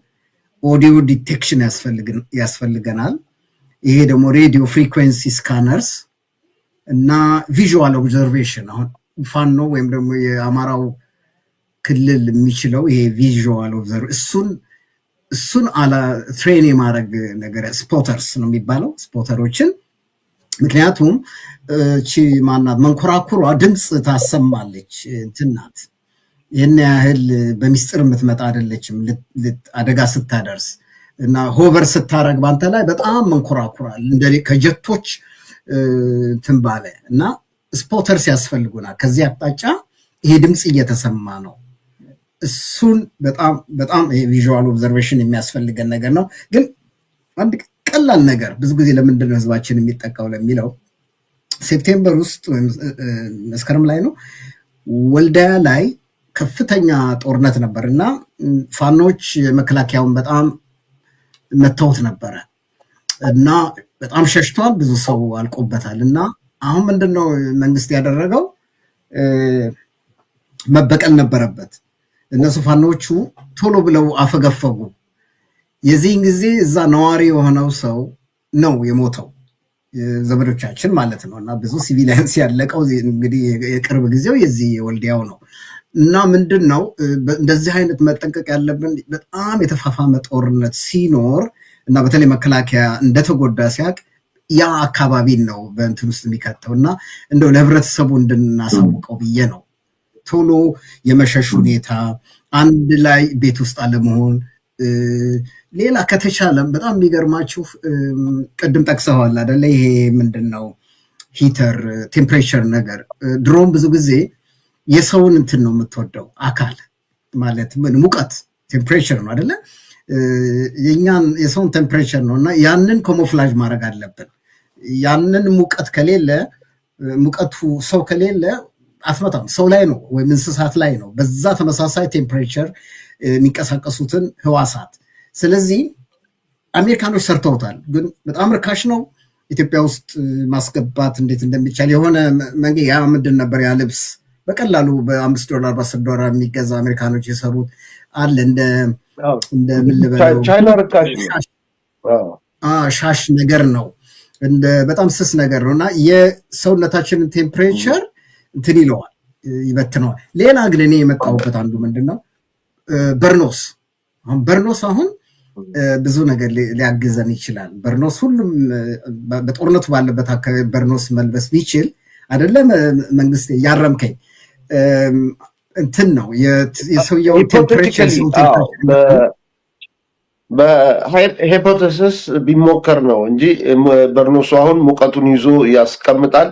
ኦዲዮ ዲቴክሽን ያስፈልገናል። ይሄ ደግሞ ሬዲዮ ፍሪኩዌንሲ ስካነርስ እና ቪዥዋል ኦብዘርቬሽን። አሁን ፋኖ ወይም ደግሞ የአማራው ክልል የሚችለው ይሄ ቪዥዋል ኦብዘርቬሽን እሱን ትሬን የማድረግ ነገር ስፖተርስ ነው የሚባለው፣ ስፖተሮችን። ምክንያቱም እቺ ማናት መንኮራኩሯ ድምፅ ታሰማለች እንትናት ይህን ያህል በሚስጥር የምትመጣ አይደለችም። አደጋ ስታደርስ እና ሆቨር ስታረግ ባንተ ላይ በጣም መንኮራኩራል ከጀቶች ትንባለ እና ስፖተርስ ያስፈልጉናል። ከዚህ አቅጣጫ ይሄ ድምፅ እየተሰማ ነው። እሱን በጣም በጣም ቪዥዋል ኦብዘርቬሽን የሚያስፈልገን ነገር ነው። ግን አንድ ቀላል ነገር ብዙ ጊዜ ለምንድን ነው ህዝባችን የሚጠቃው ለሚለው ሴፕቴምበር ውስጥ ወይም መስከረም ላይ ነው ወልዳያ ላይ ከፍተኛ ጦርነት ነበር እና ፋኖች መከላከያውን በጣም መተውት ነበረ እና በጣም ሸሽቷል። ብዙ ሰው አልቆበታል። እና አሁን ምንድነው መንግስት ያደረገው? መበቀል ነበረበት። እነሱ ፋኖቹ ቶሎ ብለው አፈገፈጉ። የዚህን ጊዜ እዛ ነዋሪ የሆነው ሰው ነው የሞተው፣ ዘመዶቻችን ማለት ነው። እና ብዙ ሲቪሊያንስ ያለቀው እንግዲህ የቅርብ ጊዜው የዚህ የወልዲያው ነው። እና ምንድን ነው እንደዚህ አይነት መጠንቀቅ ያለብን በጣም የተፋፋመ ጦርነት ሲኖር እና በተለይ መከላከያ እንደተጎዳ ሲያቅ ያ አካባቢን ነው በእንትን ውስጥ የሚከተው እና እንደው ለህብረተሰቡ እንድናሳውቀው ብዬ ነው። ቶሎ የመሸሽ ሁኔታ፣ አንድ ላይ ቤት ውስጥ አለመሆን። ሌላ ከተቻለም በጣም የሚገርማችሁ ቅድም ጠቅሰዋል አደለ? ይሄ ምንድን ነው ሂተር ቴምፕሬቸር ነገር። ድሮም ብዙ ጊዜ የሰውን እንትን ነው የምትወደው አካል ማለት ሙቀት ቴምፕሬቸር ነው አደለ? የኛን የሰውን ቴምፕሬቸር ነው እና ያንን ኮሞፍላጅ ማድረግ አለብን። ያንን ሙቀት ከሌለ ሙቀቱ ሰው ከሌለ አትመጣም። ሰው ላይ ነው ወይም እንስሳት ላይ ነው በዛ ተመሳሳይ ቴምፕሬቸር የሚንቀሳቀሱትን ህዋሳት። ስለዚህ አሜሪካኖች ሰርተውታል፣ ግን በጣም ርካሽ ነው። ኢትዮጵያ ውስጥ ማስገባት እንዴት እንደሚቻል የሆነ ያ ምንድን ነበር ያ ልብስ በቀላሉ $5 $10 የሚገዛ አሜሪካኖች የሰሩት አለ እንደ ምን ልበለው ቻይና ርካሽ ሻሽ ነገር ነው፣ እንደ በጣም ስስ ነገር ነው እና የሰውነታችንን ቴምፕሬቸር እንትን ይለዋል፣ ይበትነዋል። ሌላ ግን እኔ የመጣሁበት አንዱ ምንድን ነው በርኖስ አሁን ብዙ ነገር ሊያግዘን ይችላል። በርኖስ ሁሉም በጦርነቱ ባለበት አካባቢ በርኖስ መልበስ ቢችል አይደለም መንግስት ያረምከኝ እንትን ነው የሰውየው ቴምፕሬቸር በሃይፖቴሲስ ቢሞከር ነው እንጂ በርኖሱ አሁን ሙቀቱን ይዞ ያስቀምጣል፣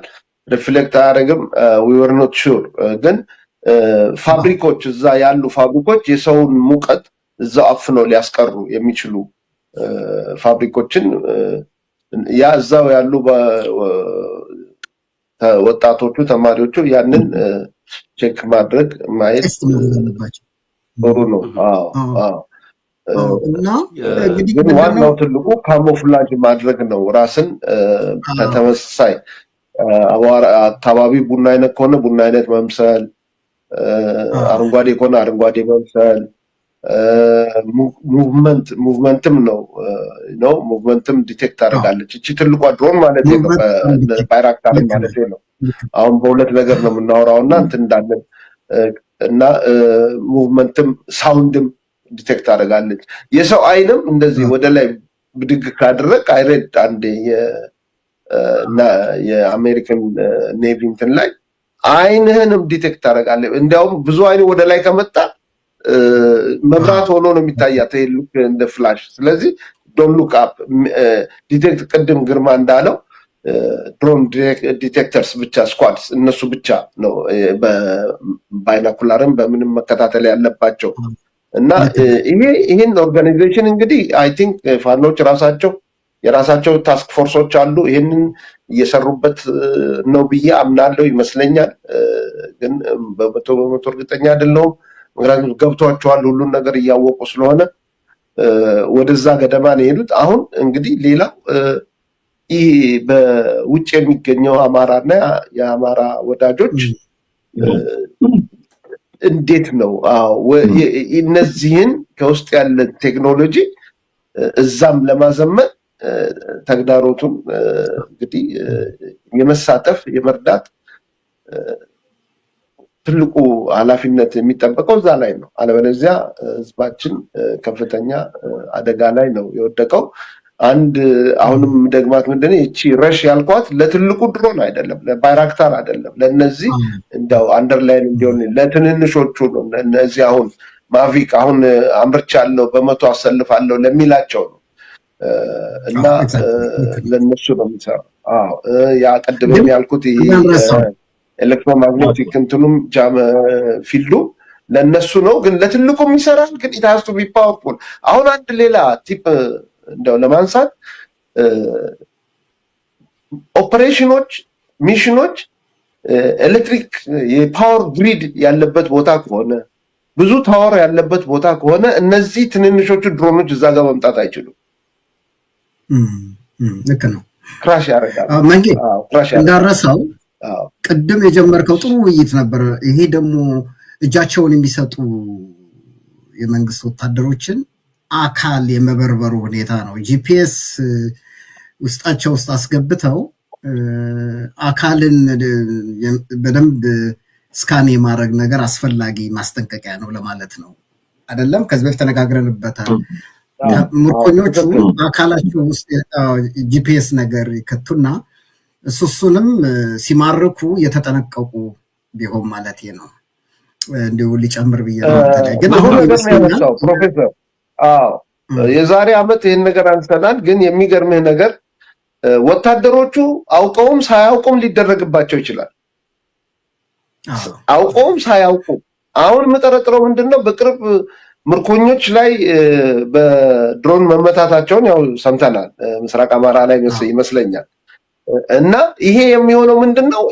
ሪፍሌክት አያደርግም። ዊ ወር ኖት ሹር። ግን ፋብሪኮች እዛ ያሉ ፋብሪኮች የሰውን ሙቀት እዛው አፍነው ሊያስቀሩ የሚችሉ ፋብሪኮችን ያ እዛው ያሉ ወጣቶቹ ተማሪዎቹ ያንን ቼክ ማድረግ ማየት ጥሩ ነው። ግን ዋናው ትልቁ ካሞፍላጅ ማድረግ ነው። ራስን ከተመሳሳይ አካባቢ ቡና አይነት ከሆነ ቡና አይነት መምሰል፣ አረንጓዴ ከሆነ አረንጓዴ መምሰል። ሙቭመንትም ነው ሙቭመንትም ዲቴክት አደርጋለች እቺ ትልቋ ድሮን ማለት ነው። ባይራክታር ማለት ነው። አሁን በሁለት ነገር ነው የምናወራው እና እንትን እንዳለን እና ሙቭመንትም ሳውንድም ዲቴክት አደርጋለች። የሰው አይንም እንደዚህ ወደ ላይ ብድግ ካደረግ አይሬድ አንዴ የአሜሪካን ኔቪ እንትን ላይ አይንህንም ዲቴክት አደርጋለች። እንዲያውም ብዙ አይን ወደ ላይ ከመጣ መብራት ሆኖ ነው የሚታያት ልክ እንደ ፍላሽ። ስለዚህ ዶን ሉክ አፕ ዲቴክት ቅድም ግርማ እንዳለው ድሮን ዲቴክተርስ ብቻ ስኳድስ እነሱ ብቻ ነው በባይናኩላርም በምንም መከታተል ያለባቸው እና ይሄን ኦርጋናይዜሽን እንግዲህ አይ ቲንክ ፋኖች የራሳቸው ታስክ ፎርሶች አሉ። ይህንን እየሰሩበት ነው ብዬ አምናለሁ ይመስለኛል። ግን በመቶ እርግጠኛ አይደለሁም። ምክንያቱም ገብቷቸዋል ሁሉን ነገር እያወቁ ስለሆነ ወደዛ ገደማ ነው የሄዱት። አሁን እንግዲህ ሌላው ይህ በውጭ የሚገኘው አማራና የአማራ ወዳጆች እንዴት ነው እነዚህን ከውስጥ ያለ ቴክኖሎጂ እዛም ለማዘመን ተግዳሮቱን እንግዲህ የመሳተፍ የመርዳት ትልቁ ኃላፊነት የሚጠበቀው እዛ ላይ ነው። አለበለዚያ ህዝባችን ከፍተኛ አደጋ ላይ ነው የወደቀው። አንድ አሁንም ደግማት ምንድነው እቺ ረሽ ያልኳት ለትልቁ ድሮን አይደለም፣ ለባይራክታር አይደለም፣ ለነዚህ እንደው አንደርላይን እንዲሆን ለትንንሾቹ ነው። እነዚህ አሁን ማቪክ አሁን አምርቻለሁ በመቶ አሰልፋለሁ ለሚላቸው ነው እና ለነሱ ነው የሚሰራው። ያ ቀድመን ያልኩት ኤሌክትሮማግኔቲክ እንትኑም ፊልዱ ለነሱ ነው፣ ግን ለትልቁም ይሰራል። ግን it has to be powerful። አሁን አንድ ሌላ ቲፕ እንደው ለማንሳት ኦፕሬሽኖች ሚሽኖች ኤሌክትሪክ የፓወር ግሪድ ያለበት ቦታ ከሆነ ብዙ ታወር ያለበት ቦታ ከሆነ እነዚህ ትንንሾቹ ድሮኖች እዛ ጋር መምጣት አይችሉም። ልክ ነው። ክራሽ ያደርጋል። መንጌ እንዳረሳው ቅድም የጀመርከው ጥሩ ውይይት ነበር። ይሄ ደግሞ እጃቸውን የሚሰጡ የመንግስት ወታደሮችን አካል የመበርበሩ ሁኔታ ነው። ጂፒኤስ ውስጣቸው ውስጥ አስገብተው አካልን በደንብ ስካን የማድረግ ነገር አስፈላጊ ማስጠንቀቂያ ነው ለማለት ነው አይደለም? ከዚህ በፊት ተነጋግረንበታል። ምርኮኞቹ አካላቸው ውስጥ ጂፒኤስ ነገር ይከቱና እሱንም ሲማርኩ የተጠነቀቁ ቢሆን ማለት ነው። እንዲሁ ሊጨምር ብዬ ነው። ግን አሁን ፕሮፌሰር የዛሬ ዓመት ይህን ነገር አንስተናል። ግን የሚገርምህ ነገር ወታደሮቹ አውቀውም ሳያውቁም ሊደረግባቸው ይችላል። አውቀውም ሳያውቁም። አሁን የምጠረጥረው ምንድነው በቅርብ ምርኮኞች ላይ በድሮን መመታታቸውን ያው ሰምተናል። ምስራቅ አማራ ላይ ይመስለኛል። እና ይሄ የሚሆነው ምንድነው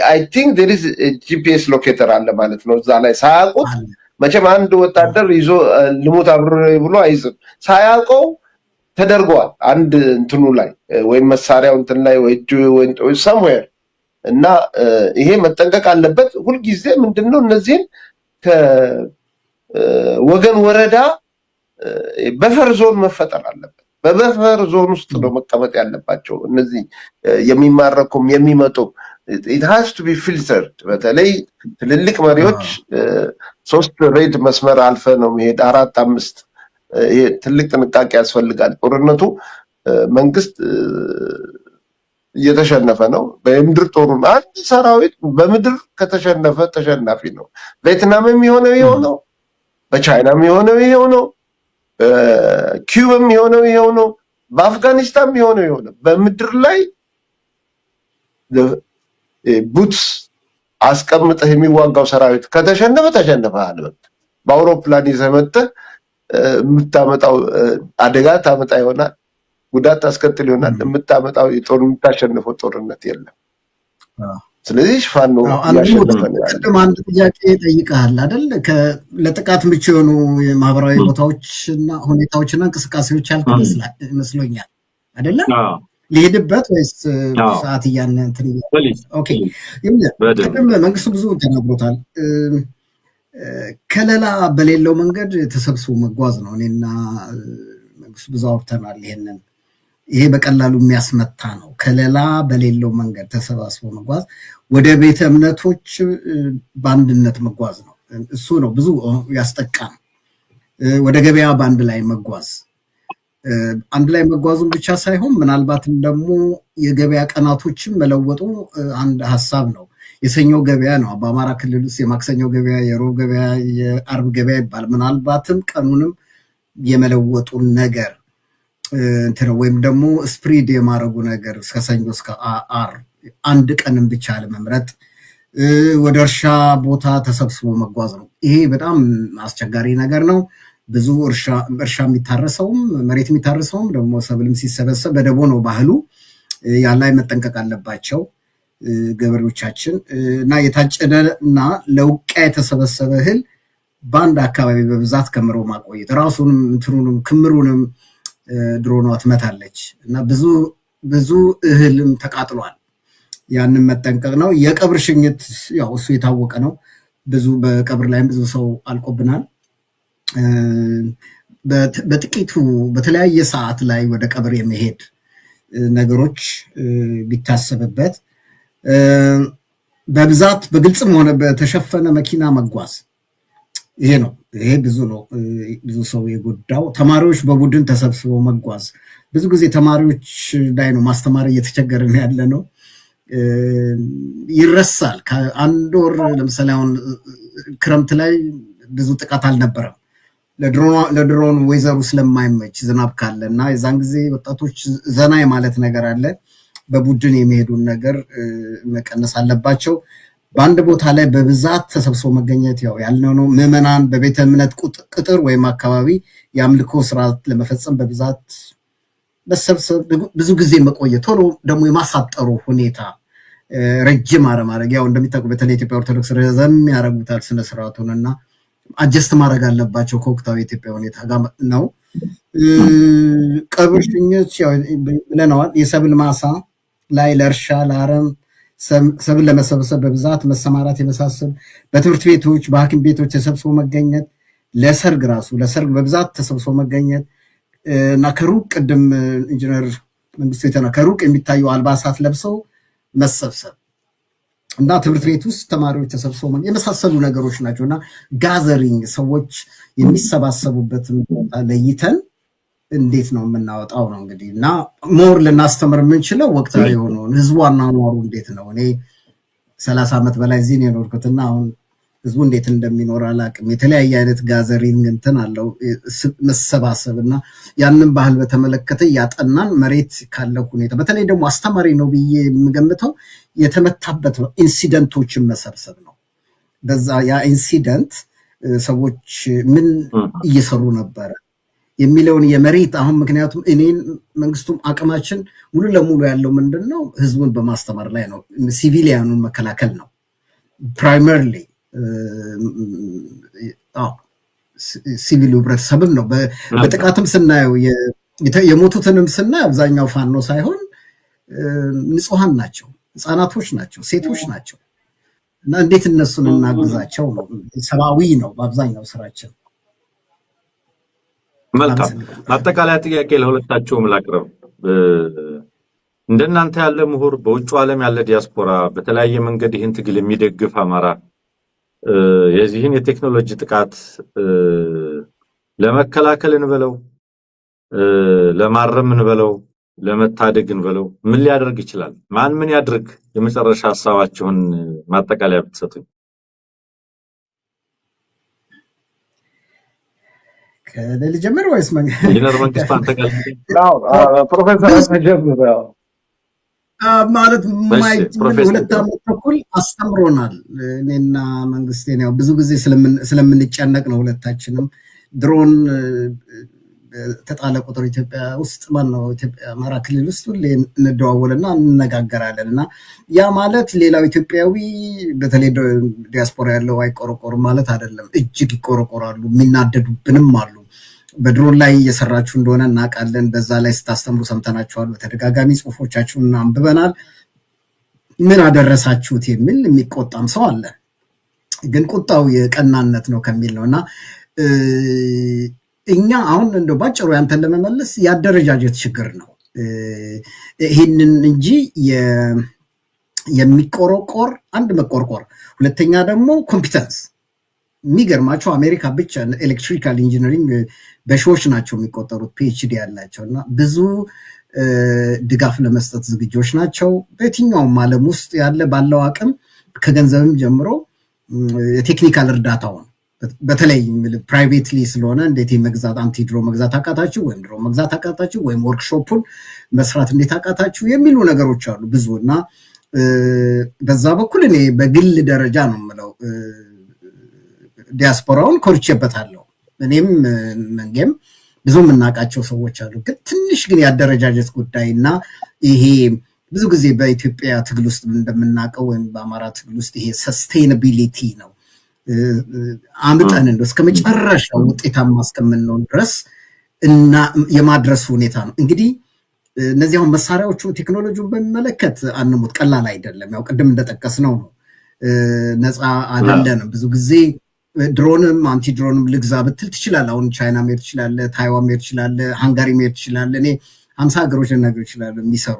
አይ ቲንክ ዜር ኢዝ ጂፒኤስ ሎኬተር አለ ማለት ነው እዛ ላይ ሳያውቁት። መቼም አንድ ወታደር ይዞ ልሙት አብሮ ብሎ አይዝም። ሳያውቀው ተደርጓል አንድ እንትኑ ላይ ወይም መሳሪያው እንትን ላይ ወይ somewhere እና ይሄ መጠንቀቅ አለበት። ሁልጊዜ ምንድነው እነዚህን ከወገን ወረዳ በፈር ዞን መፈጠር አለበት። በበፈር ዞን ውስጥ ነው መቀመጥ ያለባቸው እነዚህ የሚማረኩም የሚመጡ it has to be filtered። በተለይ ትልልቅ መሪዎች 3 ሬድ መስመር አልፈ ነው መሄድ 4 5 ይሄ ትልቅ ጥንቃቄ ያስፈልጋል። ጦርነቱ መንግስት እየተሸነፈ ነው። በምድር ጦሩን አንድ ሰራዊት በምድር ከተሸነፈ ተሸናፊ ነው። ቪየትናም የሚሆነው ይሄው ነው፣ በቻይና የሚሆነው ይሄው ነው፣ በኪዩባም የሚሆነው ይሄው ነው፣ በአፍጋኒስታን የሚሆነው ይሄው ነው። በምድር ላይ ቡትስ አስቀምጠህ የሚዋጋው ሰራዊት ከተሸነፈ ተሸነፈሃል። በአውሮፕላን ይዘህ መጥተህ የምታመጣው አደጋ ታመጣ ይሆናል፣ ጉዳት ታስከትል ይሆናል። የምታመጣው የምታሸንፈው ጦርነት የለም። ስለዚህ ፋኖ ቅድም አንድ ጥያቄ ጠይቀሃል አይደል? ለጥቃት ምቹ የሆኑ የማህበራዊ ቦታዎችና ሁኔታዎችና እንቅስቃሴዎች ያልክ ይመስሎኛል አይደለም? ሊሄድበት ወይስ ሰዓት እያነ እንትን ኦኬ። ቅድም መንግስቱ ብዙ ተናግሮታል። ከለላ በሌለው መንገድ ተሰብስቦ መጓዝ ነው። እኔና መንግስቱ ብዙ አውርተናል ይሄንን። ይሄ በቀላሉ የሚያስመታ ነው። ከለላ በሌለው መንገድ ተሰባስቦ መጓዝ፣ ወደ ቤተ እምነቶች በአንድነት መጓዝ ነው። እሱ ነው ብዙ ያስጠቃም። ወደ ገበያ በአንድ ላይ መጓዝ፣ አንድ ላይ መጓዙን ብቻ ሳይሆን ምናልባትም ደግሞ የገበያ ቀናቶችን መለወጡ አንድ ሀሳብ ነው። የሰኞ ገበያ ነው በአማራ ክልል ውስጥ፣ የማክሰኞ ገበያ፣ የሮብ ገበያ፣ የአርብ ገበያ ይባል። ምናልባትም ቀኑንም የመለወጡን ነገር ወይም ደግሞ ስፕሪድ የማድረጉ ነገር እስከ ሰኞ እስከ ዓርብ አንድ ቀንም ብቻ ለመምረጥ ወደ እርሻ ቦታ ተሰብስቦ መጓዝ ነው። ይሄ በጣም አስቸጋሪ ነገር ነው። ብዙ እርሻ የሚታረሰውም መሬት የሚታረሰውም ደግሞ ሰብልም ሲሰበሰብ በደቦ ነው ባህሉ። ያን ላይ መጠንቀቅ አለባቸው ገበሬዎቻችን። እና የታጨደ እና ለውቂያ የተሰበሰበ እህል በአንድ አካባቢ በብዛት ከምሮ ማቆየት ራሱንም እንትኑንም ክምሩንም ድሮኗ ትመታለች እና ብዙ እህልም ተቃጥሏል። ያንን መጠንቀቅ ነው። የቀብር ሽኝት ያው እሱ የታወቀ ነው። ብዙ በቀብር ላይም ብዙ ሰው አልቆብናል። በጥቂቱ በተለያየ ሰዓት ላይ ወደ ቀብር የመሄድ ነገሮች ቢታሰብበት፣ በብዛት በግልጽም ሆነ በተሸፈነ መኪና መጓዝ ይሄ ነው። ይሄ ብዙ ነው፣ ብዙ ሰው የጎዳው። ተማሪዎች በቡድን ተሰብስበው መጓዝ ብዙ ጊዜ ተማሪዎች ላይ ነው ማስተማር እየተቸገርን ያለ ነው። ይረሳል። ከአንድ ወር ለምሳሌ አሁን ክረምት ላይ ብዙ ጥቃት አልነበረም። ለድሮን ወይዘሩ ስለማይመች ዝናብ ካለ እና የዛን ጊዜ ወጣቶች ዘና የማለት ነገር አለ። በቡድን የሚሄዱን ነገር መቀነስ አለባቸው። በአንድ ቦታ ላይ በብዛት ተሰብስቦ መገኘት ያው ያልነው ነው። ምዕመናን በቤተ እምነት ቅጥር ወይም አካባቢ የአምልኮ ስርዓት ለመፈጸም በብዛት መሰብሰብ፣ ብዙ ጊዜ መቆየት፣ ቶሎ ደግሞ የማሳጠሩ ሁኔታ ረጅም አረማረግ ያው እንደሚታወቁ በተለይ ኢትዮጵያ ኦርቶዶክስ ረዘም ያደርጉታል ስነስርዓቱን እና አጀስት ማድረግ አለባቸው ከወቅታዊ ኢትዮጵያ ሁኔታ ጋር ነው። ቀብር ሽኝት ብለነዋል። የሰብል ማሳ ላይ ለእርሻ ለአረም ሰብል ለመሰብሰብ በብዛት መሰማራት የመሳሰሉ፣ በትምህርት ቤቶች በሐኪም ቤቶች ተሰብስቦ መገኘት፣ ለሰርግ በብዛት ተሰብስቦ መገኘት እና ከሩቅ ቅድም ኢንጂነር መንግስቱ ከሩቅ የሚታዩ አልባሳት ለብሰው መሰብሰብ እና ትምህርት ቤት ውስጥ ተማሪዎች ተሰብስበው የመሳሰሉ ነገሮች ናቸው እና ጋዘሪንግ ሰዎች የሚሰባሰቡበትን ቦታ ለይተን እንዴት ነው የምናወጣው ነው እንግዲህ እና ሞር ልናስተምር የምንችለው ወቅታዊ የሆነውን ህዝቡ አኗኗሩ እንዴት ነው። እኔ 30 ዓመት በላይ እዚህ ነው የኖርኩትና አሁን ህዝቡ እንዴት እንደሚኖር አላውቅም። የተለያየ አይነት ጋዘሪንግ እንትን አለው መሰባሰብ እና ያንን ባህል በተመለከተ ያጠናን መሬት ካለው ሁኔታ በተለይ ደግሞ አስተማሪ ነው ብዬ የምገምተው የተመታበት ነው ኢንሲደንቶችን መሰብሰብ ነው። በዛ ያ ኢንሲደንት ሰዎች ምን እየሰሩ ነበረ የሚለውን የመሬት አሁን ምክንያቱም እኔን መንግስቱም አቅማችን ሙሉ ለሙሉ ያለው ምንድነው ህዝቡን በማስተማር ላይ ነው። ሲቪሊያኑን መከላከል ነው ፕራይመሪሊ ሲቪል ህብረተሰብም ነው። በጥቃትም ስናየው የሞቱትንም ስናይ አብዛኛው ፋኖ ሳይሆን ንጹሃን ናቸው፣ ህፃናቶች ናቸው፣ ሴቶች ናቸው እና እንዴት እነሱን እናግዛቸው ነው። ሰብአዊ ነው በአብዛኛው ስራችን። መልካም አጠቃላይ ጥያቄ ለሁለታችሁም ላቅርብ። እንደናንተ ያለ ምሁር በውጭ ዓለም ያለ ዲያስፖራ በተለያየ መንገድ ይህን ትግል የሚደግፍ አማራ የዚህን የቴክኖሎጂ ጥቃት ለመከላከል እንበለው ለማረም እንበለው ለመታደግ እንበለው ምን ሊያደርግ ይችላል? ማን ምን ያድርግ? የመጨረሻ ሐሳባችሁን ማጠቃለያ ብትሰጡኝ። ከሌላ ጀምር ወይስ ኢንጂነር መንግስቱ አንተ ጋር ፕሮፌሰር ጀምር ማለት ሁለት ዓመት ተኩል አስተምሮናል። እኔና መንግስቴን ያው ብዙ ጊዜ ስለምንጨነቅ ነው ሁለታችንም ድሮን ተጣለ ቁጥር ኢትዮጵያ ውስጥ ማነው ኢትዮጵያ አማራ ክልል ውስጥ ሁሌ እንደዋወልና እንነጋገራለን እና ያ ማለት ሌላው ኢትዮጵያዊ በተለይ ዲያስፖራ ያለው አይቆረቆርም ማለት አይደለም። እጅግ ይቆረቆራሉ፣ የሚናደዱብንም አሉ። በድሮን ላይ እየሰራችሁ እንደሆነ እናውቃለን። በዛ ላይ ስታስተምሩ ሰምተናችኋል። በተደጋጋሚ ጽሁፎቻችሁን አንብበናል። ምን አደረሳችሁት የሚል የሚቆጣም ሰው አለ። ግን ቁጣው የቀናነት ነው ከሚል ነውና እኛ አሁን እንደው ባጭሩ ያንተን ለመመለስ ያደረጃጀት ችግር ነው ይሄንን እንጂ የሚቆረቆር አንድ መቆርቆር፣ ሁለተኛ ደግሞ ኮምፒተንስ። የሚገርማቸው አሜሪካ ብቻ ኤሌክትሪካል ኢንጂነሪንግ በሺዎች ናቸው የሚቆጠሩት ፒኤችዲ ያላቸው እና ብዙ ድጋፍ ለመስጠት ዝግጆች ናቸው። በየትኛውም ዓለም ውስጥ ያለ ባለው አቅም ከገንዘብም ጀምሮ የቴክኒካል እርዳታውን በተለይ ፕራይቬትሊ ስለሆነ እንዴት መግዛት አንቲድሮ መግዛት አቃታችሁ ወይም ድሮ መግዛት አቃታችሁ ወይም ወርክሾፑን መስራት እንዴት አቃታችሁ የሚሉ ነገሮች አሉ ብዙ እና በዛ በኩል እኔ በግል ደረጃ ነው የምለው ዲያስፖራውን ኮርቼበታለሁ። እኔም መንገም ብዙ የምናውቃቸው ሰዎች አሉ። ግን ትንሽ ግን ያደረጃጀት ጉዳይና ይሄ ብዙ ጊዜ በኢትዮጵያ ትግል ውስጥ እንደምናውቀው ወይም በአማራ ትግል ውስጥ ይሄ ሰስቴይናቢሊቲ ነው አምጠን እንደው እስከ መጨረሻው ውጤታማ እስከምንሆን ድረስ እና የማድረስ ሁኔታ ነው። እንግዲህ እነዚህ አሁን መሳሪያዎቹ ቴክኖሎጂውን በሚመለከት አንሙት ቀላል አይደለም። ያው ቅድም እንደጠቀስነው ነው ነፃ አይደለንም። ብዙ ጊዜ ድሮንም አንቲ ድሮንም ልግዛ ብትል ትችላለህ። አሁን ቻይና መሄድ ትችላለህ፣ ታይዋን መሄድ ትችላለህ፣ ሃንጋሪ መሄድ ትችላለህ። እኔ 50 ሀገሮች ልነግርህ እችላለሁ የሚሰሩ።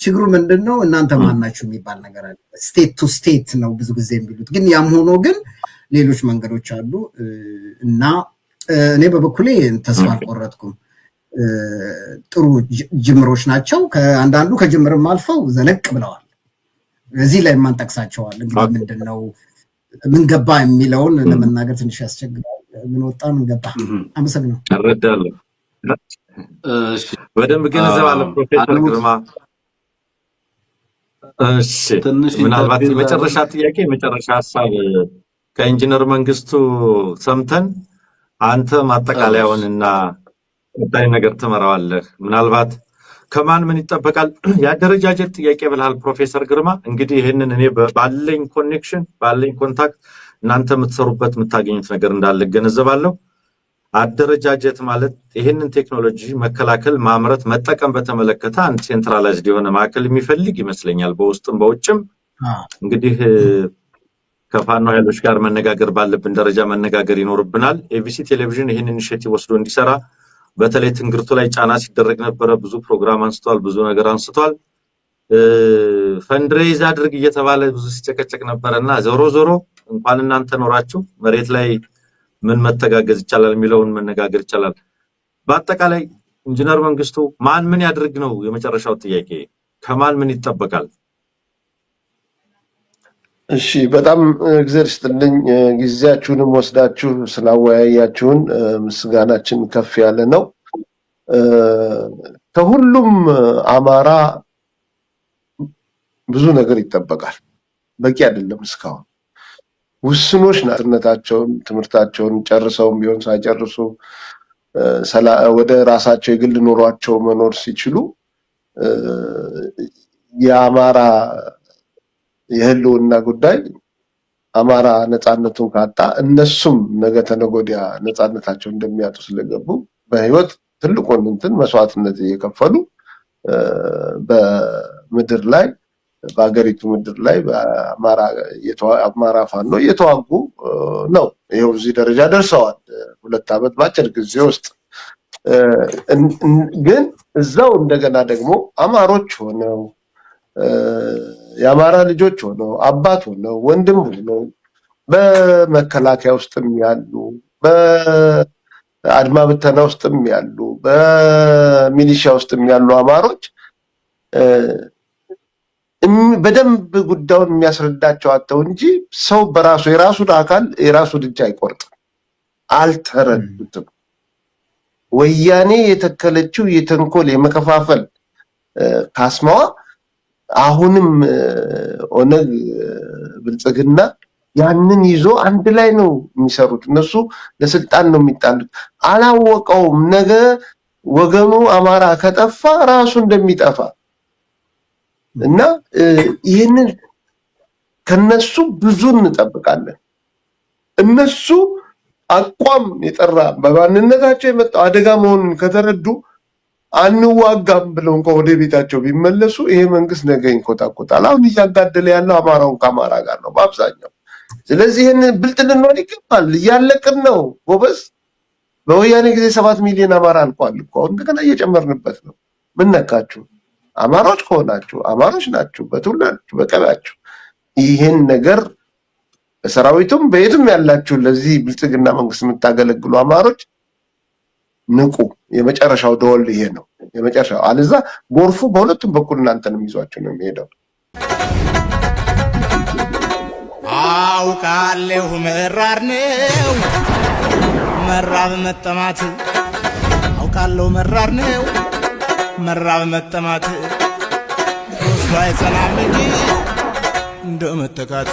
ችግሩ ምንድነው? እናንተ ማናችሁ የሚባል ነገር አለ። ስቴት ቱ ስቴት ነው ብዙ ጊዜ የሚሉት። ግን ያም ሆኖ ግን ሌሎች መንገዶች አሉ እና እኔ በበኩሌ ተስፋ አልቆረጥኩም። ጥሩ ጅምሮች ናቸው። ከአንዳንዱ ከጅምርም አልፈው ዘለቅ ብለዋል። እዚህ ላይ የማንጠቅሳቸዋል። እንግዲህ ምንድነው ምን ገባ የሚለውን ለመናገር ትንሽ ያስቸግራል። ምን ወጣ ምን ገባ። አመሰግናለሁ። እረዳለሁ። በደንብ ገንዘባለሁ ፕሮፌሰር ግርማ። እሺ ምናልባት የመጨረሻ ጥያቄ የመጨረሻ ሐሳብ ከኢንጂነር መንግስቱ ሰምተን አንተ ማጠቃለያውንና ቀጣይ ነገር ትመራዋለህ። ምናልባት ከማን ምን ይጠበቃል? የአደረጃጀት ጥያቄ ብለሃል ፕሮፌሰር ግርማ። እንግዲህ ይህንን እኔ ባለኝ ኮኔክሽን ባለኝ ኮንታክት እናንተ የምትሰሩበት የምታገኙት ነገር እንዳለ ገነዘባለሁ። አደረጃጀት ማለት ይህንን ቴክኖሎጂ መከላከል፣ ማምረት፣ መጠቀም በተመለከተ አንድ ሴንትራላይዝድ የሆነ ማዕከል የሚፈልግ ይመስለኛል። በውስጥም በውጭም እንግዲህ ከፋኖ ኃይሎች ጋር መነጋገር ባለብን ደረጃ መነጋገር ይኖርብናል። ኤቢሲ ቴሌቪዥን ይህን ኢኒሼቲቭ ወስዶ እንዲሰራ በተለይ ትንግርቱ ላይ ጫና ሲደረግ ነበረ። ብዙ ፕሮግራም አንስቷል፣ ብዙ ነገር አንስቷል። ፈንድሬዝ አድርግ እየተባለ ብዙ ሲጨቀጨቅ ነበርና ዞሮ ዞሮ እንኳን እናንተ ኖራችሁ መሬት ላይ ምን መተጋገዝ ይቻላል የሚለውን መነጋገር ይቻላል። በአጠቃላይ ኢንጂነር መንግስቱ ማን ምን ያድርግ ነው የመጨረሻው ጥያቄ። ከማን ምን ይጠበቃል? እሺ በጣም እግዚአብሔር ይስጥልኝ። ጊዜያችሁንም ወስዳችሁ ስላወያያችሁን ምስጋናችን ከፍ ያለ ነው። ከሁሉም አማራ ብዙ ነገር ይጠበቃል። በቂ አይደለም። እስካሁን ውስኖች ናትነታቸውን ትምህርታቸውን ጨርሰውም ቢሆን ሳይጨርሱ ወደ ራሳቸው የግል ኑሯቸው መኖር ሲችሉ የአማራ የህልውና ጉዳይ አማራ ነፃነቱን ካጣ እነሱም ነገ ተነገ ወዲያ ነፃነታቸው እንደሚያጡ ስለገቡ በህይወት ትልቁን እንትን መስዋዕትነት እየከፈሉ በምድር ላይ በአገሪቱ ምድር ላይ በአማራ ፋኖ እየተዋጉ ነው። ይኸው እዚህ ደረጃ ደርሰዋል። 2 ዓመት ባጭር ጊዜ ውስጥ ግን እዛው እንደገና ደግሞ አማሮች ሆነው የአማራ ልጆች ሆነው አባት ሆነው ወንድም ሆነው በመከላከያ ውስጥም ያሉ በአድማ ብተና ውስጥም ያሉ በሚሊሻ ውስጥም ያሉ አማሮች በደንብ ጉዳዩን የሚያስረዳቸው አጥተው እንጂ ሰው በራሱ የራሱን አካል የራሱን እጅ አይቆርጥም። አልተረዱትም። ወያኔ የተከለችው የተንኮል የመከፋፈል ካስማዋ አሁንም ኦነግ ብልጽግና ያንን ይዞ አንድ ላይ ነው የሚሰሩት። እነሱ ለስልጣን ነው የሚጣሉት። አላወቀውም ነገ ወገኑ አማራ ከጠፋ ራሱ እንደሚጠፋ እና ይህንን ከነሱ ብዙ እንጠብቃለን። እነሱ አቋም የጠራ በማንነታቸው የመጣው አደጋ መሆኑን ከተረዱ አንዋጋም ብለው እንኳን ወደ ቤታቸው ቢመለሱ ይሄ መንግስት ነገ ይንኮታኮታል። አሁን እያጋደለ ያለው አማራውን ከአማራ ጋር ነው በአብዛኛው። ስለዚህ ይህን ብልጥ ልንሆን ይገባል። እያለቅን ነው ጎበዝ። በወያኔ ጊዜ 7 ሚሊዮን አማራ አልቋል እኮ አሁን እንደገና እየጨመርንበት ነው። ምን ነካችሁ? አማሮች ከሆናችሁ አማሮች ናችሁ፣ በትውልዳችሁ በቀላችሁ። ይህን ነገር በሰራዊቱም በየትም ያላችሁ ለዚህ ብልጽግና መንግስት የምታገለግሉ አማሮች ንቁ። የመጨረሻው ደወል ይሄ ነው የመጨረሻው። አለዛ ጎርፉ በሁለቱም በኩል እናንተንም ይዟችሁ ነው የሚሄደው። አውቃለሁ መራር ነው መራብ መጠማት፣ አውቃለሁ መራር ነው መራብ መጠማት፣ ሶስቱ አይጸናም እንጂ እንደ መተካት